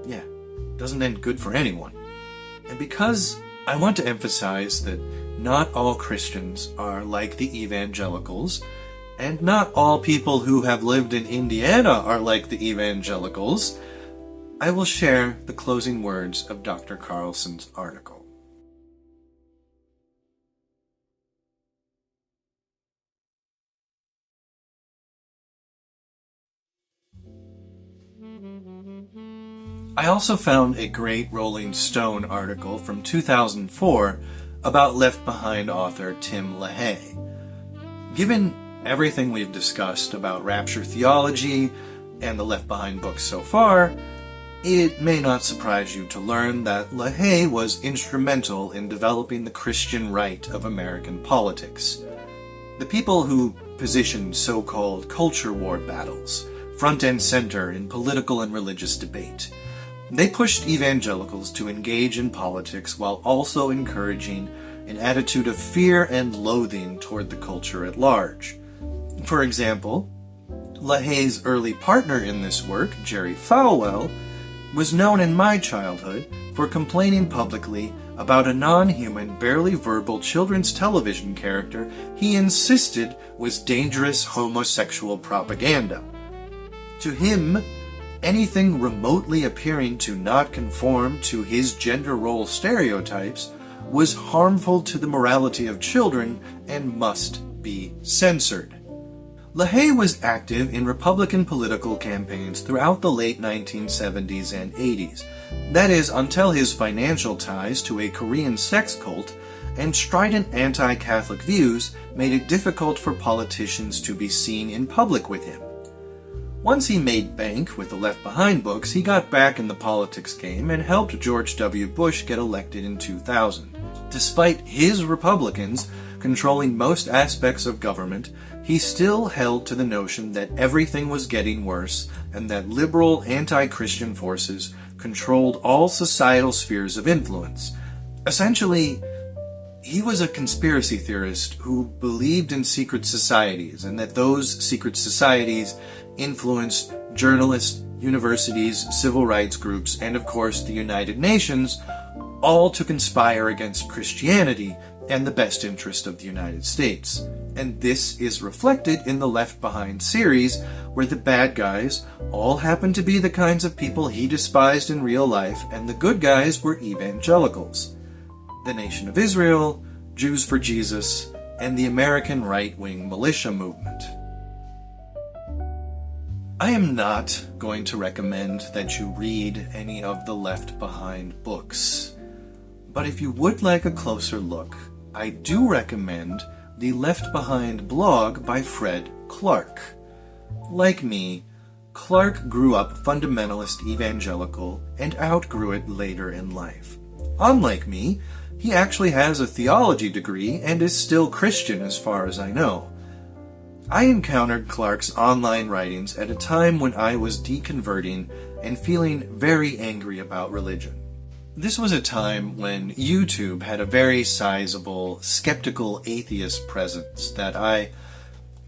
Yeah, doesn't end good for anyone. And because I want to emphasize that not all Christians are like the evangelicals, and not all people who have lived in Indiana are like the evangelicals, I will share the closing words of Dr. Carlson's article. I also found a great Rolling Stone article from 2004 about Left Behind author Tim LaHaye. Given everything we've discussed about rapture theology and the Left Behind books so far, it may not surprise you to learn that LaHaye was instrumental in developing the Christian right of American politics. The people who positioned so-called culture war battles front and center in political and religious debate. They pushed evangelicals to engage in politics while also encouraging an attitude of fear and loathing toward the culture at large. For example, LaHaye's early partner in this work, Jerry Falwell, was known in my childhood for complaining publicly about a non-human, barely verbal children's television character he insisted was dangerous homosexual propaganda. To him, anything remotely appearing to not conform to his gender role stereotypes was harmful to the morality of children and must be censored. LaHaye was active in Republican political campaigns throughout the late 1970s and 80s, that is, until his financial ties to a Korean sex cult and strident anti-Catholic views made it difficult for politicians to be seen in public with him. Once he made bank with the Left Behind books, he got back in the politics game and helped George W. Bush get elected in 2000. Despite his Republicans controlling most aspects of government, he still held to the notion that everything was getting worse and that liberal anti-Christian forces controlled all societal spheres of influence. Essentially, he was a conspiracy theorist who believed in secret societies and that those secret societies influenced journalists, universities, civil rights groups, and of course the United Nations, all to conspire against Christianity and the best interest of the United States. And this is reflected in the Left Behind series, where the bad guys all happen to be the kinds of people he despised in real life, and the good guys were evangelicals. The Nation of Israel, Jews for Jesus, and the American right-wing militia movement. I am not going to recommend that you read any of the Left Behind books, but if you would like a closer look, I do recommend the Left Behind blog by Fred Clark. Like me, Clark grew up fundamentalist evangelical and outgrew it later in life. Unlike me, he actually has a theology degree and is still Christian as far as I know. I encountered Clark's online writings at a time when I was deconverting and feeling very angry about religion. This was a time when YouTube had a very sizable, skeptical atheist presence that I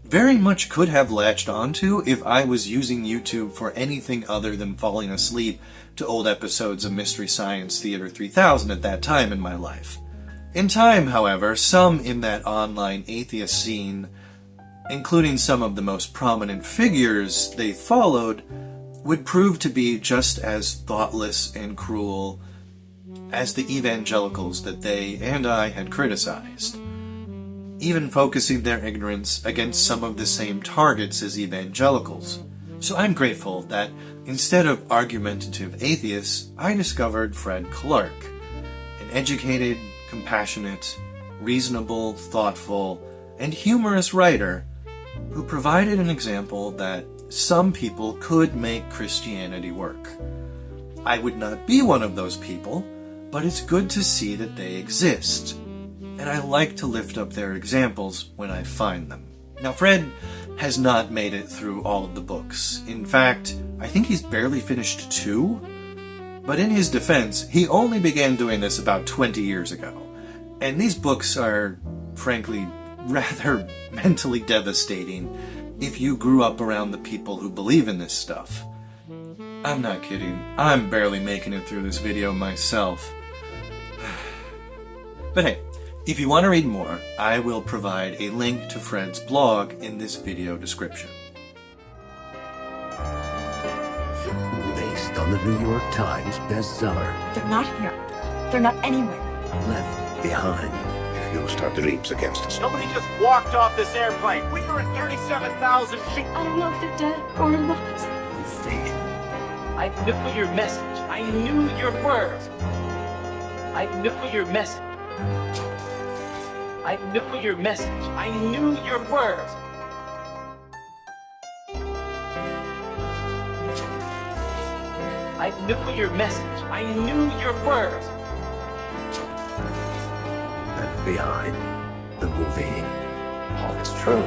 very much could have latched onto if I was using YouTube for anything other than falling asleep to old episodes of Mystery Science Theater 3000 at that time in my life. In time, however, some in that online atheist scene, including some of the most prominent figures they followed, would prove to be just as thoughtless and cruel as the evangelicals that they and I had criticized, even focusing their ignorance against some of the same targets as evangelicals. So I'm grateful that instead of argumentative atheists, I discovered Fred Clark, an educated, compassionate, reasonable, thoughtful, and humorous writer who provided an example that some people could make Christianity work. I would not be one of those people, but it's good to see that they exist, and I like to lift up their examples when I find them. Now, Fred has not made it through all of the books. In fact, I think he's barely finished 2. But in his defense, he only began doing this about 20 years ago. And these books are, frankly, rather mentally devastating if you grew up around the people who believe in this stuff. I'm not kidding. I'm barely making it through this video myself. But hey, if you want to read more, I will provide a link to Fred's blog in this video description. Based on the New York Times bestseller, They're not here. They're not anywhere. Left Behind. You'll start the leaps against us. Nobody just walked off this airplane. We were at 37,000 feet. I don't know if they're dead or alive. I knew your message. I knew your words. I knew your message. I knew your message. I knew your words. I knew your message. I knew your words. Left Behind, the movie. All is true.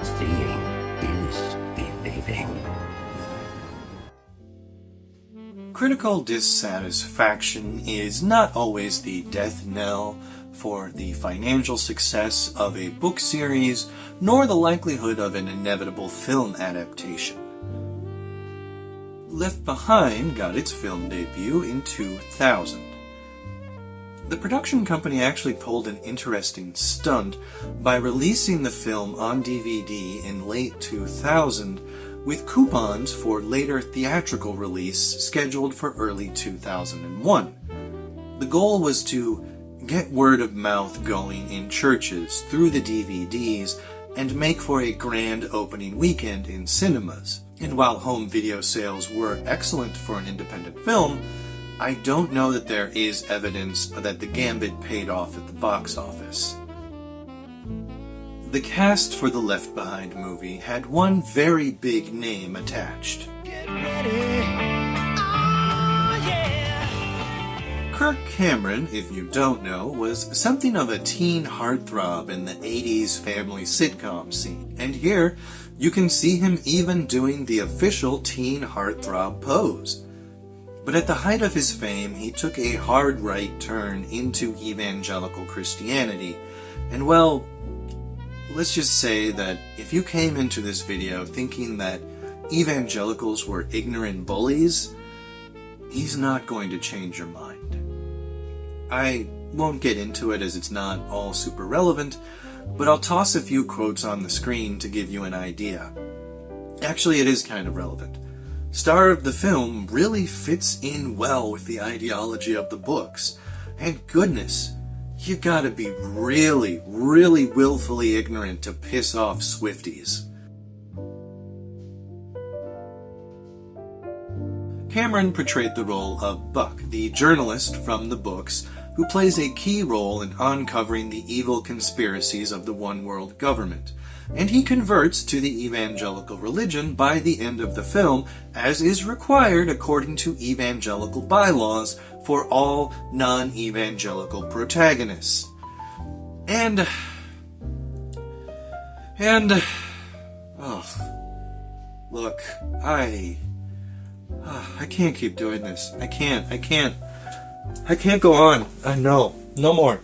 Seeing is believing. Critical dissatisfaction is not always the death knell for the financial success of a book series, nor the likelihood of an inevitable film adaptation. Left Behind got its film debut in 2000. The production company actually pulled an interesting stunt by releasing the film on DVD in late 2000 with coupons for later theatrical release scheduled for early 2001. The goal was to get word of mouth going in churches through the DVDs and make for a grand opening weekend in cinemas. And while home video sales were excellent for an independent film, I don't know that there is evidence that the gambit paid off at the box office. The cast for the Left Behind movie had one very big name attached. Kirk Cameron, if you don't know, was something of a teen heartthrob in the 80s family sitcom scene. And here, you can see him even doing the official teen heartthrob pose. But at the height of his fame, he took a hard right turn into evangelical Christianity. And well, let's just say that if you came into this video thinking that evangelicals were ignorant bullies, he's not going to change your mind. I won't get into it as it's not all super relevant, but I'll toss a few quotes on the screen to give you an idea. Actually, it is kind of relevant. Star of the film really fits in well with the ideology of the books. And goodness, you gotta be really, really willfully ignorant to piss off Swifties. Cameron portrayed the role of Buck, the journalist from the books, who plays a key role in uncovering the evil conspiracies of the one world government. And he converts to the evangelical religion by the end of the film, as is required according to evangelical bylaws for all non-evangelical protagonists. And look, I can't keep doing this. I can't go on. No more.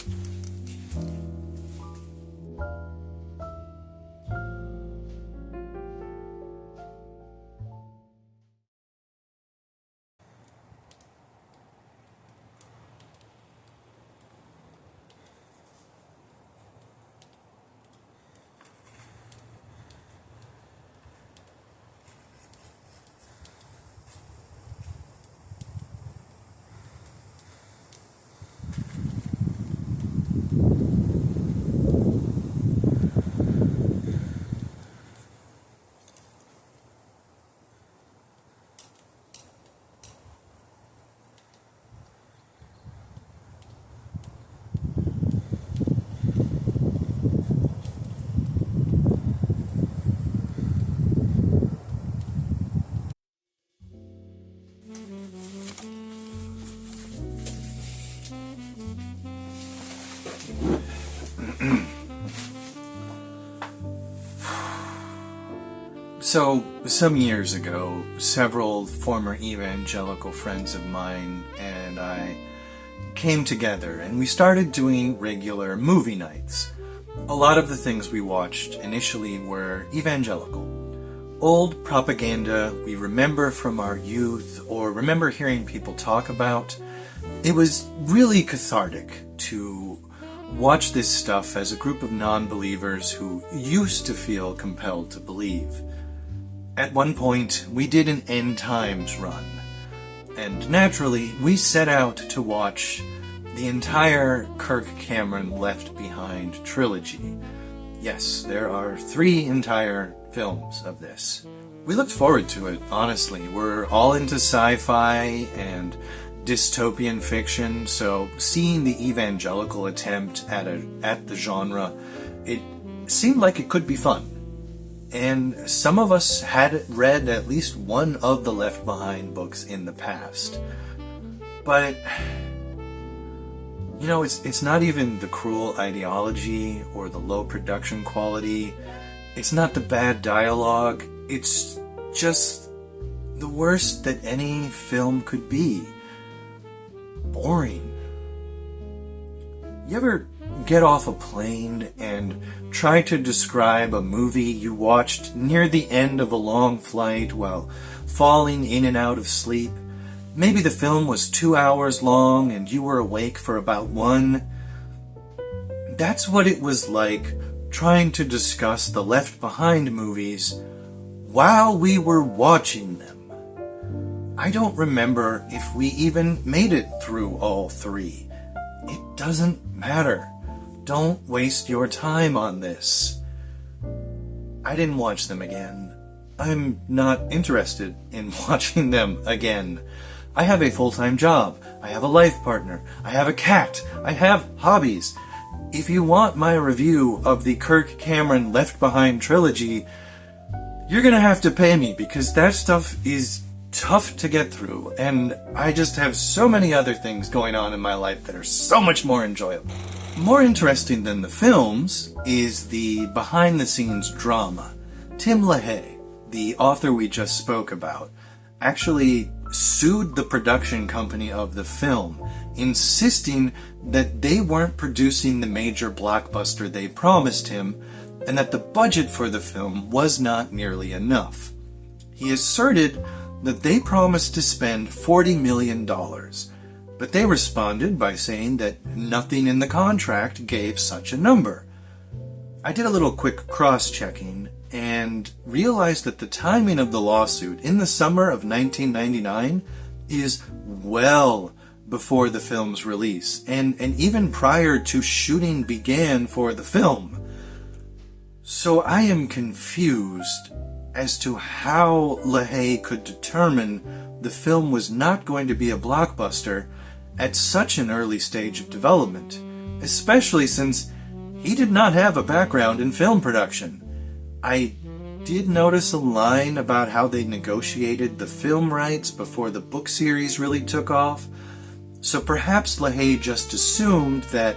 So, some years ago, several former evangelical friends of mine and I came together and we started doing regular movie nights. A lot of the things we watched initially were evangelical. Old propaganda we remember from our youth or remember hearing people talk about. It was really cathartic to watch this stuff as a group of non-believers who used to feel compelled to believe. At one point, we did an end times run, and naturally, we set out to watch the entire Kirk Cameron Left Behind trilogy. Yes, there are 3 entire films of this. We looked forward to it, honestly. We're all into sci-fi and dystopian fiction, so seeing the evangelical attempt at the genre, it seemed like it could be fun. And some of us had read at least one of the Left Behind books in the past. But, you know, it's not even the cruel ideology or the low production quality. It's not the bad dialogue. It's just the worst that any film could be. Boring. You ever get off a plane and try to describe a movie you watched near the end of a long flight while falling in and out of sleep? Maybe the film was 2 hours long and you were awake for about 1. That's what it was like trying to discuss the Left Behind movies while we were watching them. I don't remember if we even made it through all 3. It doesn't matter. Don't waste your time on this. I didn't watch them again. I'm not interested in watching them again. I have a full-time job. I have a life partner. I have a cat. I have hobbies. If you want my review of the Kirk Cameron Left Behind trilogy, you're gonna have to pay me because that stuff is tough to get through, and I just have so many other things going on in my life that are so much more enjoyable. More interesting than the films is the behind-the-scenes drama. Tim LaHaye, the author we just spoke about, actually sued the production company of the film, insisting that they weren't producing the major blockbuster they promised him, and that the budget for the film was not nearly enough. He asserted that they promised to spend $40 million, but they responded by saying that nothing in the contract gave such a number. I did a little quick cross-checking and realized that the timing of the lawsuit in the summer of 1999 is well before the film's release, and even prior to shooting began for the film. So I am confused as to how LaHaye could determine the film was not going to be a blockbuster at such an early stage of development, especially since he did not have a background in film production. I did notice a line about how they negotiated the film rights before the book series really took off, so perhaps LaHaye just assumed that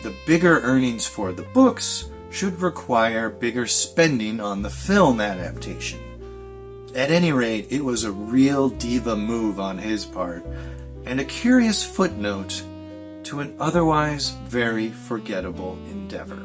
the bigger earnings for the books should require bigger spending on the film adaptation. At any rate, it was a real diva move on his part, and a curious footnote to an otherwise very forgettable endeavor.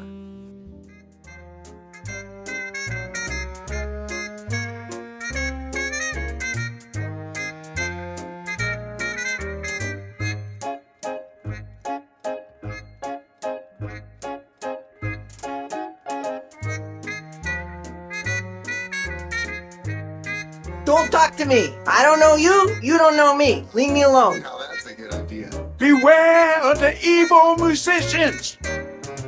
Don't talk to me. I don't know you. You don't know me. Leave me alone. Now that's a good idea. Beware of the evil musicians.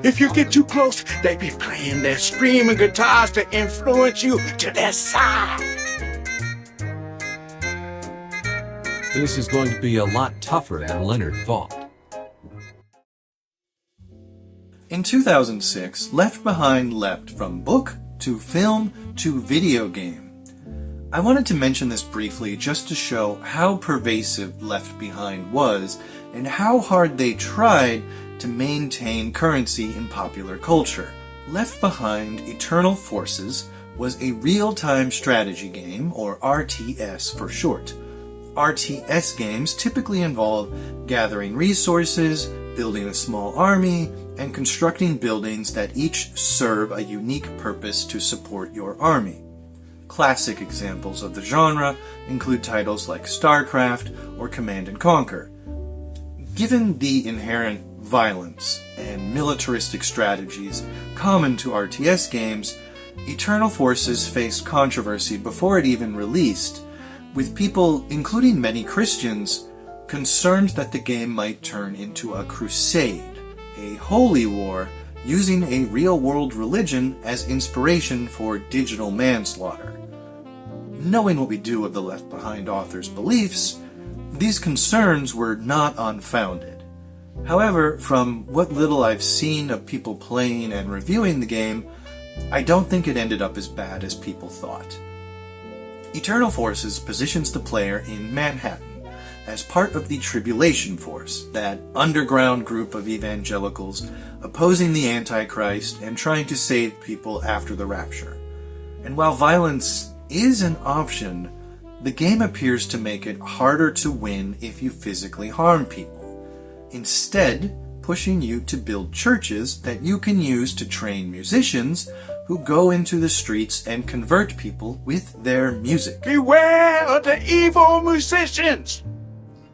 If you get too close, they be playing their screaming guitars to influence you to their side. This is going to be a lot tougher than Leonard thought. In 2006, Left Behind leapt from book to film to video game. I wanted to mention this briefly just to show how pervasive Left Behind was and how hard they tried to maintain currency in popular culture. Left Behind Eternal Forces was a real-time strategy game, or RTS for short. RTS games typically involve gathering resources, building a small army, and constructing buildings that each serve a unique purpose to support your army. Classic examples of the genre include titles like StarCraft or Command & Conquer. Given the inherent violence and militaristic strategies common to RTS games, Eternal Forces faced controversy before it even released, with people, including many Christians, concerned that the game might turn into a crusade, a holy war using a real-world religion as inspiration for digital manslaughter. Knowing what we do of the Left Behind author's beliefs, these concerns were not unfounded. However, from what little I've seen of people playing and reviewing the game, I don't think it ended up as bad as people thought. Eternal Forces positions the player in Manhattan as part of the Tribulation Force, that underground group of evangelicals opposing the Antichrist and trying to save people after the Rapture. And while violence is an option, the game appears to make it harder to win if you physically harm people, instead pushing you to build churches that you can use to train musicians who go into the streets and convert people with their music. Beware of the evil musicians!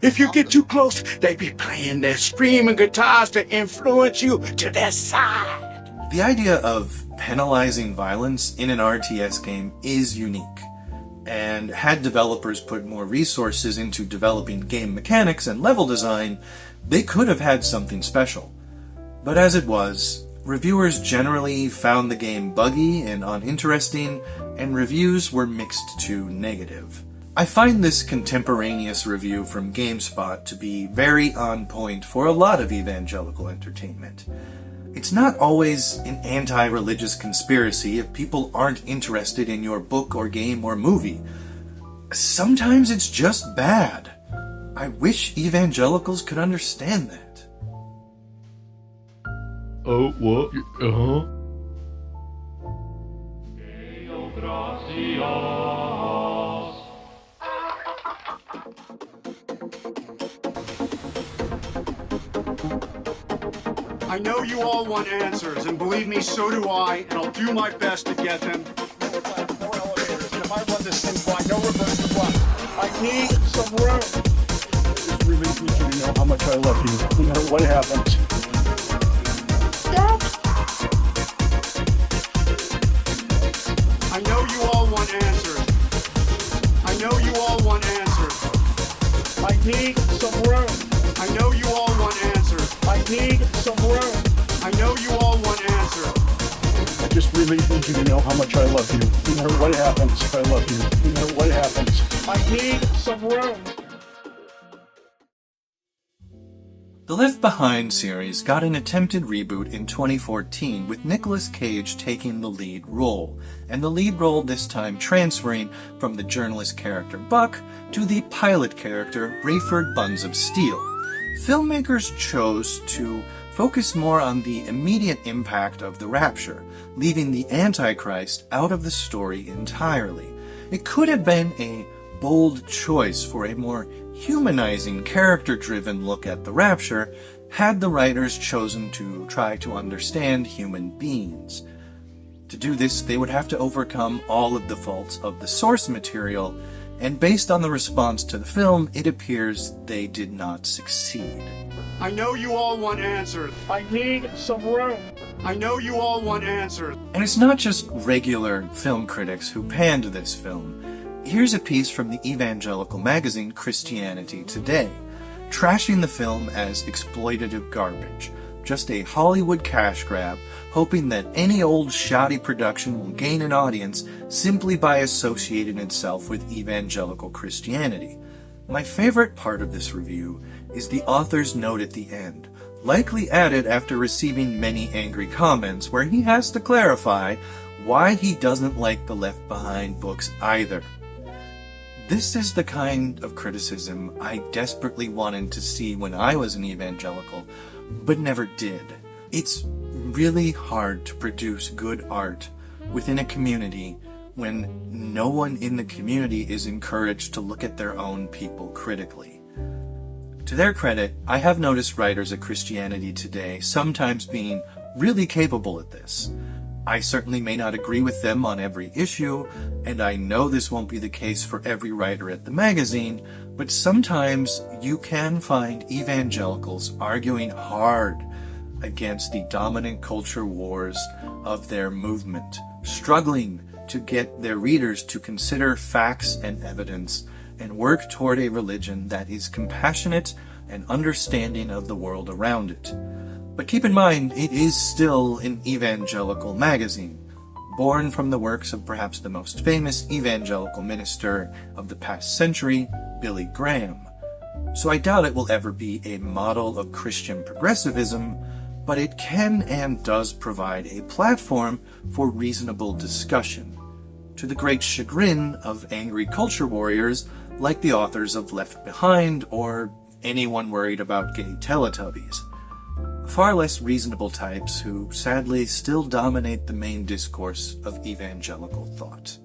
If you get too close, they be playing their screaming guitars to influence you to their side. The idea of penalizing violence in an RTS game is unique, and had developers put more resources into developing game mechanics and level design, they could have had something special. But as it was, reviewers generally found the game buggy and uninteresting, and reviews were mixed to negative. I find this contemporaneous review from GameSpot to be very on point for a lot of evangelical entertainment. It's not always an anti-religious conspiracy if people aren't interested in your book or game or movie. Sometimes it's just bad. I wish evangelicals could understand that. Oh, what? I know you all want answers, and believe me, so do I, and I'll do my best to get them. No elevators, and if I run this thing by, no reverse run. I need some room. Just really need you to know how much I love you, no matter what happens. Dad? I know you all want answers. I know you all want answers. I need some room. I know you all want answers. I need some room. I know you all want answers. I just really need you to know how much I love you. No matter what happens, I love you. No matter what happens. I need some room. The Left Behind series got an attempted reboot in 2014 with Nicolas Cage taking the lead role, and the lead role this time transferring from the journalist character Buck to the pilot character Rayford Buns of Steel. Filmmakers chose to focus more on the immediate impact of the Rapture, leaving the Antichrist out of the story entirely. It could have been a bold choice for a more humanizing, character-driven look at the Rapture had the writers chosen to try to understand human beings. To do this, they would have to overcome all of the faults of the source material, and based on the response to the film, it appears they did not succeed. I know you all want answers. I need some room. I know you all want answers. And it's not just regular film critics who panned this film. Here's a piece from the evangelical magazine Christianity Today, trashing the film as exploitative garbage, just a Hollywood cash grab, hoping that any old shoddy production will gain an audience simply by associating itself with evangelical Christianity. My favorite part of this review is the author's note at the end, likely added after receiving many angry comments, where he has to clarify why he doesn't like the Left Behind books either. This is the kind of criticism I desperately wanted to see when I was an evangelical, but never did. It's really hard to produce good art within a community when no one in the community is encouraged to look at their own people critically. To their credit, I have noticed writers at Christianity Today sometimes being really capable at this. I certainly may not agree with them on every issue, and I know this won't be the case for every writer at the magazine, but sometimes you can find evangelicals arguing hard against the dominant culture wars of their movement, struggling to get their readers to consider facts and evidence and work toward a religion that is compassionate and understanding of the world around it. But keep in mind, it is still an evangelical magazine, born from the works of perhaps the most famous evangelical minister of the past century, Billy Graham. So I doubt it will ever be a model of Christian progressivism, but it can and does provide a platform for reasonable discussion, to the great chagrin of angry culture warriors like the authors of Left Behind or anyone worried about gay Teletubbies. Far less reasonable types who sadly still dominate the main discourse of evangelical thought.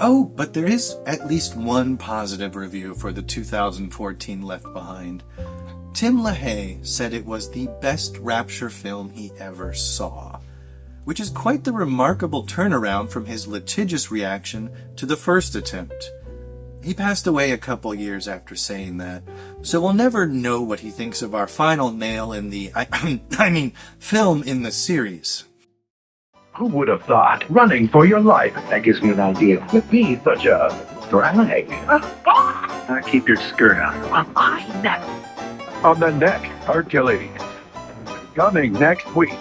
Oh, but there is at least one positive review for the 2014 Left Behind. Tim LaHaye said it was the best Rapture film he ever saw, which is quite the remarkable turnaround from his litigious reaction to the first attempt. He passed away a couple years after saying that, so we'll never know what he thinks of our final nail in the, film in the series. Who would have thought running for your life? That gives me an idea. Would be such a drag. Keep your skirt on. Well, I never. On the neck, Hercules. Coming next week.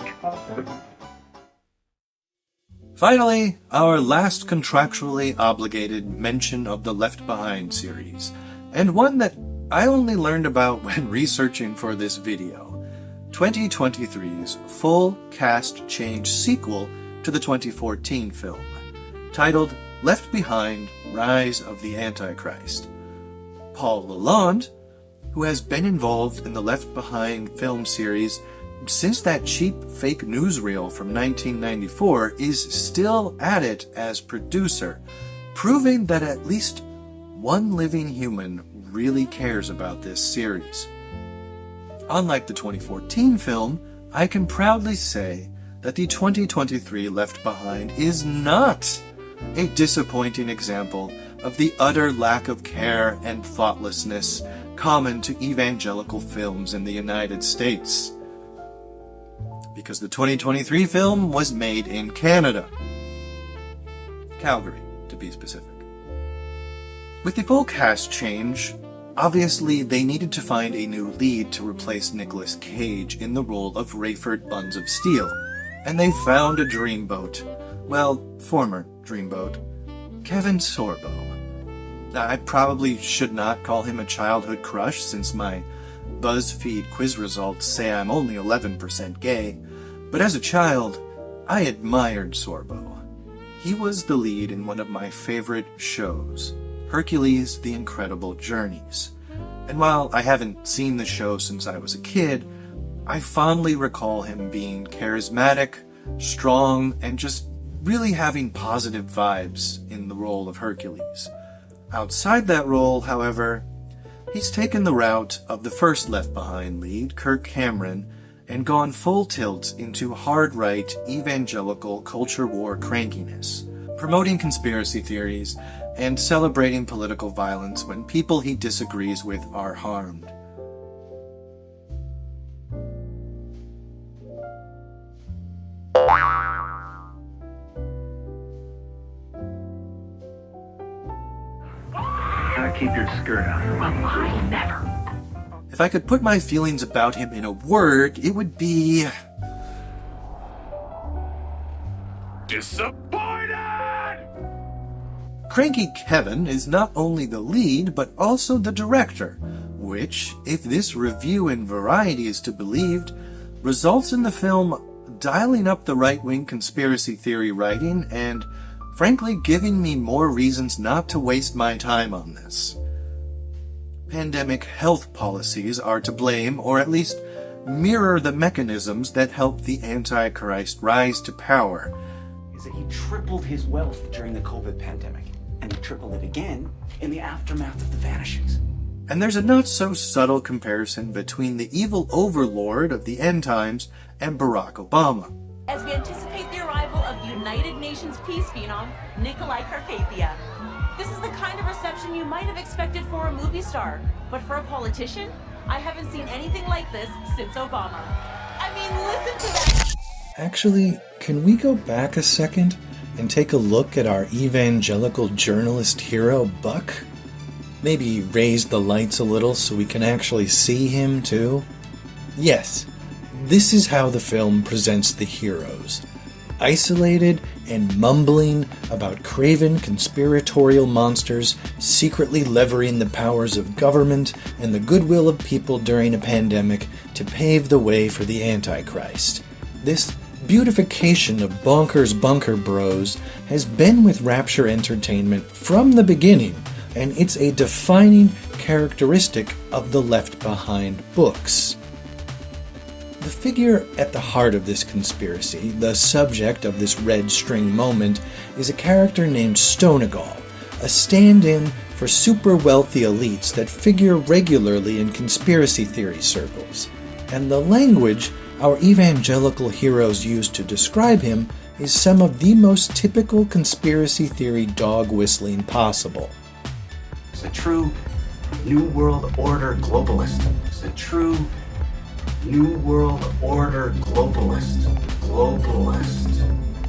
Finally, our last contractually obligated mention of the Left Behind series, and one that I only learned about when researching for this video, 2023's full cast change sequel to the 2014 film, titled Left Behind: Rise of the Antichrist. Paul Lalonde, who has been involved in the Left Behind film series since that cheap fake newsreel from 1994, is still at it as producer, proving that at least one living human really cares about this series. Unlike the 2014 film, I can proudly say that the 2023 Left Behind is not a disappointing example of the utter lack of care and thoughtlessness common to evangelical films in the United States. Because the 2023 film was made in Canada. Calgary, to be specific. With the full cast change, obviously they needed to find a new lead to replace Nicolas Cage in the role of Rayford Buns of Steel, and they found a dreamboat. Well, former dreamboat. Kevin Sorbo. I probably should not call him a childhood crush since my BuzzFeed quiz results say I'm only 11% gay, but as a child, I admired Sorbo. He was the lead in one of my favorite shows, Hercules: The Incredible Journeys. And while I haven't seen the show since I was a kid, I fondly recall him being charismatic, strong, and just really having positive vibes in the role of Hercules. Outside that role, however, he's taken the route of the first Left Behind lead, Kirk Cameron, and gone full tilt into hard-right evangelical culture war crankiness, promoting conspiracy theories and celebrating political violence when people he disagrees with are harmed. Keep your skirt on. Well, I never. If I could put my feelings about him in a word, it would be... disappointed! Cranky Kevin is not only the lead, but also the director, which, if this review in Variety is to be believed, results in the film dialing up the right-wing conspiracy theory writing and, frankly, giving me more reasons not to waste my time on this. Pandemic health policies are to blame, or at least mirror the mechanisms that helped the Antichrist rise to power. is that he tripled his wealth during the COVID pandemic, and he tripled it again in the aftermath of the vanishings. And there's a not-so-subtle comparison between the evil overlord of the end times and Barack Obama. As we anticipate the arrival of the United Nations peace phenom, Nikolai Carpathia. This is the kind of reception you might have expected for a movie star, but for a politician, I haven't seen anything like this since Obama. I mean, listen to that! Actually, can we go back a second and take a look at our evangelical journalist hero, Buck? Maybe raise the lights a little so we can actually see him, too? Yes, this is how the film presents the heroes. Isolated and mumbling about craven conspiratorial monsters secretly levering the powers of government and the goodwill of people during a pandemic to pave the way for the Antichrist. This beautification of bonkers bunker bros has been with Rapture Entertainment from the beginning, and it's a defining characteristic of the Left Behind books. The figure at the heart of this conspiracy, the subject of this red string moment, is a character named Stonegal, a stand-in for super wealthy elites that figure regularly in conspiracy theory circles. And the language our evangelical heroes use to describe him is some of the most typical conspiracy theory dog whistling possible. It's a true New World Order globalist. It's a true New World Order globalist. Globalist.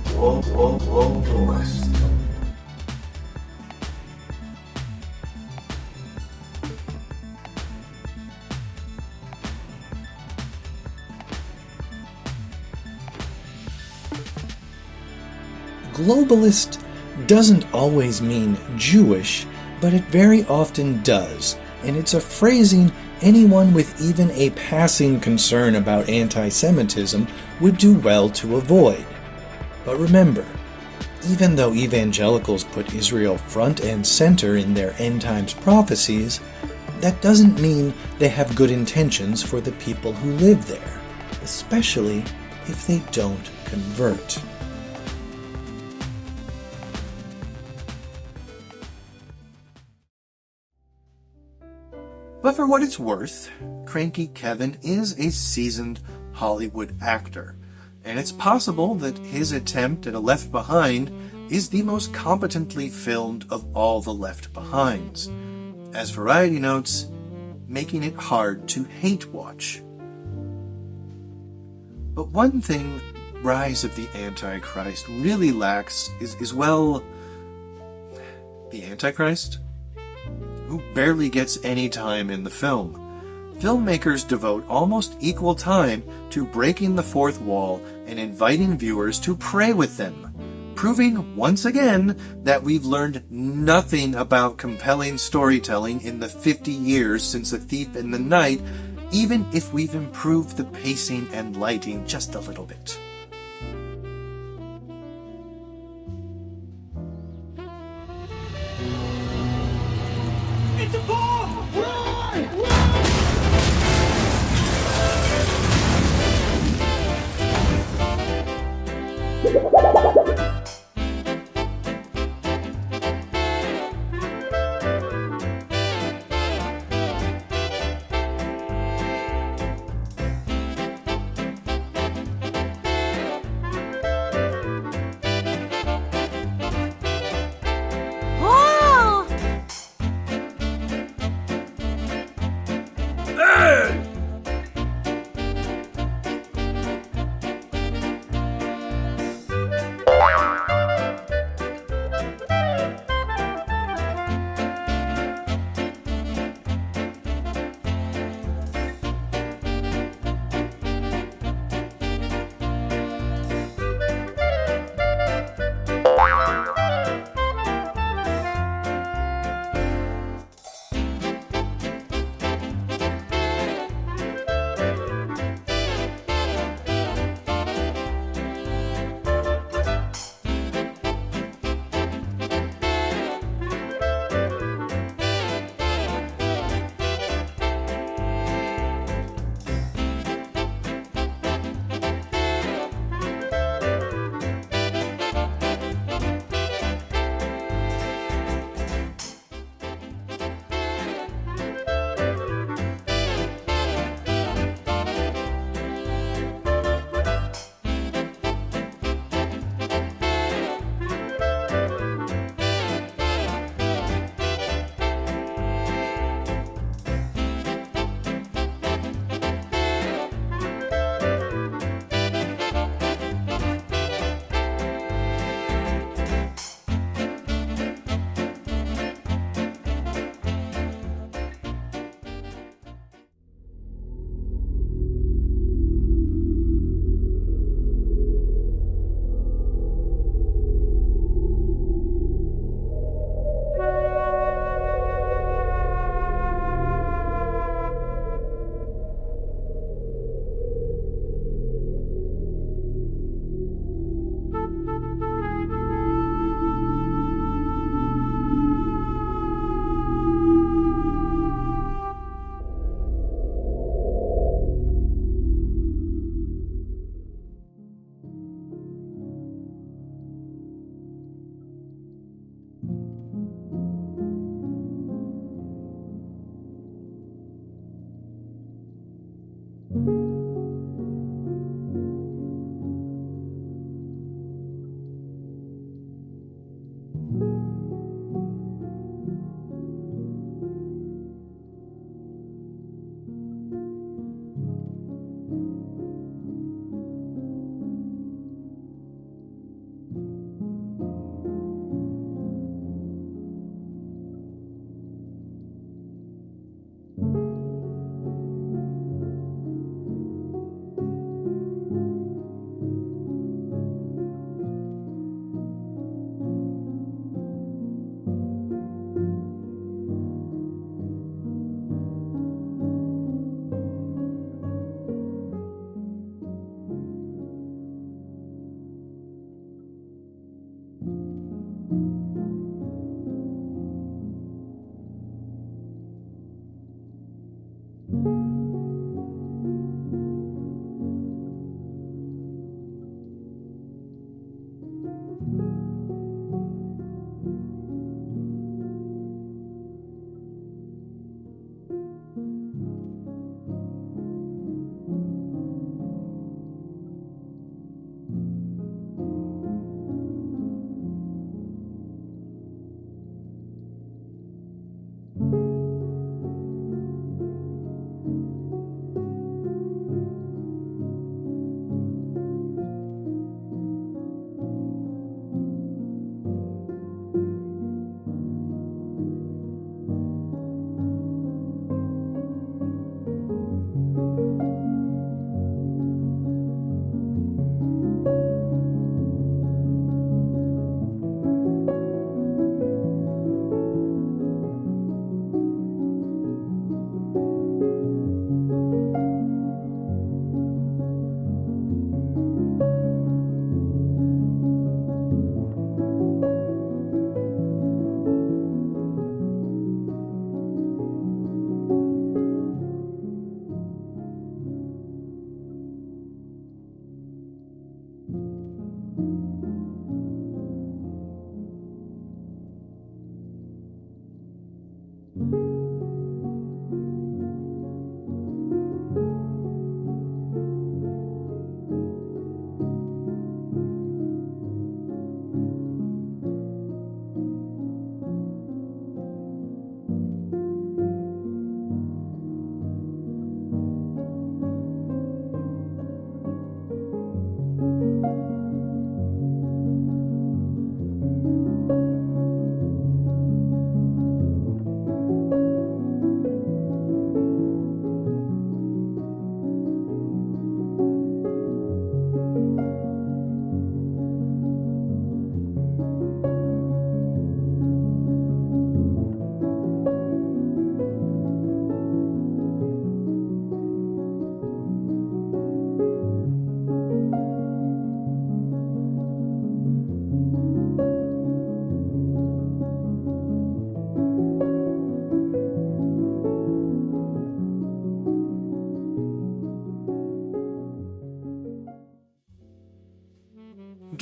Globalist. Globalist doesn't always mean Jewish, but it very often does, and it's a phrasing anyone with even a passing concern about anti-Semitism would do well to avoid. But remember, even though evangelicals put Israel front and center in their end times prophecies, that doesn't mean they have good intentions for the people who live there, especially if they don't convert. But for what it's worth, Cranky Kevin is a seasoned Hollywood actor, and it's possible that his attempt at a Left Behind is the most competently filmed of all the Left Behinds. As Variety notes, making it hard to hate watch. But one thing Rise of the Antichrist really lacks is well, the Antichrist? Who barely gets any time in the film. Filmmakers devote almost equal time to breaking the fourth wall and inviting viewers to pray with them, proving once again that we've learned nothing about compelling storytelling in the 50 years since A Thief in the Night, even if we've improved the pacing and lighting just a little bit. It's a bomb! Run!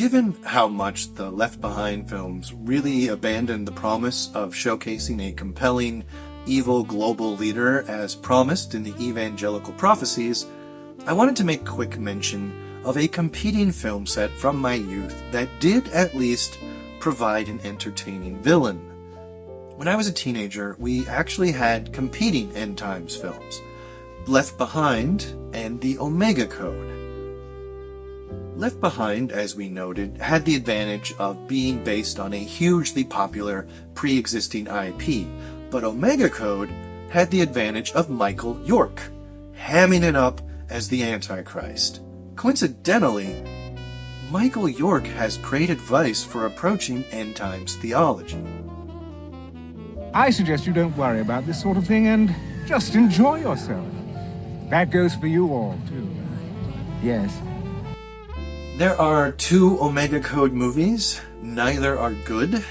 Given how much the Left Behind films really abandoned the promise of showcasing a compelling, evil global leader as promised in the evangelical prophecies, I wanted to make quick mention of a competing film set from my youth that did at least provide an entertaining villain. When I was a teenager, we actually had competing end times films, Left Behind and The Omega Code. Left Behind, as we noted, had the advantage of being based on a hugely popular pre-existing IP, but Omega Code had the advantage of Michael York, hamming it up as the Antichrist. Coincidentally, Michael York has great advice for approaching end times theology. I suggest you don't worry about this sort of thing and just enjoy yourself. That goes for you all, too. Yes. There are 2 Omega Code movies. Neither are good.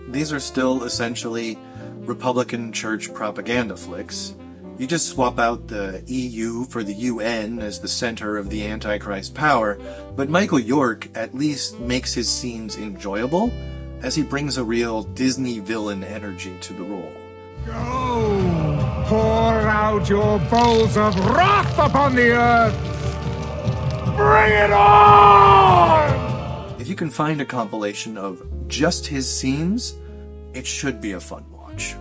These are still essentially Republican church propaganda flicks. You just swap out the EU for the UN as the center of the Antichrist power, but Michael York at least makes his scenes enjoyable, as he brings a real Disney villain energy to the role. Go! Pour out your bowls of wrath upon the earth! Bring it on! If you can find a compilation of just his scenes, it should be a fun watch.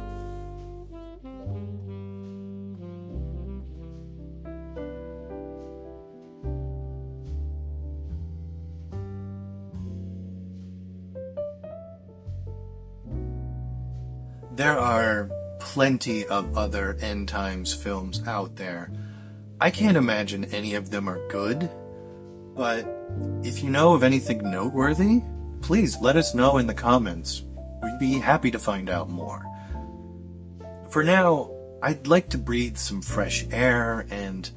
There are plenty of other end times films out there. I can't imagine any of them are good, but if you know of anything noteworthy, please let us know in the comments. We'd be happy to find out more. For now, I'd like to breathe some fresh air and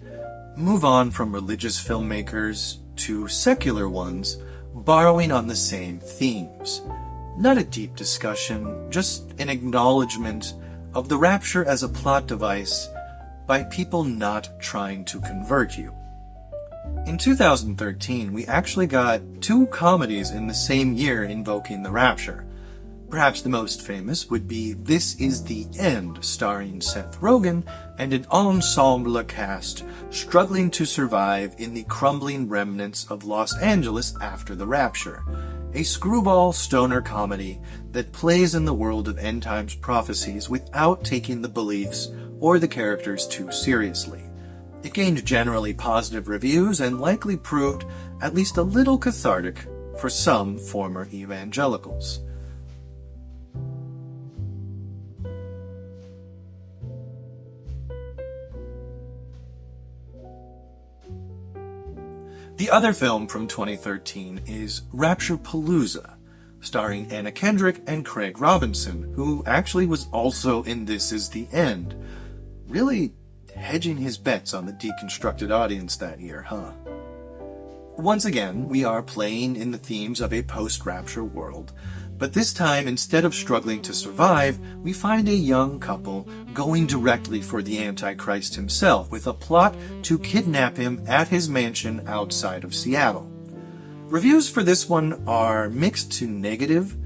move on from religious filmmakers to secular ones, borrowing on the same themes. Not a deep discussion, just an acknowledgement of the rapture as a plot device by people not trying to convert you. In 2013, we actually got 2 comedies in the same year invoking the rapture. Perhaps the most famous would be This Is the End, starring Seth Rogen and an ensemble cast struggling to survive in the crumbling remnants of Los Angeles after the rapture. A screwball stoner comedy that plays in the world of end times prophecies without taking the beliefs or the characters too seriously. It gained generally positive reviews and likely proved at least a little cathartic for some former evangelicals. The other film from 2013 is Rapture-Palooza, starring Anna Kendrick and Craig Robinson, who actually was also in This Is the End. Really hedging his bets on the deconstructed audience that year, huh? Once again, we are playing in the themes of a post-rapture world, but this time, instead of struggling to survive, we find a young couple going directly for the Antichrist himself, with a plot to kidnap him at his mansion outside of Seattle. Reviews for this one are mixed to negative,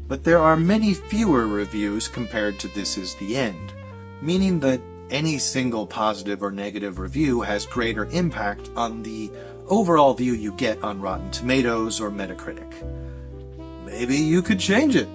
but there are many fewer reviews compared to This Is the End, meaning that any single positive or negative review has greater impact on the overall view you get on Rotten Tomatoes or Metacritic. Maybe you could change it.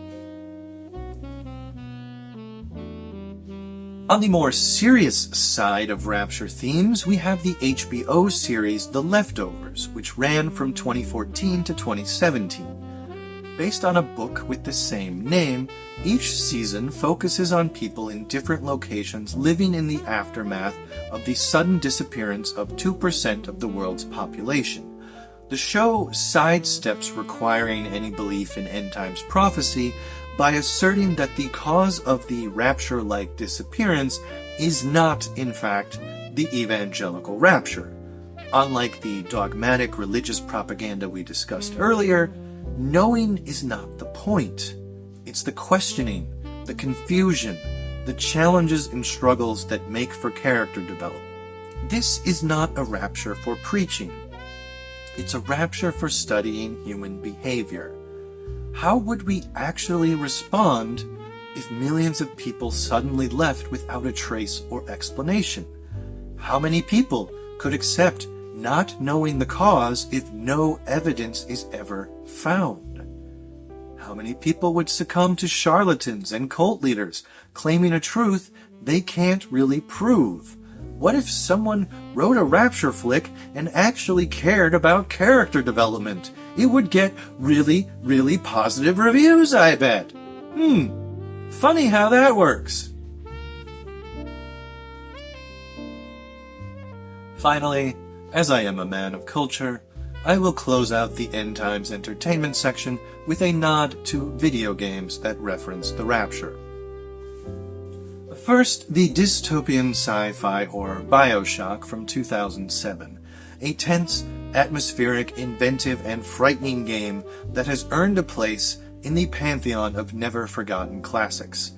On the more serious side of Rapture themes, we have the HBO series The Leftovers, which ran from 2014 to 2017. Based on a book with the same name, each season focuses on people in different locations living in the aftermath of the sudden disappearance of 2% of the world's population. The show sidesteps requiring any belief in end times prophecy by asserting that the cause of the rapture-like disappearance is not, in fact, the evangelical rapture. Unlike the dogmatic religious propaganda we discussed earlier, knowing is not the point. It's the questioning, the confusion, the challenges and struggles that make for character development. This is not a rapture for preaching. It's a rapture for studying human behavior. How would we actually respond if millions of people suddenly left without a trace or explanation? How many people could accept not knowing the cause if no evidence is ever found? How many people would succumb to charlatans and cult leaders claiming a truth they can't really prove? What if someone wrote a rapture flick and actually cared about character development? It would get really, really positive reviews, I bet. Funny how that works. Finally, as I am a man of culture, I will close out the End Times Entertainment section with a nod to video games that reference the rapture. First, the dystopian sci-fi horror BioShock from 2007, a tense, atmospheric, inventive, and frightening game that has earned a place in the pantheon of never-forgotten classics.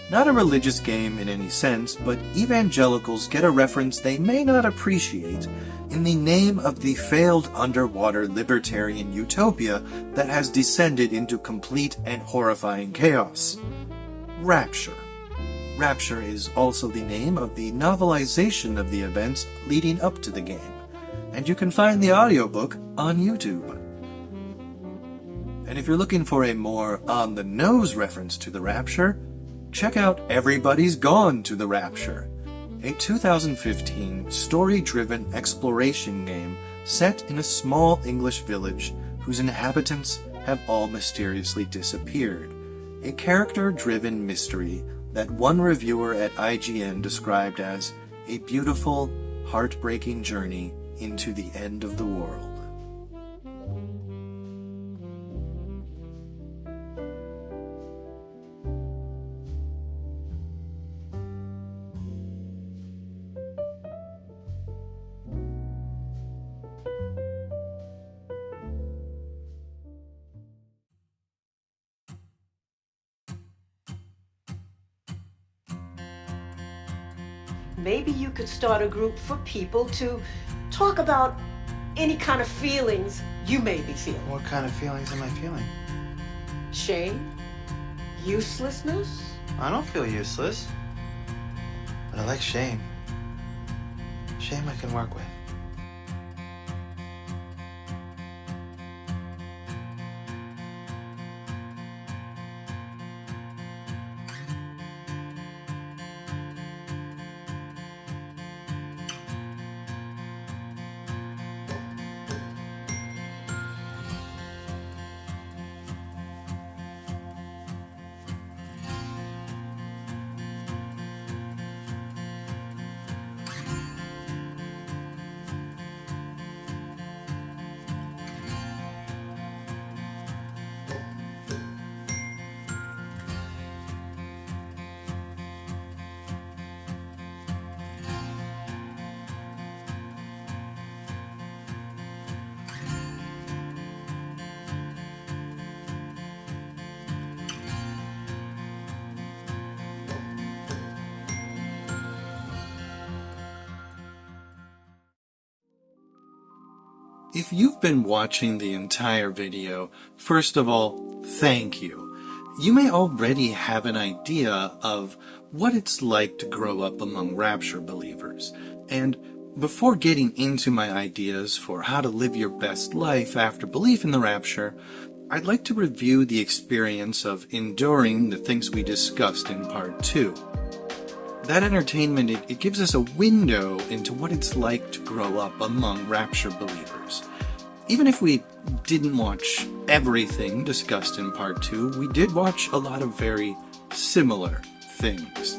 Not a religious game in any sense, but evangelicals get a reference they may not appreciate in the name of the failed underwater libertarian utopia that has descended into complete and horrifying chaos. Rapture. Rapture is also the name of the novelization of the events leading up to the game, and you can find the audiobook on YouTube. And if you're looking for a more on-the-nose reference to the Rapture, check out Everybody's Gone to the Rapture, a 2015 story-driven exploration game set in a small English village whose inhabitants have all mysteriously disappeared. A character-driven mystery that one reviewer at IGN described as a beautiful, heartbreaking journey into the end of the world. maybe you could start a group for people to talk about any kind of feelings you may be feeling. What kind of feelings am I feeling? Shame? Uselessness? I don't feel useless. But I like shame. Shame I can work with. If you've been watching the entire video, first of all, thank you. You may already have an idea of what it's like to grow up among Rapture believers. And before getting into my ideas for how to live your best life after belief in the Rapture, I'd like to review the experience of enduring the things we discussed in Part 2. That entertainment, it gives us a window into what it's like to grow up among Rapture believers. Even if we didn't watch everything discussed in Part 2, we did watch a lot of very similar things.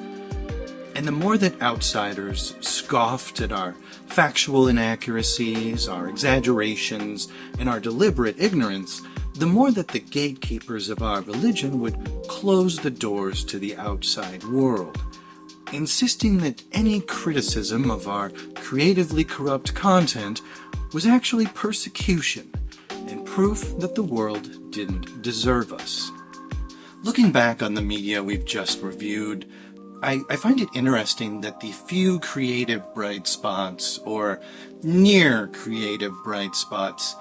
And the more that outsiders scoffed at our factual inaccuracies, our exaggerations, and our deliberate ignorance, the more that the gatekeepers of our religion would close the doors to the outside world, insisting that any criticism of our creatively corrupt content was actually persecution and proof that the world didn't deserve us. Looking back on the media we've just reviewed, I find it interesting that the few creative bright spots, or near creative bright spots,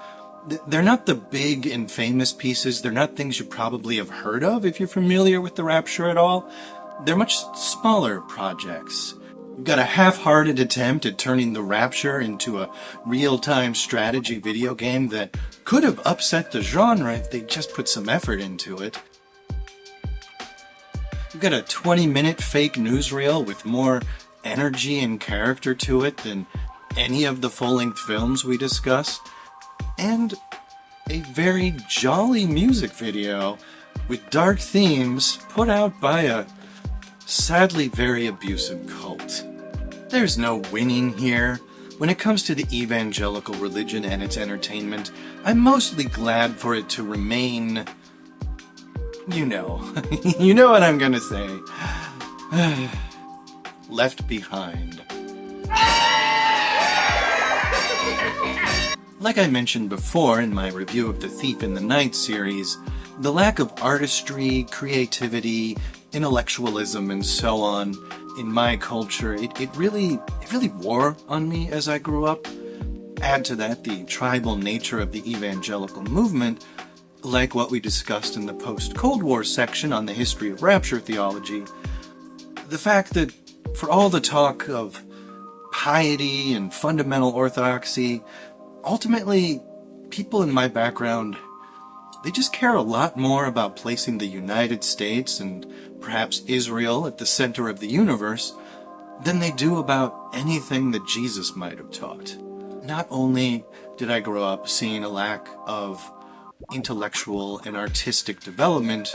they're not the big and famous pieces. They're not things you probably have heard of if you're familiar with the Rapture at all. They're much smaller projects. We've got a half-hearted attempt at turning the Rapture into a real-time strategy video game that could have upset the genre if they just put some effort into it. We've got a 20-minute fake newsreel with more energy and character to it than any of the full-length films we discussed. And a very jolly music video with dark themes put out by a sadly very abusive cult. There's no winning here. When it comes to the evangelical religion and its entertainment, I'm mostly glad for it to remain, you know what I'm gonna say, left behind. Like I mentioned before in my review of the Thief in the Night series, the lack of artistry, creativity, intellectualism, and so on in my culture, it really wore on me as I grew up. Add to that the tribal nature of the evangelical movement, like what we discussed in the post-Cold War section on the history of Rapture theology. The fact that for all the talk of piety and fundamental orthodoxy, ultimately, people in my background, they just care a lot more about placing the United States and perhaps Israel at the center of the universe than they do about anything that Jesus might have taught. Not only did I grow up seeing a lack of intellectual and artistic development,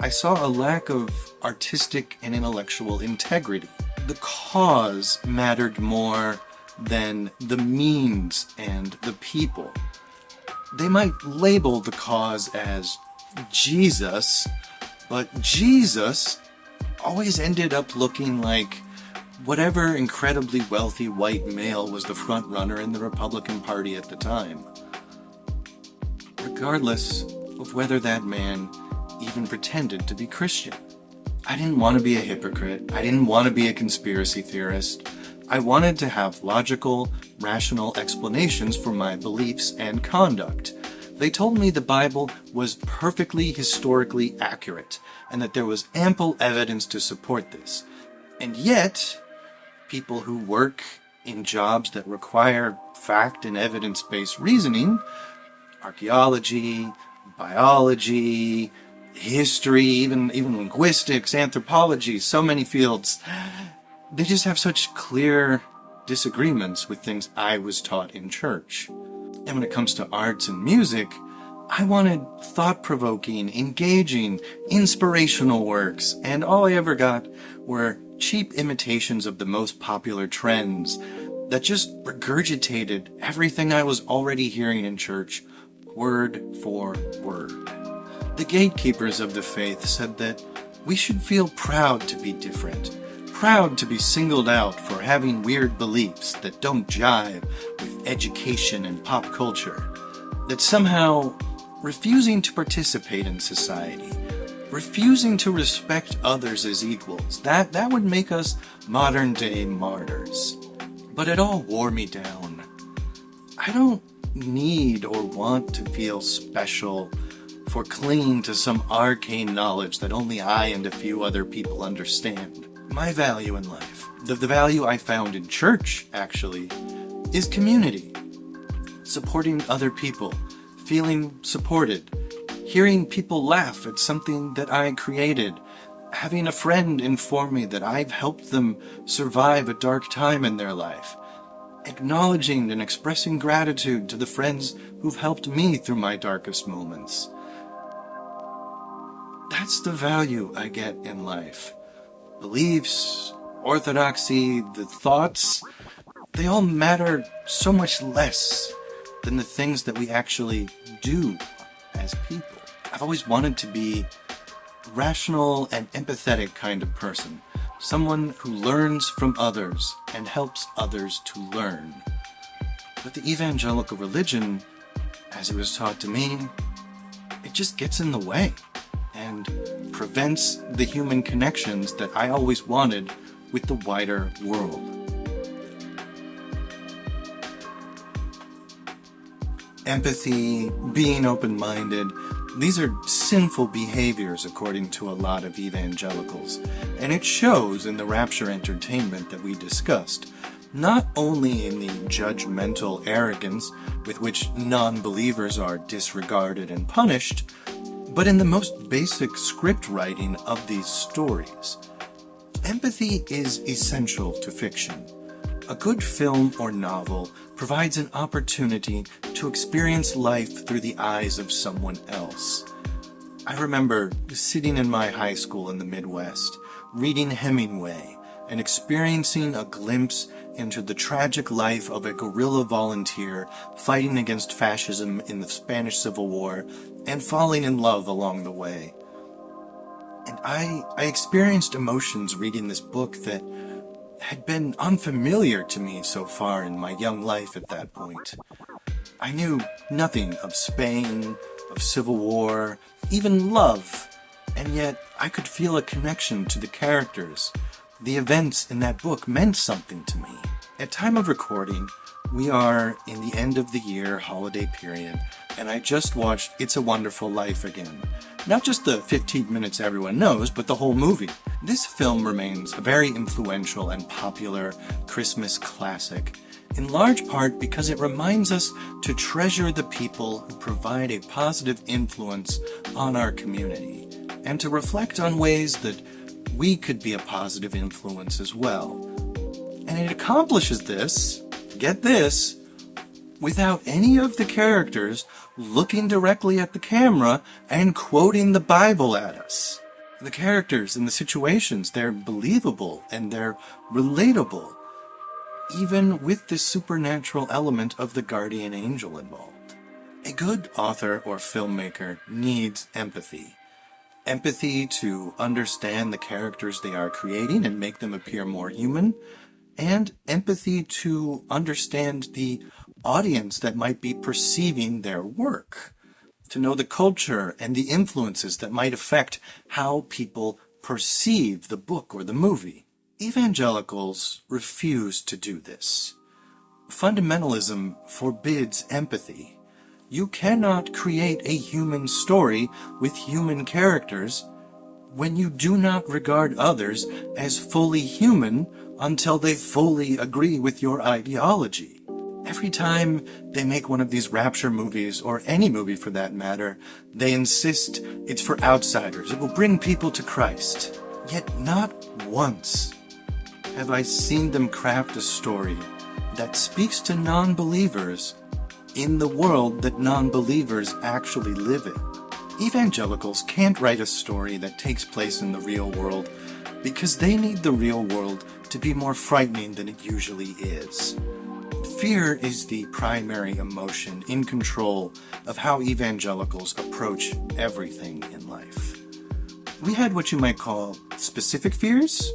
I saw a lack of artistic and intellectual integrity. The cause mattered more than the means and the people. They might label the cause as Jesus, but Jesus always ended up looking like whatever incredibly wealthy white male was the front runner in the Republican Party at the time. Regardless of whether that man even pretended to be Christian. I didn't want to be a hypocrite. I didn't want to be a conspiracy theorist. I wanted to have logical, rational explanations for my beliefs and conduct. They told me the Bible was perfectly historically accurate, and that there was ample evidence to support this. And yet, people who work in jobs that require fact and evidence-based reasoning, archaeology, biology, history, even linguistics, anthropology, so many fields, they just have such clear disagreements with things I was taught in church. And when it comes to arts and music, I wanted thought-provoking, engaging, inspirational works, and all I ever got were cheap imitations of the most popular trends that just regurgitated everything I was already hearing in church, word for word. The gatekeepers of the faith said that we should feel proud to be different, proud to be singled out for having weird beliefs that don't jive with education and pop culture, that somehow refusing to participate in society, refusing to respect others as equals, that would make us modern-day martyrs. But it all wore me down. I don't need or want to feel special for clinging to some arcane knowledge that only I and a few other people understand. My value in life, the value I found in church, actually, is community. Supporting other people, feeling supported, hearing people laugh at something that I created, having a friend inform me that I've helped them survive a dark time in their life, acknowledging and expressing gratitude to the friends who've helped me through my darkest moments. That's the value I get in life. Beliefs, orthodoxy, the thoughts, they all matter so much less than the things that we actually do as people. I've always wanted to be a rational and empathetic kind of person, someone who learns from others and helps others to learn. But the evangelical religion, as it was taught to me, it just gets in the way and prevents the human connections that I always wanted with the wider world. Empathy, being open-minded, these are sinful behaviors according to a lot of evangelicals, and it shows in the Rapture entertainment that we discussed, not only in the judgmental arrogance with which non-believers are disregarded and punished, but in the most basic script writing of these stories. Empathy is essential to fiction. A good film or novel provides an opportunity to experience life through the eyes of someone else. I remember sitting in my high school in the Midwest, reading Hemingway, and experiencing a glimpse into the tragic life of a guerrilla volunteer fighting against fascism in the Spanish Civil War and falling in love along the way. And I experienced emotions reading this book that had been unfamiliar to me so far in my young life at that point. I knew nothing of Spain, of Civil War, even love, and yet I could feel a connection to the characters. The events in that book meant something to me. At time of recording, we are in the end of the year holiday period, and I just watched It's a Wonderful Life again. Not just the 15 minutes everyone knows, but the whole movie. This film remains a very influential and popular Christmas classic, in large part because it reminds us to treasure the people who provide a positive influence on our community, and to reflect on ways that we could be a positive influence as well. And it accomplishes this, get this, without any of the characters looking directly at the camera and quoting the Bible at us. The characters and the situations, they're believable and they're relatable, even with the supernatural element of the guardian angel involved. A good author or filmmaker needs empathy. Empathy to understand the characters they are creating and make them appear more human, and empathy to understand the audience that might be perceiving their work, to know the culture and the influences that might affect how people perceive the book or the movie. Evangelicals refuse to do this. Fundamentalism forbids empathy. You cannot create a human story with human characters when you do not regard others as fully human until they fully agree with your ideology. Every time they make one of these Rapture movies, or any movie for that matter, they insist it's for outsiders. It will bring people to Christ. Yet not once have I seen them craft a story that speaks to non-believers in the world that non-believers actually live in. Evangelicals can't write a story that takes place in the real world because they need the real world to be more frightening than it usually is. Fear is the primary emotion in control of how evangelicals approach everything in life. We had what you might call specific fears.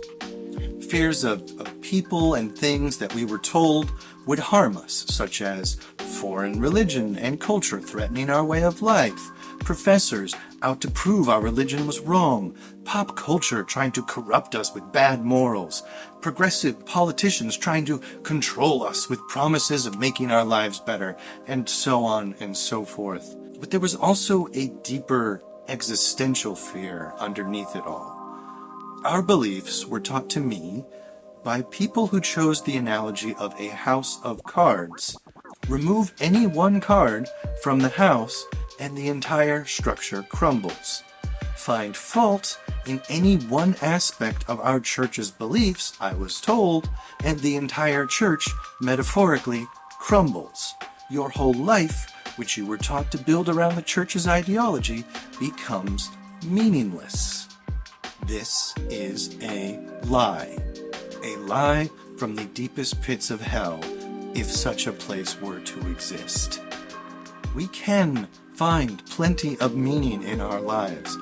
Fears of people and things that we were told would harm us, such as foreign religion and culture threatening our way of life, professors out to prove our religion was wrong, pop culture trying to corrupt us with bad morals, progressive politicians trying to control us with promises of making our lives better, and so on and so forth. But there was also a deeper existential fear underneath it all. Our beliefs were taught to me by people who chose the analogy of a house of cards. Remove any one card from the house and the entire structure crumbles. Find fault in any one aspect of our church's beliefs, I was told, and the entire church, metaphorically, crumbles. Your whole life, which you were taught to build around the church's ideology, becomes meaningless. This is a lie from the deepest pits of hell, if such a place were to exist. We can find plenty of meaning in our lives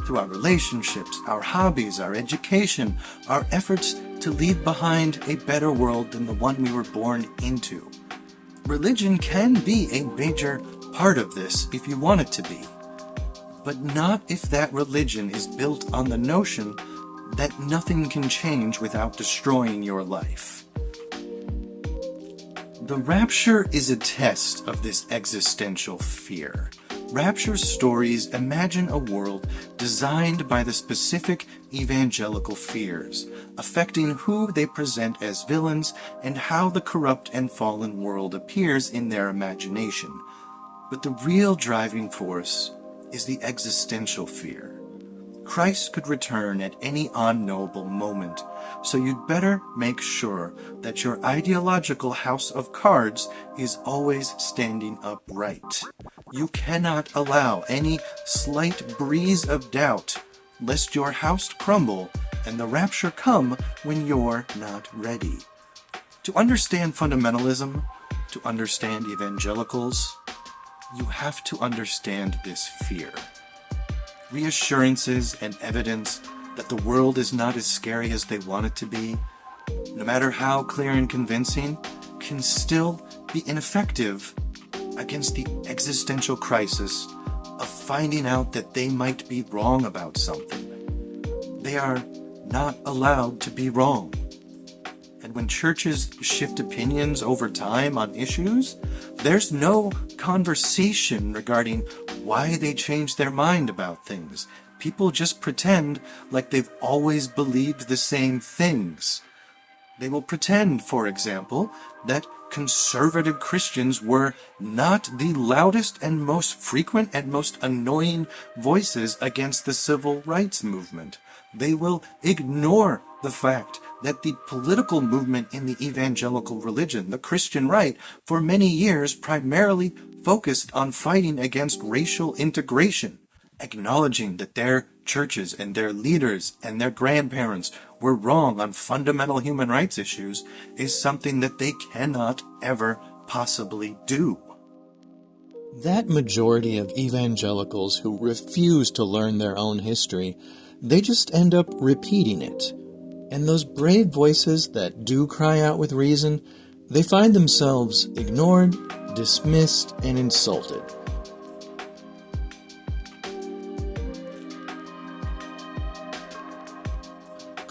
through our relationships, our hobbies, our education, our efforts to leave behind a better world than the one we were born into. Religion can be a major part of this if you want it to be, but not if that religion is built on the notion that nothing can change without destroying your life. The rapture is a test of this existential fear. Rapture stories imagine a world designed by the specific evangelical fears, affecting who they present as villains and how the corrupt and fallen world appears in their imagination. But the real driving force is the existential fear. Christ could return at any unknowable moment, so you'd better make sure that your ideological house of cards is always standing upright. You cannot allow any slight breeze of doubt, lest your house crumble and the rapture come when you're not ready. To understand fundamentalism, to understand evangelicals, you have to understand this fear. Reassurances and evidence that the world is not as scary as they want it to be, no matter how clear and convincing, can still be ineffective against the existential crisis of finding out that they might be wrong about something. They are not allowed to be wrong. And when churches shift opinions over time on issues, there's no conversation regarding why they change their mind about things. People just pretend like they've always believed the same things. They will pretend, for example, that conservative Christians were not the loudest and most frequent and most annoying voices against the civil rights movement. They will ignore the fact that the political movement in the evangelical religion, the Christian right, for many years primarily focused on fighting against racial integration, acknowledging that their churches and their leaders and their grandparents were wrong on fundamental human rights issues, is something that they cannot ever possibly do. That majority of evangelicals who refuse to learn their own history, they just end up repeating it. And those brave voices that do cry out with reason, they find themselves ignored, dismissed, and insulted.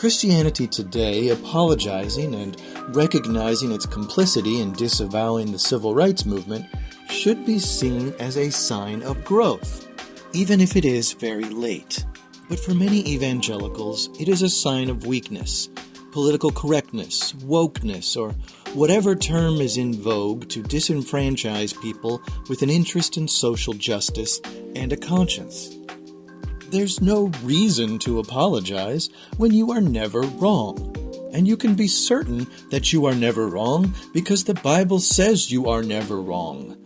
Christianity today apologizing and recognizing its complicity in disavowing the civil rights movement should be seen as a sign of growth, even if it is very late. But for many evangelicals, it is a sign of weakness, political correctness, wokeness, or whatever term is in vogue to disenfranchise people with an interest in social justice and a conscience. There's no reason to apologize when you are never wrong. And you can be certain that you are never wrong because the Bible says you are never wrong.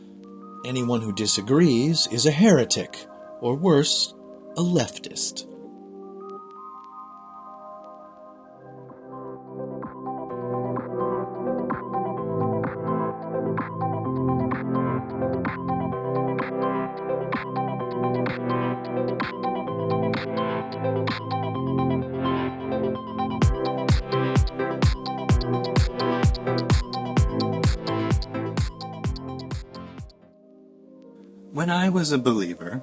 Anyone who disagrees is a heretic, or worse, a leftist. When I was a believer,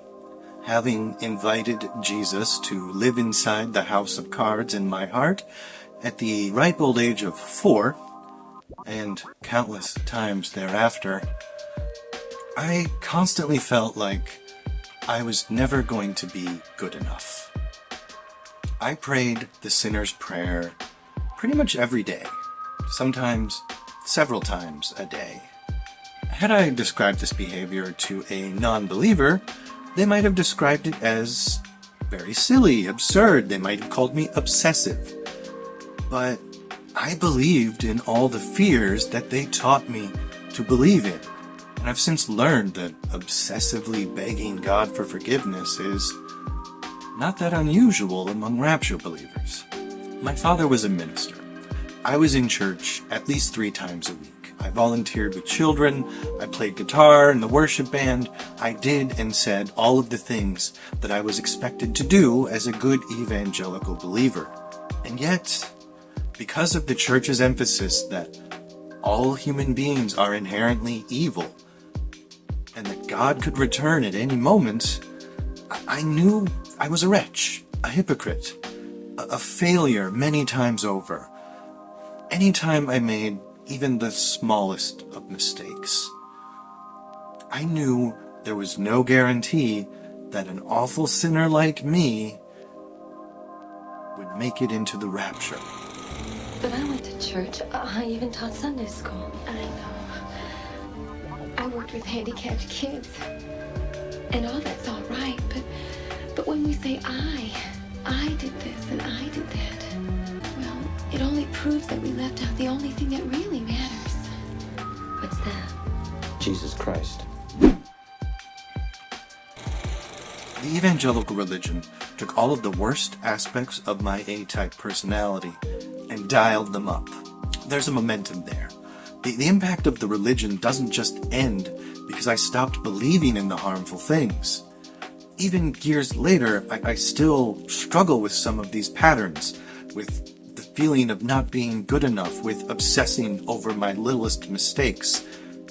having invited Jesus to live inside the house of cards in my heart at the ripe old age of 4, and countless times thereafter, I constantly felt like I was never going to be good enough. I prayed the sinner's prayer pretty much every day, sometimes several times a day. Had I described this behavior to a non-believer, they might have described it as very silly, absurd. They might have called me obsessive. But I believed in all the fears that they taught me to believe in. And I've since learned that obsessively begging God for forgiveness is not that unusual among Rapture believers. My father was a minister. I was in church at least 3 times a week. I volunteered with children, I played guitar in the worship band, I did and said all of the things that I was expected to do as a good evangelical believer. And yet, because of the church's emphasis that all human beings are inherently evil, and that God could return at any moment, I knew I was a wretch, a hypocrite, a failure many times over. Anytime I made even the smallest of mistakes, I knew there was no guarantee that an awful sinner like me would make it into the rapture. But I went to church. I even taught Sunday school. I know. I worked with handicapped kids. And all that's all right, but when we say I did this and I did that, well, it only proves that we left out the only thing that really matters. What's that? Jesus Christ. The evangelical religion took all of the worst aspects of my A-type personality and dialed them up. There's a momentum there. The impact of the religion doesn't just end because I stopped believing in the harmful things. Even years later, I still struggle with some of these patterns, with the feeling of not being good enough, with obsessing over my littlest mistakes.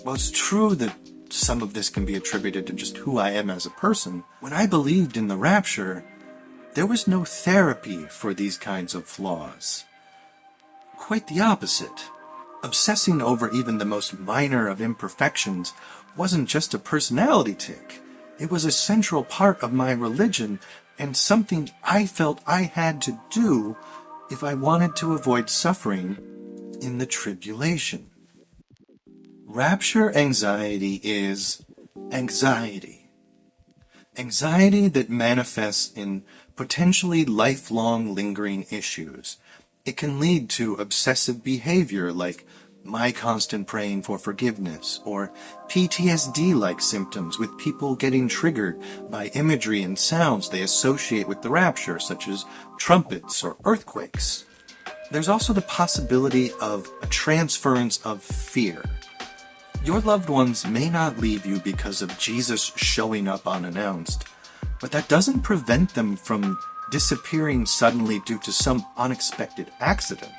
While it's true that some of this can be attributed to just who I am as a person, when I believed in the rapture, there was no therapy for these kinds of flaws. Quite the opposite. Obsessing over even the most minor of imperfections wasn't just a personality tic. It was a central part of my religion and something I felt I had to do if I wanted to avoid suffering in the tribulation. Rapture anxiety is anxiety. Anxiety that manifests in potentially lifelong lingering issues. It can lead to obsessive behavior like my constant praying for forgiveness, or PTSD-like symptoms with people getting triggered by imagery and sounds they associate with the rapture, such as trumpets or earthquakes. There's also the possibility of a transference of fear. Your loved ones may not leave you because of Jesus showing up unannounced, but that doesn't prevent them from disappearing suddenly due to some unexpected accident.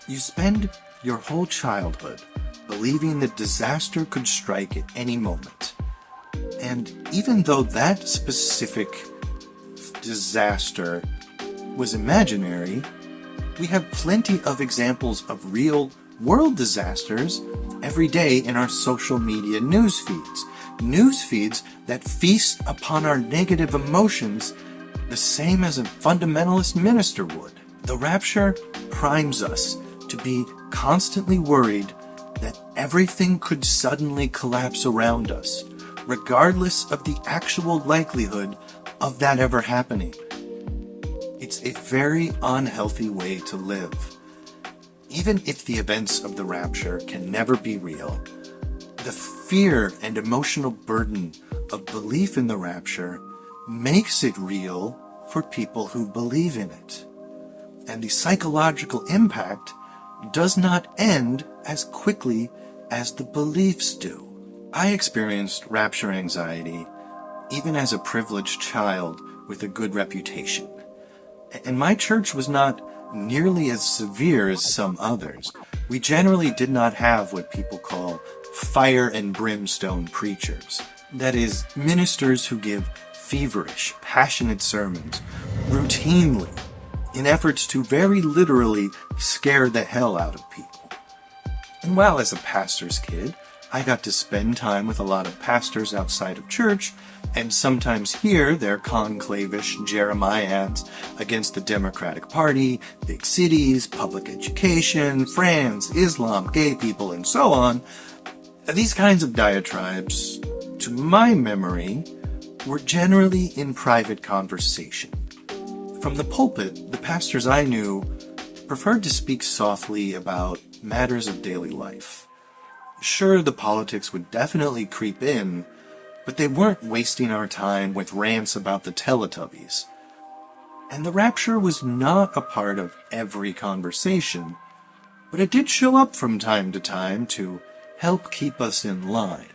You spend your whole childhood believing that disaster could strike at any moment. And even though that specific disaster was imaginary, We have plenty of examples of real world disasters every day in our social media news feeds. News feeds that feast upon our negative emotions the same as a fundamentalist minister would. The rapture primes us to be constantly worried that everything could suddenly collapse around us, regardless of the actual likelihood of that ever happening. It's a very unhealthy way to live. Even if the events of the rapture can never be real, the fear and emotional burden of belief in the rapture makes it real for people who believe in it. And the psychological impact does not end as quickly as the beliefs do. I experienced rapture anxiety even as a privileged child with a good reputation. And my church was not nearly as severe as some others. We generally did not have what people call fire and brimstone preachers. That is, ministers who give feverish, passionate sermons routinely in efforts to very literally scare the hell out of people. And while as a pastor's kid, I got to spend time with a lot of pastors outside of church and sometimes hear their conclavish Jeremiads against the Democratic Party, big cities, public education, France, Islam, gay people, and so on. These kinds of diatribes, to my memory, were generally in private conversation. From the pulpit, the pastors I knew preferred to speak softly about matters of daily life. Sure, the politics would definitely creep in, but they weren't wasting our time with rants about the Teletubbies. And the rapture was not a part of every conversation, but it did show up from time to time to help keep us in line.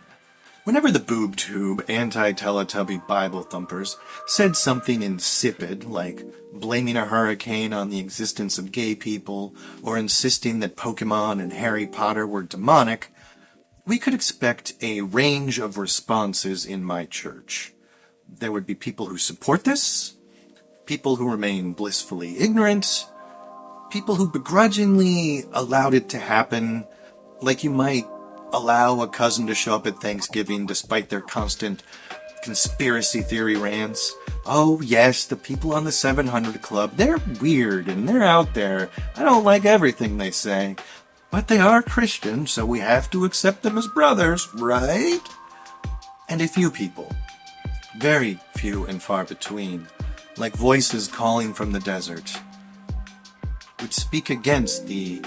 Whenever the boob tube anti-Teletubby Bible thumpers said something insipid, like blaming a hurricane on the existence of gay people, or insisting that Pokemon and Harry Potter were demonic, we could expect a range of responses in my church. There would be people who support this, people who remain blissfully ignorant, people who begrudgingly allowed it to happen, like you might allow a cousin to show up at Thanksgiving despite their constant conspiracy theory rants. Oh yes, the people on the 700 Club, they're weird and they're out there. I don't like everything they say. But they are Christian, so we have to accept them as brothers, right? And a few people, very few and far between, like voices calling from the desert, would speak against the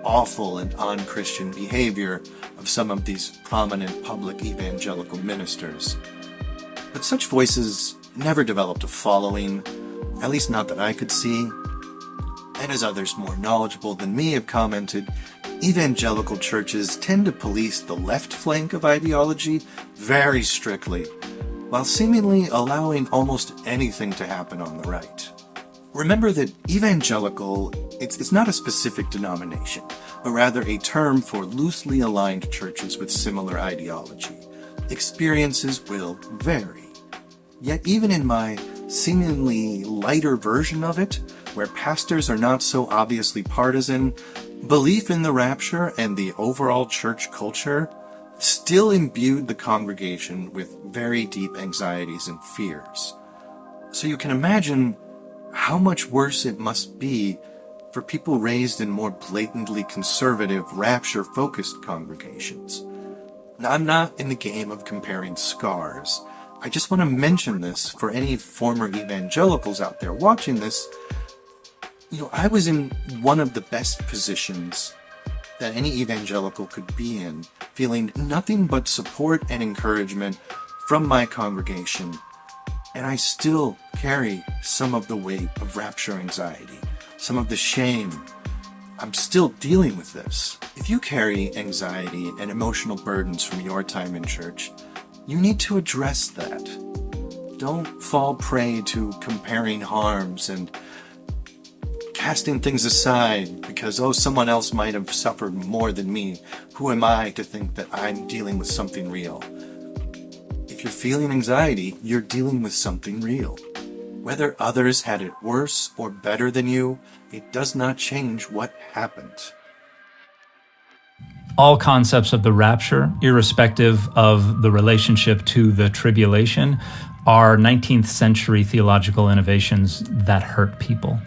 awful and un-Christian behavior of some of these prominent public evangelical ministers. But such voices never developed a following, at least not that I could see. And as others more knowledgeable than me have commented, evangelical churches tend to police the left flank of ideology very strictly, while seemingly allowing almost anything to happen on the right. Remember that evangelical, it's not a specific denomination, but rather a term for loosely aligned churches with similar ideology. Experiences will vary. Yet even in my seemingly lighter version of it, where pastors are not so obviously partisan, belief in the rapture and the overall church culture still imbued the congregation with very deep anxieties and fears. So you can imagine how much worse it must be for people raised in more blatantly conservative, rapture-focused congregations. Now, I'm not in the game of comparing scars. I just want to mention this for any former evangelicals out there watching this. I was in one of the best positions that any evangelical could be in, feeling nothing but support and encouragement from my congregation, and I still carry some of the weight of rapture anxiety, some of the shame. I'm still dealing with this. If you carry anxiety and emotional burdens from your time in church, you need to address that. Don't fall prey to comparing harms and casting things aside because, someone else might have suffered more than me. Who am I to think that I'm dealing with something real? If you're feeling anxiety, you're dealing with something real. Whether others had it worse or better than you, it does not change what happened. All concepts of the rapture, irrespective of the relationship to the tribulation, are 19th century theological innovations that hurt people.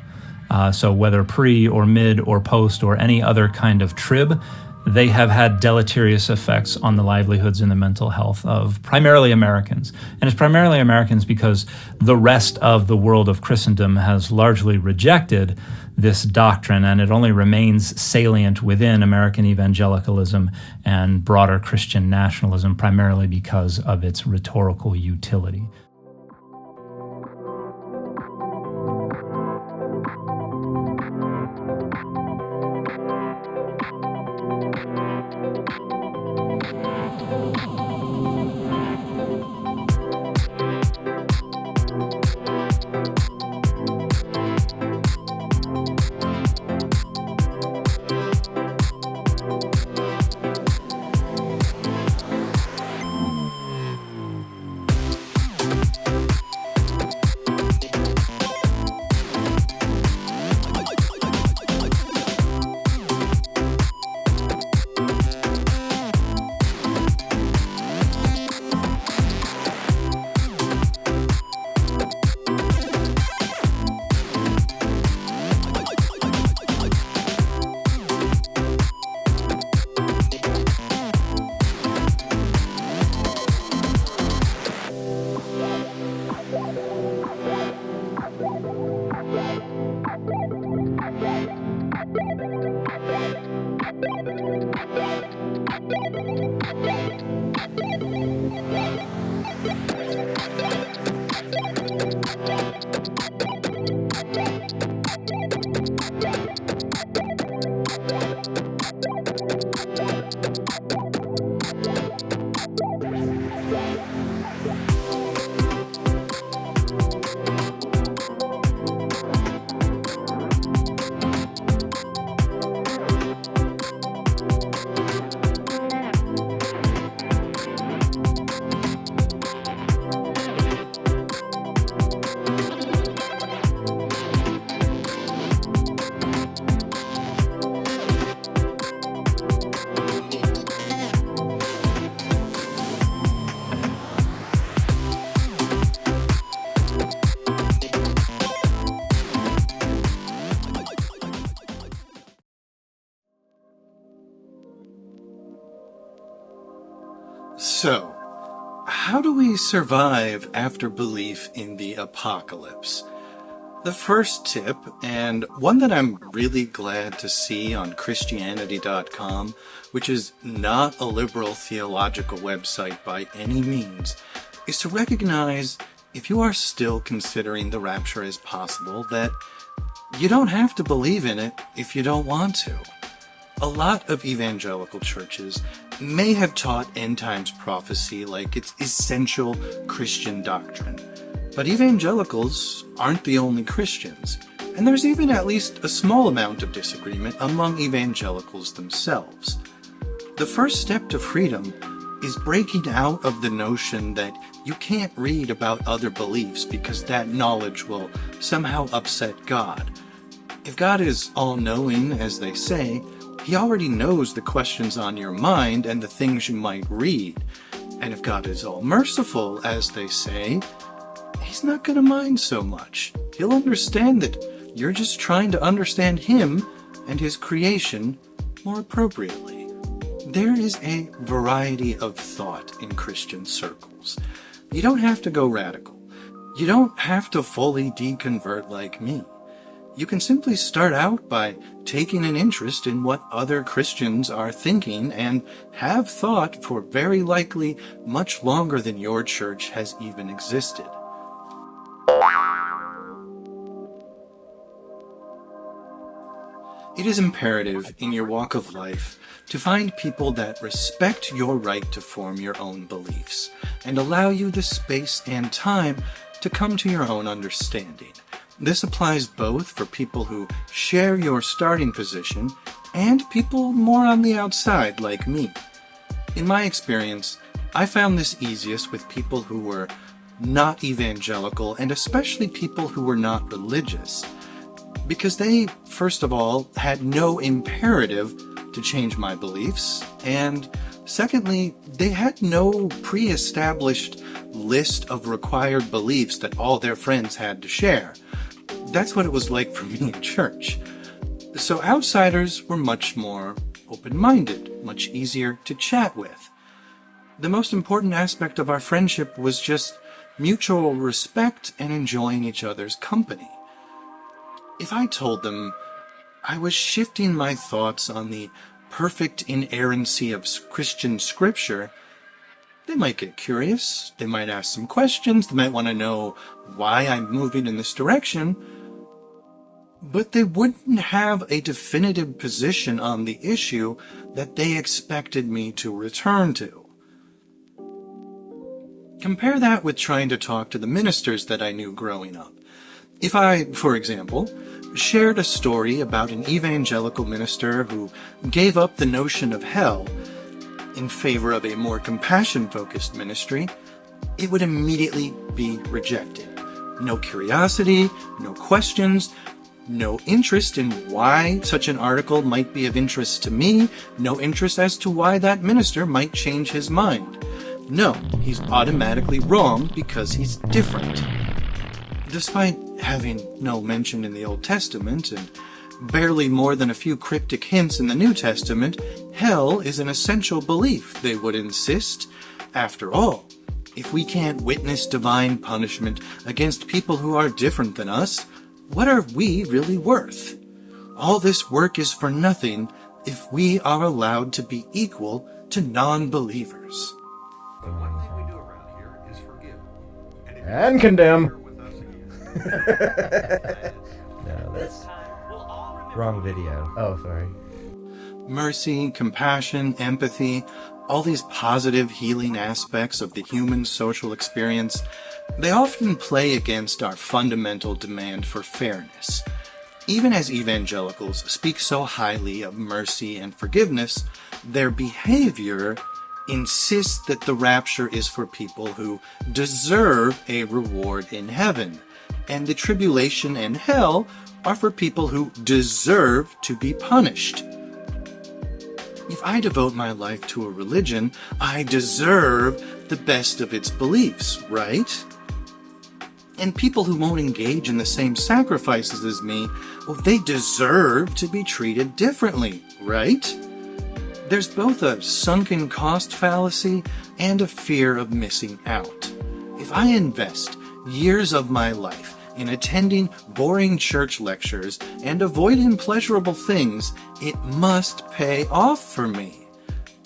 So whether pre or mid or post or any other kind of trib, they have had deleterious effects on the livelihoods and the mental health of primarily Americans. And it's primarily Americans because the rest of the world of Christendom has largely rejected this doctrine, and it only remains salient within American evangelicalism and broader Christian nationalism, primarily because of its rhetorical utility. So, how do we survive after belief in the apocalypse? The first tip, and one that I'm really glad to see on Christianity.com, which is not a liberal theological website by any means, is to recognize, if you are still considering the rapture as possible, that you don't have to believe in it if you don't want to. A lot of evangelical churches may have taught end times prophecy like it's essential Christian doctrine. But evangelicals aren't the only Christians, and there's even at least a small amount of disagreement among evangelicals themselves. The first step to freedom is breaking out of the notion that you can't read about other beliefs because that knowledge will somehow upset God. If God is all-knowing, as they say, He already knows the questions on your mind and the things you might read. And if God is all-merciful, as they say, He's not going to mind so much. He'll understand that you're just trying to understand Him and His creation more appropriately. There is a variety of thought in Christian circles. You don't have to go radical. You don't have to fully deconvert like me. You can simply start out by taking an interest in what other Christians are thinking and have thought for very likely much longer than your church has even existed. It is imperative in your walk of life to find people that respect your right to form your own beliefs and allow you the space and time to come to your own understanding. This applies both for people who share your starting position and people more on the outside like me. In my experience, I found this easiest with people who were not evangelical, and especially people who were not religious. Because they, first of all, had no imperative to change my beliefs, and secondly, they had no pre-established list of required beliefs that all their friends had to share. That's what it was like for me in church. So outsiders were much more open-minded, much easier to chat with. The most important aspect of our friendship was just mutual respect and enjoying each other's company. If I told them I was shifting my thoughts on the perfect inerrancy of Christian scripture, they might get curious, they might ask some questions, they might want to know why I'm moving in this direction, but they wouldn't have a definitive position on the issue that they expected me to return to. Compare that with trying to talk to the ministers that I knew growing up. If I, for example, shared a story about an evangelical minister who gave up the notion of hell in favor of a more compassion-focused ministry, it would immediately be rejected. No curiosity, no questions, no interest in why such an article might be of interest to me, no interest as to why that minister might change his mind. No, he's automatically wrong because he's different. Despite having no mention in the Old Testament and barely more than a few cryptic hints in the New Testament, hell is an essential belief, they would insist. After all, if we can't witness divine punishment against people who are different than us, what are we really worth? All this work is for nothing if we are allowed to be equal to non-believers. The one thing we do around here is forgive. And condemn. No, that's wrong video. Oh, sorry. Mercy, compassion, empathy, all these positive healing aspects of the human social experience, they often play against our fundamental demand for fairness. Even as evangelicals speak so highly of mercy and forgiveness, their behavior insists that the rapture is for people who deserve a reward in heaven, and the tribulation and hell are for people who deserve to be punished. If I devote my life to a religion, I deserve the best of its beliefs, right? And people who won't engage in the same sacrifices as me, well, they deserve to be treated differently, right? There's both a sunken cost fallacy and a fear of missing out. If I invest years of my life in attending boring church lectures and avoiding pleasurable things, it must pay off for me.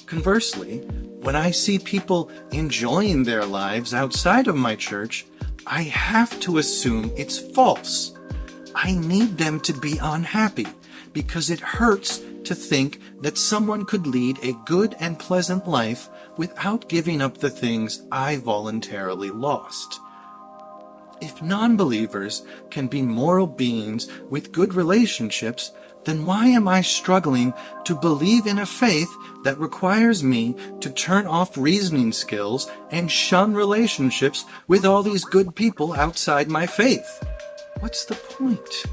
Conversely, when I see people enjoying their lives outside of my church, I have to assume it's false. I need them to be unhappy because it hurts to think that someone could lead a good and pleasant life without giving up the things I voluntarily lost. If non-believers can be moral beings with good relationships, then why am I struggling to believe in a faith that requires me to turn off reasoning skills and shun relationships with all these good people outside my faith? What's the point?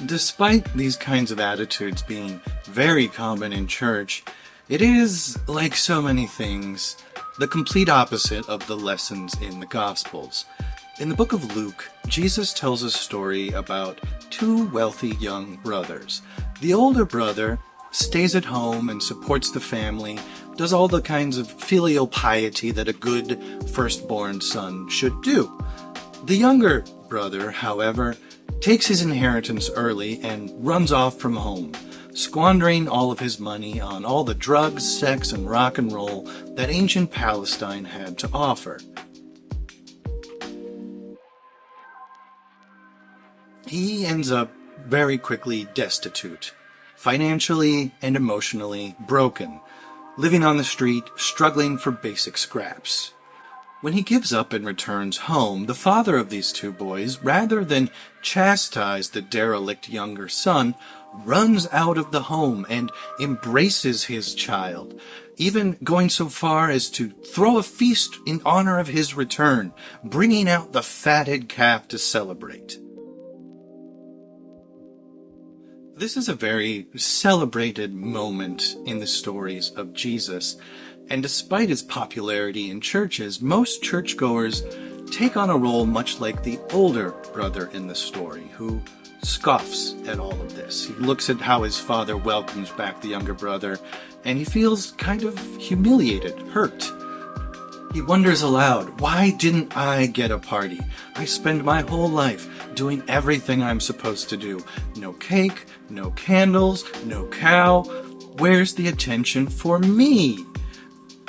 Despite these kinds of attitudes being very common in church, it is, like so many things, the complete opposite of the lessons in the Gospels. In the book of Luke, Jesus tells a story about two wealthy young brothers. The older brother stays at home and supports the family, does all the kinds of filial piety that a good firstborn son should do. The younger brother, however, takes his inheritance early and runs off from home, squandering all of his money on all the drugs, sex, and rock and roll that ancient Palestine had to offer. He ends up very quickly destitute, financially and emotionally broken, living on the street, struggling for basic scraps. When he gives up and returns home, the father of these two boys, rather than chastise the derelict younger son, runs out of the home and embraces his child, even going so far as to throw a feast in honor of his return, bringing out the fatted calf to celebrate. This is a very celebrated moment in the stories of Jesus, and despite its popularity in churches, most churchgoers take on a role much like the older brother in the story, who scoffs at all of this. He looks at how his father welcomes back the younger brother, and he feels kind of humiliated, hurt. He wonders aloud, why didn't I get a party? I spend my whole life doing everything I'm supposed to do. No cake, no candles, no cow. Where's the attention for me?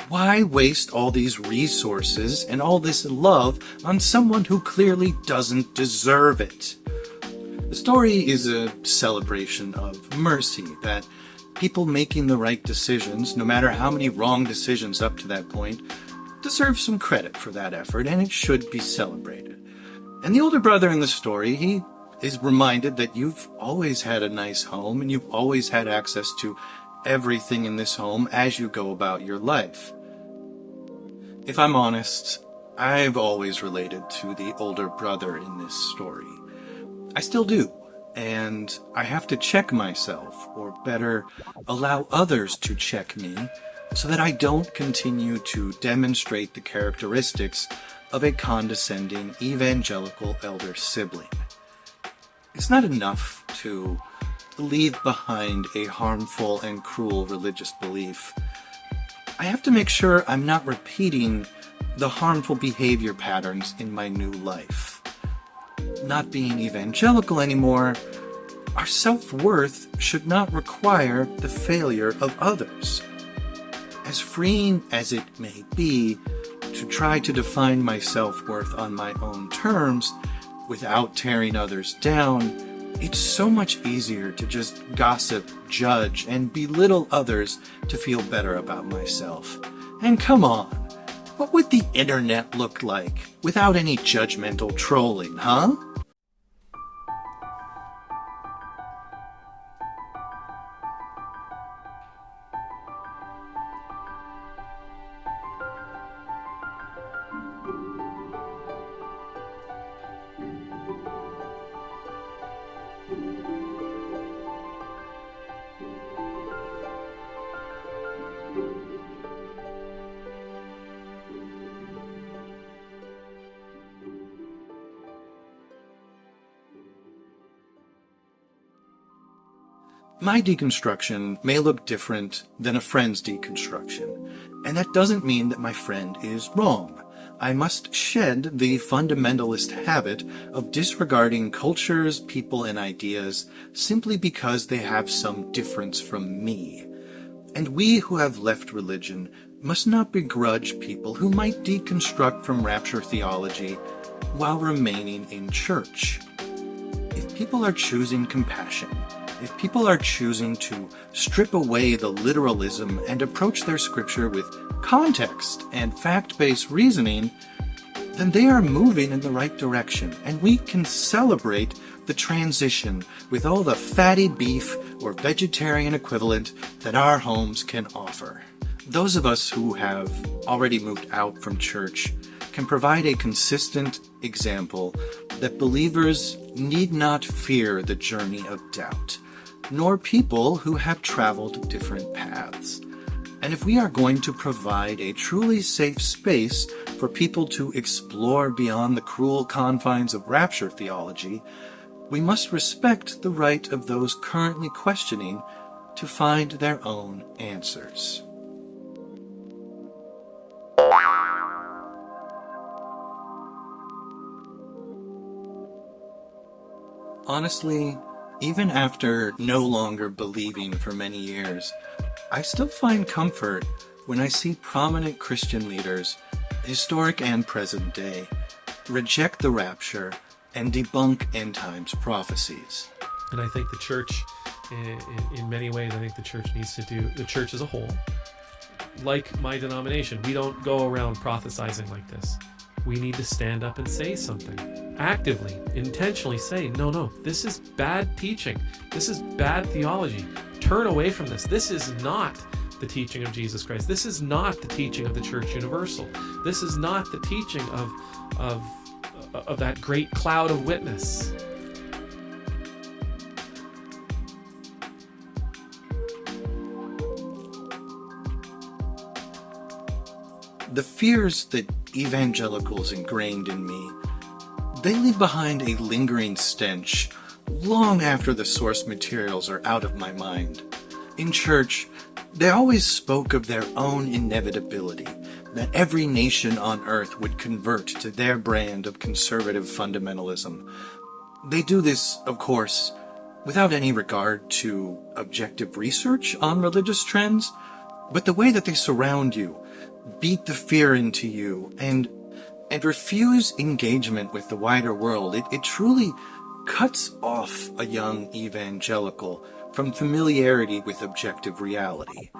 Why waste all these resources and all this love on someone who clearly doesn't deserve it? The story is a celebration of mercy, that people making the right decisions, no matter how many wrong decisions up to that point, deserve some credit for that effort, and it should be celebrated. And the older brother in the story, he is reminded that you've always had a nice home, and you've always had access to everything in this home as you go about your life. If I'm honest, I've always related to the older brother in this story. I still do, and I have to check myself, or better, allow others to check me, so that I don't continue to demonstrate the characteristics of a condescending evangelical elder sibling. It's not enough to leave behind a harmful and cruel religious belief. I have to make sure I'm not repeating the harmful behavior patterns in my new life. Not being evangelical anymore, our self-worth should not require the failure of others. As freeing as it may be to try to define my self-worth on my own terms without tearing others down, it's so much easier to just gossip, judge, and belittle others to feel better about myself. And come on, what would the internet look like without any judgmental trolling, huh? My deconstruction may look different than a friend's deconstruction, and that doesn't mean that my friend is wrong. I must shed the fundamentalist habit of disregarding cultures, people, and ideas simply because they have some difference from me. And we who have left religion must not begrudge people who might deconstruct from rapture theology while remaining in church. If people are choosing compassion, if people are choosing to strip away the literalism and approach their scripture with context and fact-based reasoning, then they are moving in the right direction, and we can celebrate the transition with all the fatty beef or vegetarian equivalent that our homes can offer. Those of us who have already moved out from church can provide a consistent example that believers need not fear the journey of doubt, nor people who have traveled different paths. And if we are going to provide a truly safe space for people to explore beyond the cruel confines of rapture theology, we must respect the right of those currently questioning to find their own answers. Honestly, even after no longer believing for many years, I still find comfort when I see prominent Christian leaders, historic and present day, reject the rapture and debunk end times prophecies. And I think the church, in many ways, I think the church needs to do, the church as a whole, like my denomination, we don't go around prophesizing like this. We need to stand up and say something. actively, intentionally say, no, this is bad teaching. This is bad theology. Turn away from this. This is not the teaching of Jesus Christ. This is not the teaching of the Church Universal. This is not the teaching of that great cloud of witness. The fears that evangelicals ingrained in me, they leave behind a lingering stench long after the source materials are out of my mind. In church, they always spoke of their own inevitability, that every nation on earth would convert to their brand of conservative fundamentalism. They do this, of course, without any regard to objective research on religious trends, but the way that they surround you, beat the fear into you, and refuse engagement with the wider world, it truly cuts off a young evangelical from familiarity with objective reality.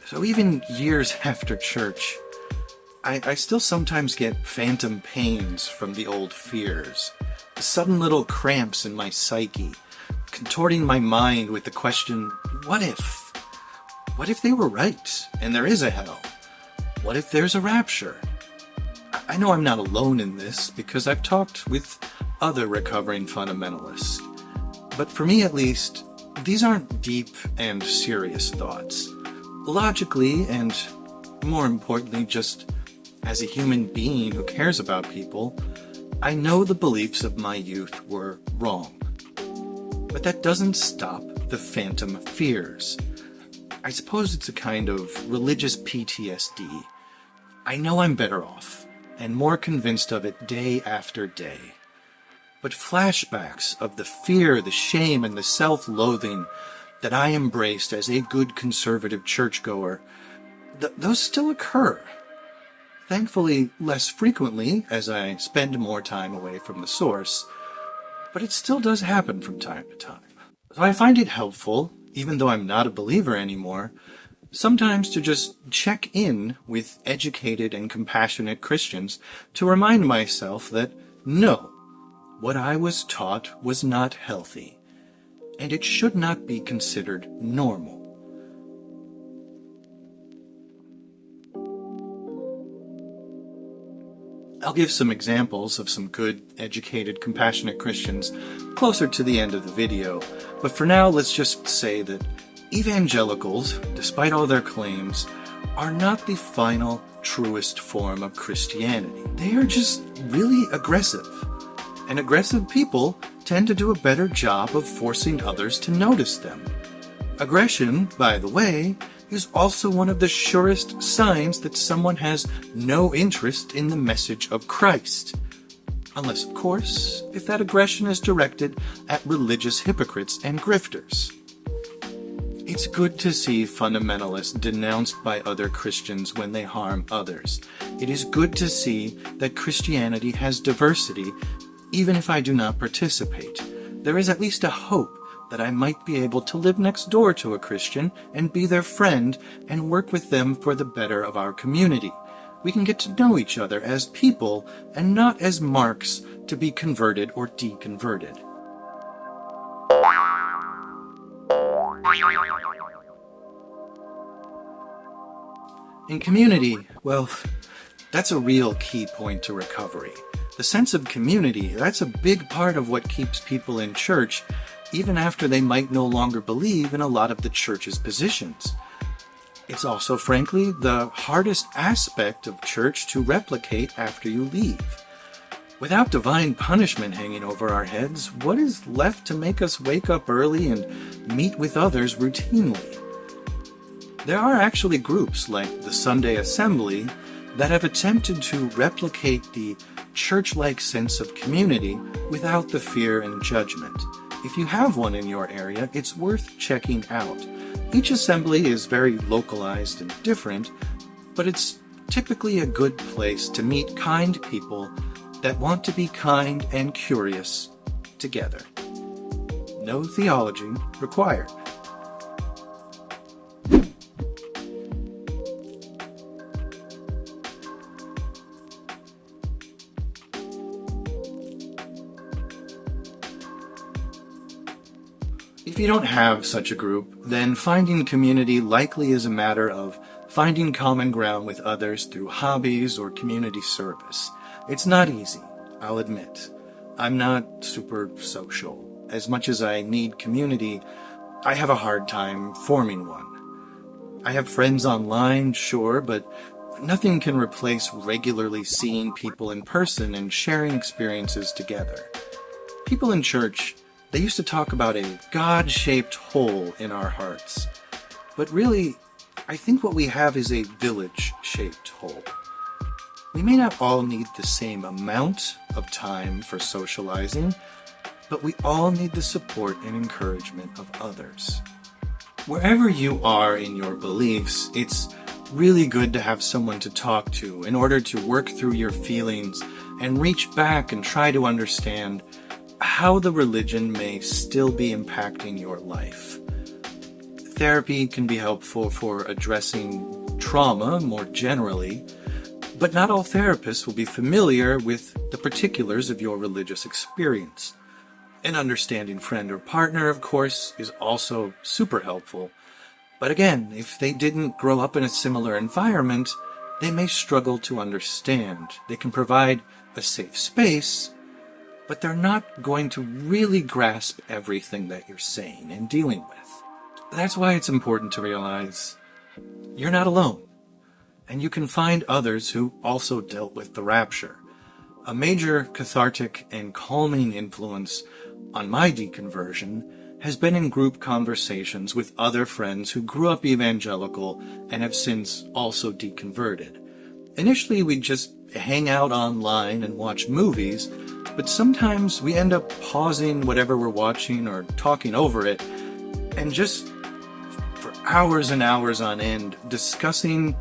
So even years after church, I still sometimes get phantom pains from the old fears, sudden little cramps in my psyche, contorting my mind with the question, what if? What if they were right, and there is a hell? What if there's a rapture? I know I'm not alone in this, because I've talked with other recovering fundamentalists. But for me at least, these aren't deep and serious thoughts. Logically, and more importantly, just as a human being who cares about people, I know the beliefs of my youth were wrong. But that doesn't stop the phantom fears. I suppose it's a kind of religious PTSD. I know I'm better off, and more convinced of it day after day. But flashbacks of the fear, the shame, and the self-loathing that I embraced as a good conservative churchgoer, those still occur. Thankfully, less frequently, as I spend more time away from the source, but it still does happen from time to time. So I find it helpful, even though I'm not a believer anymore, sometimes to just check in with educated and compassionate Christians to remind myself that, no, what I was taught was not healthy, and it should not be considered normal. I'll give some examples of some good, educated, compassionate Christians closer to the end of the video, but for now let's just say that evangelicals, despite all their claims, are not the final, truest form of Christianity. They are just really aggressive. And aggressive people tend to do a better job of forcing others to notice them. Aggression, by the way, is also one of the surest signs that someone has no interest in the message of Christ. Unless, of course, if that aggression is directed at religious hypocrites and grifters. It's good to see fundamentalists denounced by other Christians when they harm others. It is good to see that Christianity has diversity, even if I do not participate. There is at least a hope that I might be able to live next door to a Christian and be their friend and work with them for the better of our community. We can get to know each other as people and not as marks to be converted or deconverted. In community, well, that's a real key point to recovery. The sense of community, that's a big part of what keeps people in church, even after they might no longer believe in a lot of the church's positions. It's also, frankly, the hardest aspect of church to replicate after you leave. Without divine punishment hanging over our heads, what is left to make us wake up early and meet with others routinely? There are actually groups like the Sunday Assembly that have attempted to replicate the church-like sense of community without the fear and judgment. If you have one in your area, it's worth checking out. Each assembly is very localized and different, but it's typically a good place to meet kind people that want to be kind and curious together. No theology required. If you don't have such a group, then finding community likely is a matter of finding common ground with others through hobbies or community service. It's not easy, I'll admit. I'm not super social. As much as I need community, I have a hard time forming one. I have friends online, sure, but nothing can replace regularly seeing people in person and sharing experiences together. People in church, they used to talk about a God-shaped hole in our hearts. But really, I think what we have is a village-shaped hole. We may not all need the same amount of time for socializing, but we all need the support and encouragement of others. Wherever you are in your beliefs, it's really good to have someone to talk to in order to work through your feelings and reach back and try to understand how the religion may still be impacting your life. Therapy can be helpful for addressing trauma more generally, but not all therapists will be familiar with the particulars of your religious experience. An understanding friend or partner, of course, is also super helpful. But again, if they didn't grow up in a similar environment, they may struggle to understand. They can provide a safe space, but they're not going to really grasp everything that you're saying and dealing with. That's why it's important to realize you're not alone, and you can find others who also dealt with the rapture. A major cathartic and calming influence on my deconversion has been in group conversations with other friends who grew up evangelical and have since also deconverted. Initially, we'd just hang out online and watch movies, but sometimes we end up pausing whatever we're watching or talking over it and just for hours and hours on end discussing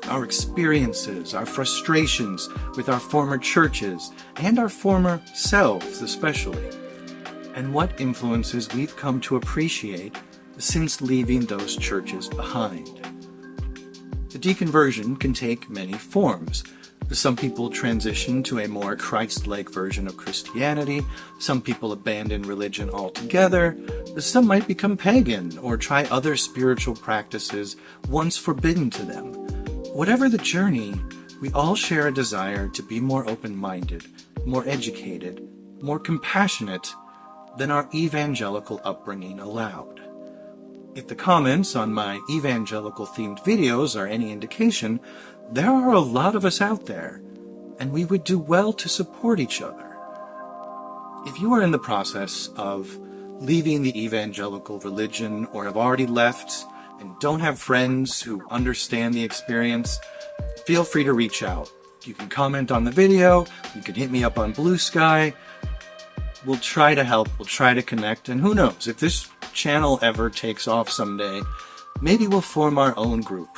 our experiences, our frustrations with our former churches and our former selves especially, and what influences we've come to appreciate since leaving those churches behind. The deconversion can take many forms. Some people transition to a more Christ-like version of Christianity. Some people abandon religion altogether. Some might become pagan or try other spiritual practices once forbidden to them. Whatever the journey, we all share a desire to be more open-minded, more educated, more compassionate than our evangelical upbringing allowed. If the comments on my evangelical-themed videos are any indication, there are a lot of us out there, and we would do well to support each other. If you are in the process of leaving the evangelical religion or have already left and don't have friends who understand the experience, feel free to reach out. You can comment on the video, you can hit me up on Blue Sky. We'll try to help, we'll try to connect, and who knows, if this channel ever takes off someday, maybe we'll form our own group.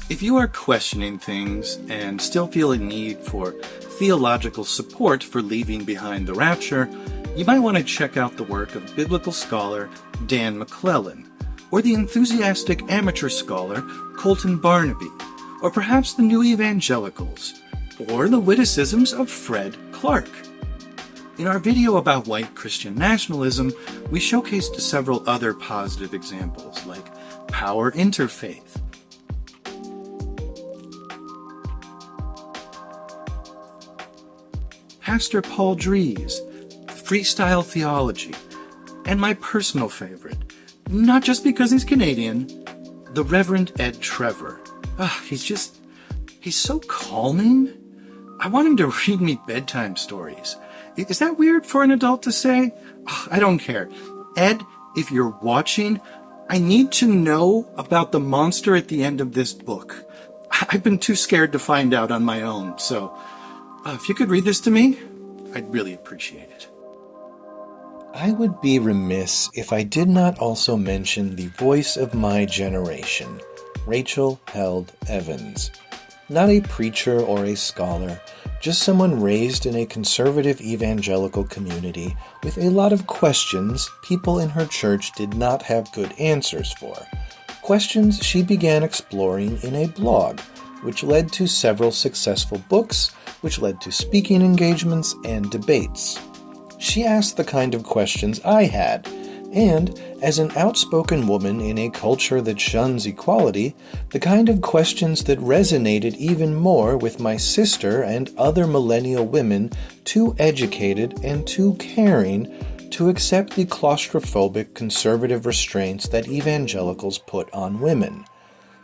If you are questioning things and still feel a need for theological support for leaving behind the rapture, you might want to check out the work of biblical scholar Dan McClellan, or the enthusiastic amateur scholar Colton Barnaby, or perhaps the New Evangelicals, or the witticisms of Fred Clark. In our video about white Christian nationalism, we showcased several other positive examples, like Power Interfaith, Pastor Paul Dries, Freestyle Theology, and my personal favorite, not just because he's Canadian, the Reverend Ed Trevor. He's so calming. I want him to read me bedtime stories. Is that weird for an adult to say? I don't care. Ed, if you're watching, I need to know about the monster at the end of this book. I've been too scared to find out on my own, so if you could read this to me, I'd really appreciate it. I would be remiss if I did not also mention the voice of my generation, Rachel Held Evans. Not a preacher or a scholar, just someone raised in a conservative evangelical community with a lot of questions people in her church did not have good answers for. Questions she began exploring in a blog which led to several successful books, which led to speaking engagements and debates. She asked the kind of questions I had, and, as an outspoken woman in a culture that shuns equality, the kind of questions that resonated even more with my sister and other millennial women too educated and too caring to accept the claustrophobic conservative restraints that evangelicals put on women.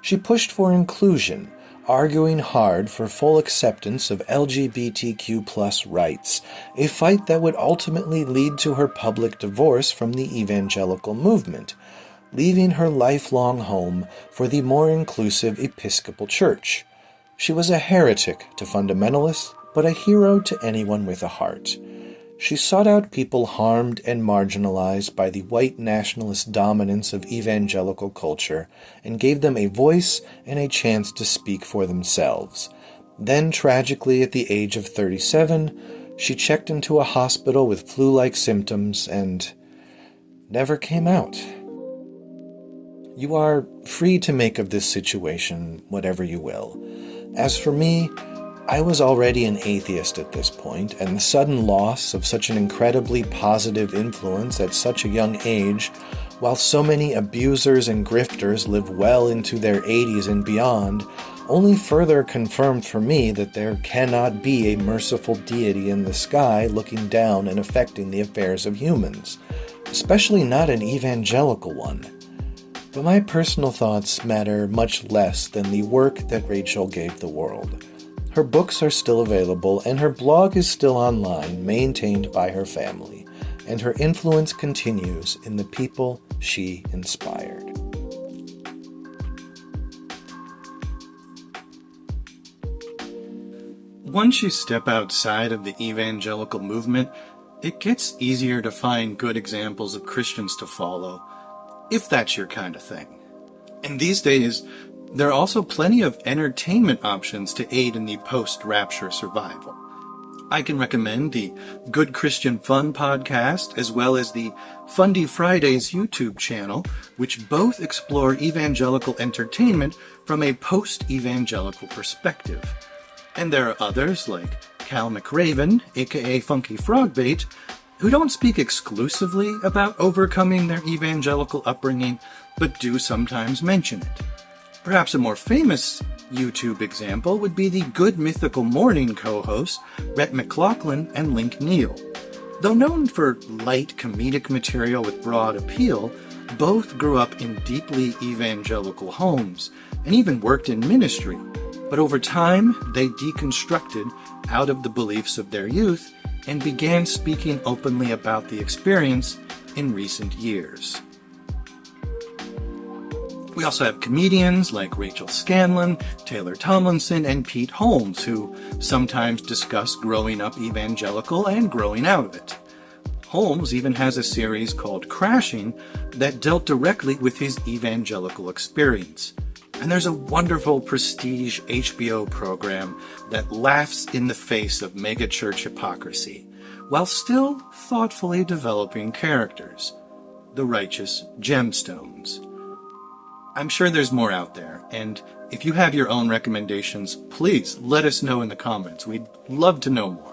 She pushed for inclusion, arguing hard for full acceptance of LGBTQ+ rights, a fight that would ultimately lead to her public divorce from the evangelical movement, leaving her lifelong home for the more inclusive Episcopal Church. She was a heretic to fundamentalists, but a hero to anyone with a heart. She sought out people harmed and marginalized by the white nationalist dominance of evangelical culture and gave them a voice and a chance to speak for themselves. Then, tragically, at the age of 37, she checked into a hospital with flu-like symptoms and never came out. You are free to make of this situation whatever you will. As for me, I was already an atheist at this point, and the sudden loss of such an incredibly positive influence at such a young age, while so many abusers and grifters live well into their 80s and beyond, only further confirmed for me that there cannot be a merciful deity in the sky looking down and affecting the affairs of humans, especially not an evangelical one. But my personal thoughts matter much less than the work that Rachel gave the world. Her books are still available, and her blog is still online, maintained by her family, and her influence continues in the people she inspired. Once you step outside of the evangelical movement, it gets easier to find good examples of Christians to follow, if that's your kind of thing. And these days, there are also plenty of entertainment options to aid in the post-rapture survival. I can recommend the Good Christian Fun podcast, as well as the Fundy Fridays YouTube channel, which both explore evangelical entertainment from a post-evangelical perspective. And there are others, like Cal McRaven, aka Funky Frogbait, who don't speak exclusively about overcoming their evangelical upbringing, but do sometimes mention it. Perhaps a more famous YouTube example would be the Good Mythical Morning co-hosts Rhett McLaughlin and Link Neal. Though known for light comedic material with broad appeal, both grew up in deeply evangelical homes and even worked in ministry. But over time, they deconstructed out of the beliefs of their youth and began speaking openly about the experience in recent years. We also have comedians like Rachel Scanlon, Taylor Tomlinson, and Pete Holmes, who sometimes discuss growing up evangelical and growing out of it. Holmes even has a series called Crashing that dealt directly with his evangelical experience. And there's a wonderful prestige HBO program that laughs in the face of megachurch hypocrisy, while still thoughtfully developing characters, The Righteous Gemstones. I'm sure there's more out there, and if you have your own recommendations, please let us know in the comments. We'd love to know more.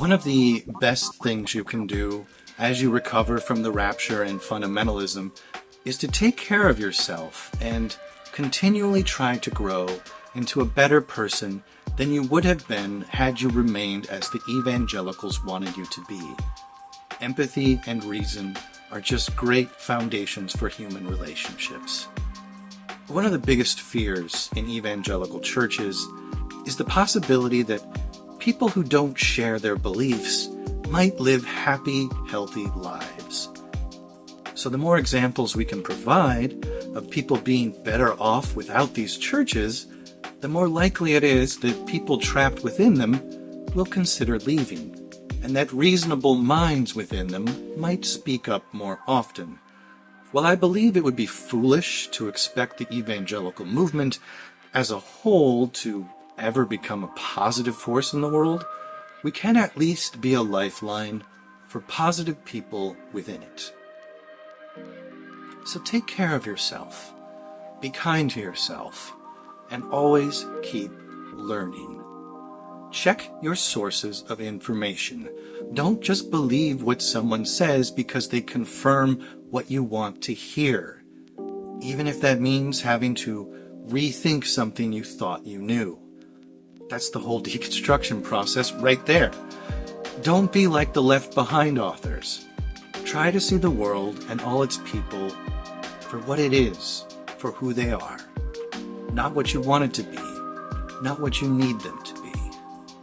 One of the best things you can do as you recover from the rapture and fundamentalism is to take care of yourself and continually try to grow into a better person than you would have been had you remained as the evangelicals wanted you to be. Empathy and reason are just great foundations for human relationships. One of the biggest fears in evangelical churches is the possibility that people who don't share their beliefs might live happy, healthy lives. So the more examples we can provide of people being better off without these churches, the more likely it is that people trapped within them will consider leaving, and that reasonable minds within them might speak up more often. While I believe it would be foolish to expect the evangelical movement as a whole to ever become a positive force in the world, we can at least be a lifeline for positive people within it. So take care of yourself, be kind to yourself, and always keep learning. Check your sources of information. Don't just believe what someone says because they confirm what you want to hear, even if that means having to rethink something you thought you knew. That's the whole deconstruction process right there. Don't be like the Left Behind authors. Try to see the world and all its people for what it is, for who they are. Not what you want it to be, not what you need them to be.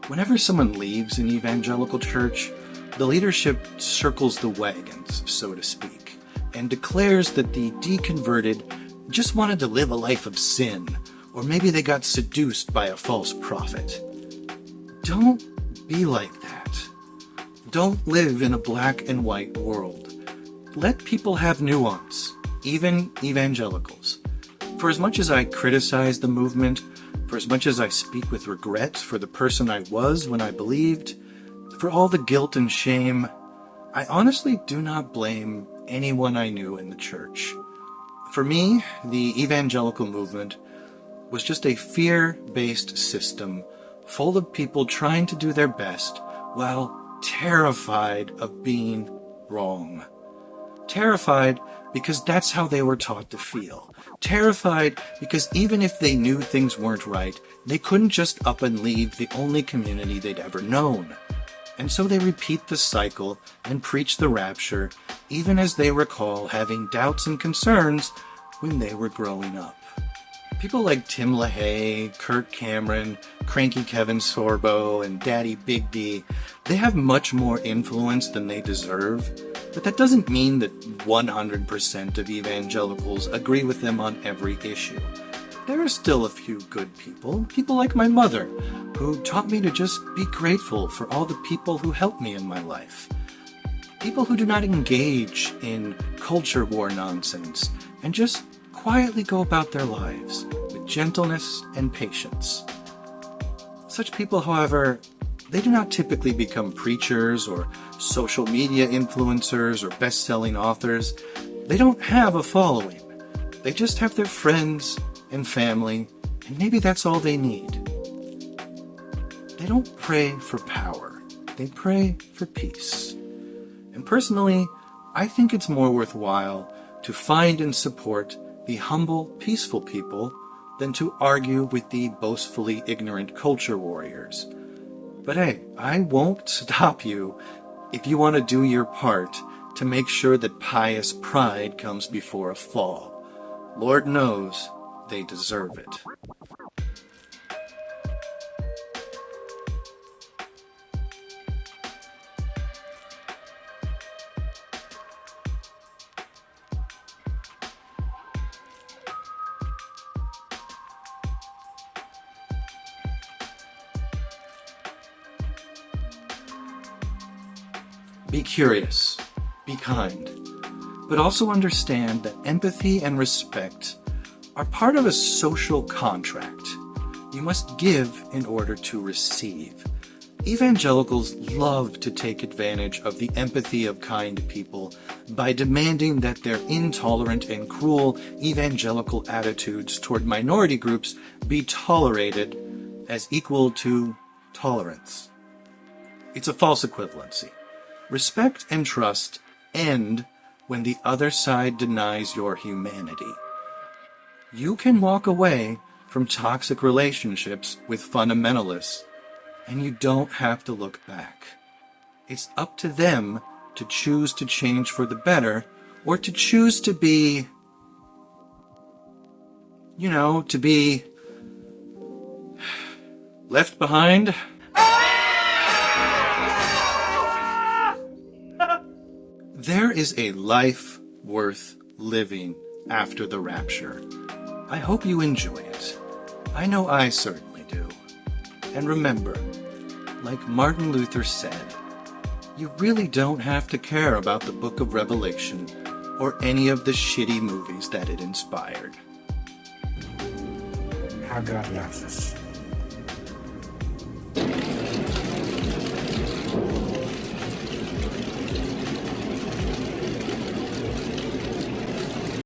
Whenever someone leaves an evangelical church, the leadership circles the wagons, so to speak, and declares that the deconverted just wanted to live a life of sin, or maybe they got seduced by a false prophet. Don't be like that. Don't live in a black and white world. Let people have nuance, even evangelicals. For as much as I criticize the movement, for as much as I speak with regret for the person I was when I believed, for all the guilt and shame, I honestly do not blame anyone I knew in the church. For me, the evangelical movement was just a fear-based system full of people trying to do their best while terrified of being wrong. Terrified because that's how they were taught to feel. Terrified because even if they knew things weren't right, they couldn't just up and leave the only community they'd ever known. And so they repeat the cycle and preach the rapture, even as they recall having doubts and concerns when they were growing up. People like Tim LaHaye, Kirk Cameron, Cranky Kevin Sorbo, and Daddy Big D, they have much more influence than they deserve, but that doesn't mean that 100% of evangelicals agree with them on every issue. There are still a few good people like my mother, who taught me to just be grateful for all the people who helped me in my life. People who do not engage in culture war nonsense and just quietly go about their lives with gentleness and patience. Such people, however, they do not typically become preachers or social media influencers or best-selling authors. They don't have a following. They just have their friends and family, and maybe that's all they need. They don't pray for power. They pray for peace. And personally, I think it's more worthwhile to find and support the humble, peaceful people than to argue with the boastfully ignorant culture warriors. But hey, I won't stop you if you want to do your part to make sure that pious pride comes before a fall. Lord knows they deserve it. Be curious, be kind, but also understand that empathy and respect are part of a social contract. You must give in order to receive. Evangelicals love to take advantage of the empathy of kind people by demanding that their intolerant and cruel evangelical attitudes toward minority groups be tolerated as equal to tolerance. It's a false equivalency. Respect and trust end when the other side denies your humanity. You can walk away from toxic relationships with fundamentalists, and you don't have to look back. It's up to them to choose to change for the better, or to choose to be, to be left behind. There is a life worth living after the rapture. I hope you enjoy it. I know I certainly do. And remember, like Martin Luther said, you really don't have to care about the book of Revelation or any of the shitty movies that it inspired. How God loves us.